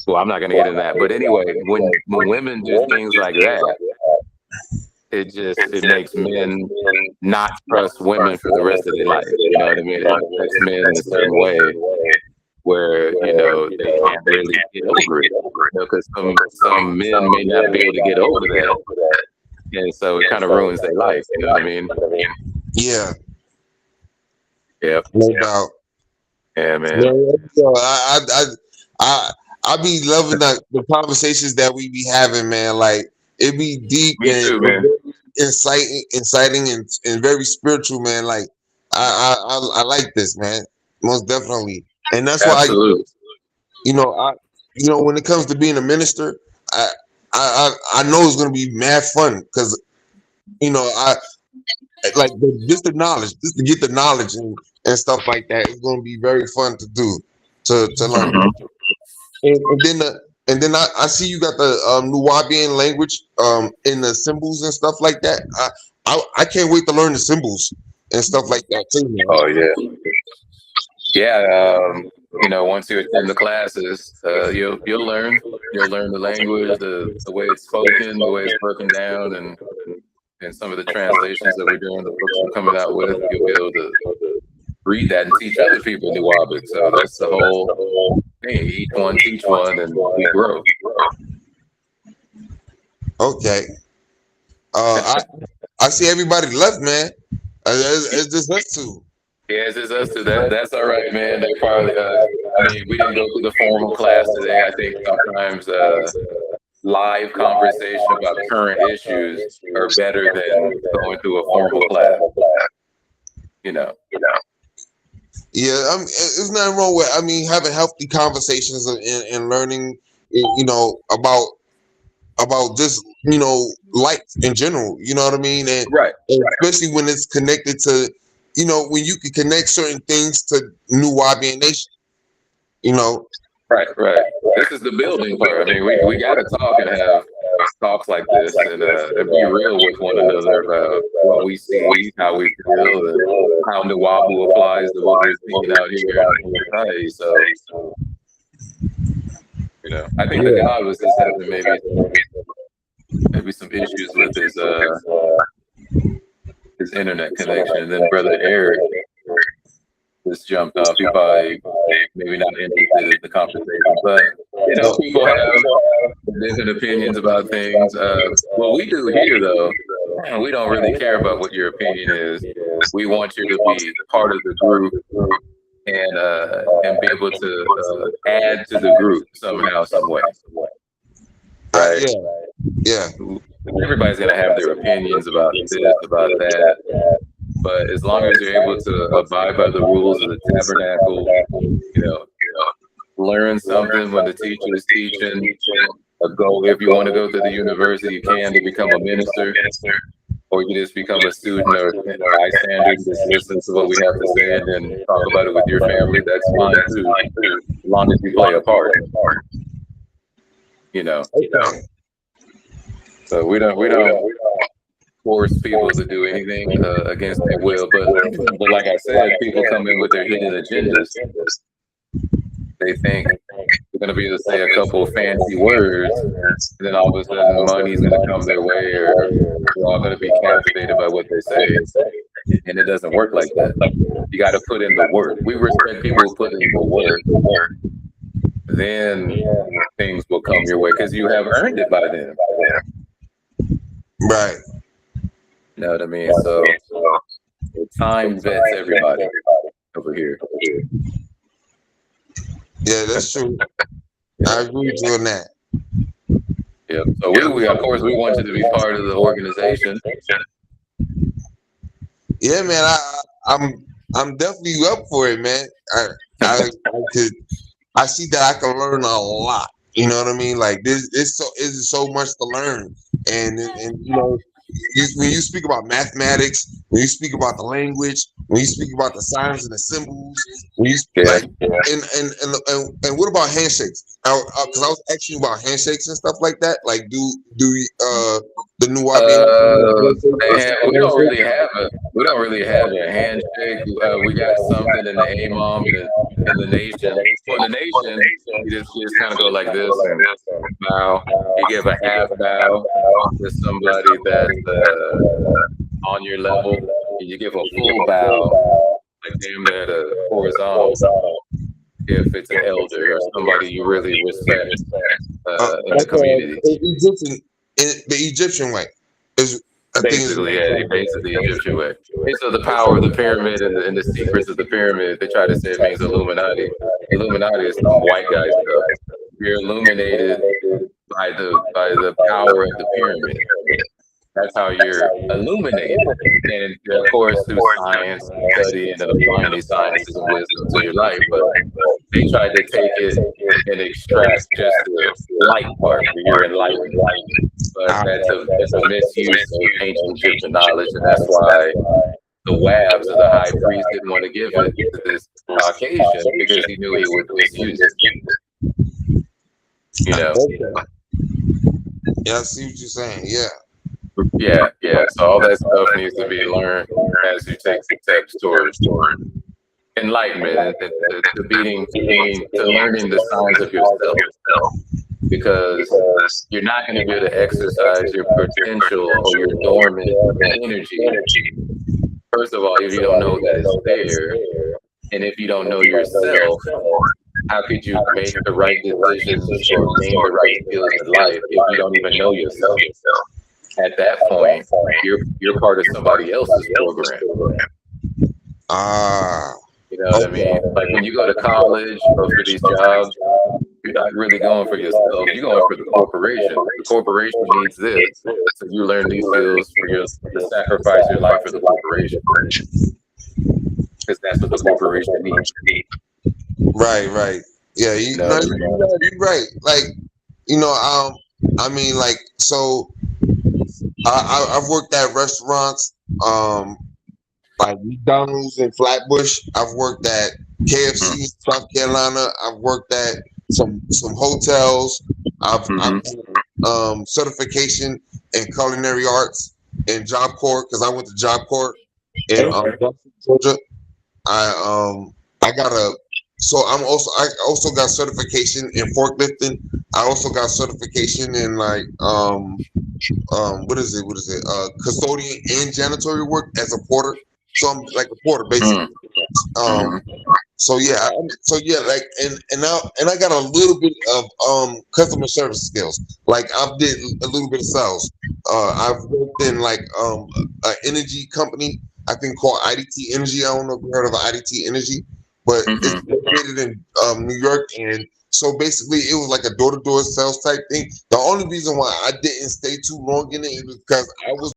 S2: Well, I'm not going to get into that. But anyway, when women do things like that, it makes men not trust women for the rest of their life. You know what I mean? It affects men in a certain way where they can't really get over it, because some men may not be able to get over that, and so it kind of ruins their life. You know what I mean?
S1: Yeah.
S2: Yep.
S1: No doubt.
S2: Yeah, man.
S1: So I I be loving the conversations that we be having, man. Like it be deep
S2: Me
S1: and
S2: too, man.
S1: inciting and very spiritual, man. Like I like this, man. Most definitely, and that's why
S2: Absolutely.
S1: I when it comes to being a minister, I I know it's gonna be mad fun because I like just the knowledge, just to get the knowledge and stuff like that. It's gonna be very fun to do to learn.
S2: Mhm.
S1: And then I see you got the Nuwabian language in the symbols and stuff like that. I can't wait to learn the symbols and stuff like that too, man.
S2: Oh yeah, yeah. Once you attend the classes, you'll learn the language, the way it's spoken, the way it's broken down, and some of the translations that we're doing, the books we're coming out with. You'll be able to read that and teach other people Nuwabic. So that's the whole thing. Each one teach one, and we grow.
S1: Okay. I see everybody left, man. It's just us two.
S2: Yeah, it's just us two. That's all right, man. They probably. I mean, we didn't go through the formal class today. I think sometimes live conversation about current issues are better than going through a formal class. You know.
S1: Yeah, there's nothing wrong with having healthy conversations and learning, about just life in general. You know what I mean?
S2: Right.
S1: And especially when it's connected to, when you can connect certain things to New Wabian Nation.
S2: Right. This is the building part. I mean, we got to talk and have talks like this and be real with one another about what we see, how we feel, and how Nuwabu applies to what we're seeing out here in society. So, I think the God was just having maybe some issues with his internet connection. And then Brother Eric just jumped off. He probably maybe not interested in the conversation, but people have different opinions about things. What we do here, though, we don't really care about what your opinion is. We want you to be part of the group and be able to add to the group somehow, some way. Right?
S1: Yeah.
S2: Everybody's gonna have their opinions about this, about that. But as long as you're able to abide by the rules of the tabernacle, learn something when the teacher is teaching, go if you want to go to the university, you can to become a minister, or you just become a student or bystander, just listen to what we have to say and then talk about it with your family. That's fine too, as long as you play a part. So we don't force people to do anything against their will, but like I said, people come in with their hidden agendas. They think they're going to be able to say a couple of fancy words, and then all of a sudden money's going to come their way, or they're all going to be captivated by what they say. And it doesn't work like that. You got to put in the work. We respect people who put in the work. Then things will come your way because you have earned it by then.
S1: Right.
S2: You know what I mean? So time vets everybody over here.
S1: Yeah, that's true. I agree with you on that.
S2: Yeah. So we of course we want you to be part of the organization.
S1: Yeah, man. I'm definitely up for it, man. I see that I can learn a lot. You know what I mean? Like this is so much to learn, and when you speak about mathematics, when you speak about the language, when you speak about the signs and the symbols, when you and what about handshakes? Because I was asking you about handshakes and stuff like that. Like, do the New
S2: we don't really have a handshake. We got something in the AMOM in the nation. For the nation, you just kind of go like this and bow. You give a half bow to somebody that's on your level. And you give a full bow, like damn at a horizontal, if it's an elder or somebody you really respect in the community.
S1: The Egyptian way is
S2: basically the Egyptian way. And so the power of the pyramid and the secrets of the pyramid, they try to say it means Illuminati. Illuminati is some white guy stuff. you're illuminated by the power of the pyramid. That's how you're illuminated. And of course, through science and studying and applying these sciences and wisdom to your life. But they tried to take it and extract just the light part where you're enlightened. But that's a misuse of ancient Egyptian knowledge. And that's why the Wabs of the high priest didn't want to give it to this Caucasian because he knew he would misuse it. You know?
S1: Yeah, I see what you're saying. Yeah.
S2: Yeah. So all that stuff needs to be learned as you take the steps towards enlightenment and to learning the signs of yourself. Because you're not going to be able to exercise your potential or your dormant energy. First of all, if you don't know that it's there, and if you don't know yourself, how could you make the right decisions or gain the right skills in life if you don't even know yourself? At that point, you're part of somebody else's program. You know what I mean? Like when you go to college or for these jobs, you're not really going for yourself. You're going for the corporation. The corporation needs this, so you learn these skills to sacrifice your life for the corporation, because that's what the corporation needs.
S1: Right. Yeah, you're right. Like, I mean, like, so I've worked at restaurants, like McDonald's in Flatbush. I've worked at KFC, South Carolina. I've worked at some hotels. I've certification in culinary arts and Job Corps, because I went to Job Corps in Georgia. I got I also got certification in forklifting. I also got certification in like what is it? Custodian and janitorial work as a porter. So I'm like a porter basically. So yeah, like and I got a little bit of customer service skills. Like I did a little bit of sales. I've worked in like an energy company, I think called IDT Energy. I don't know if you heard of IDT Energy, but it's located in New York. And so basically it was like a door-to-door sales type thing. The only reason why I didn't stay too long in it is because I was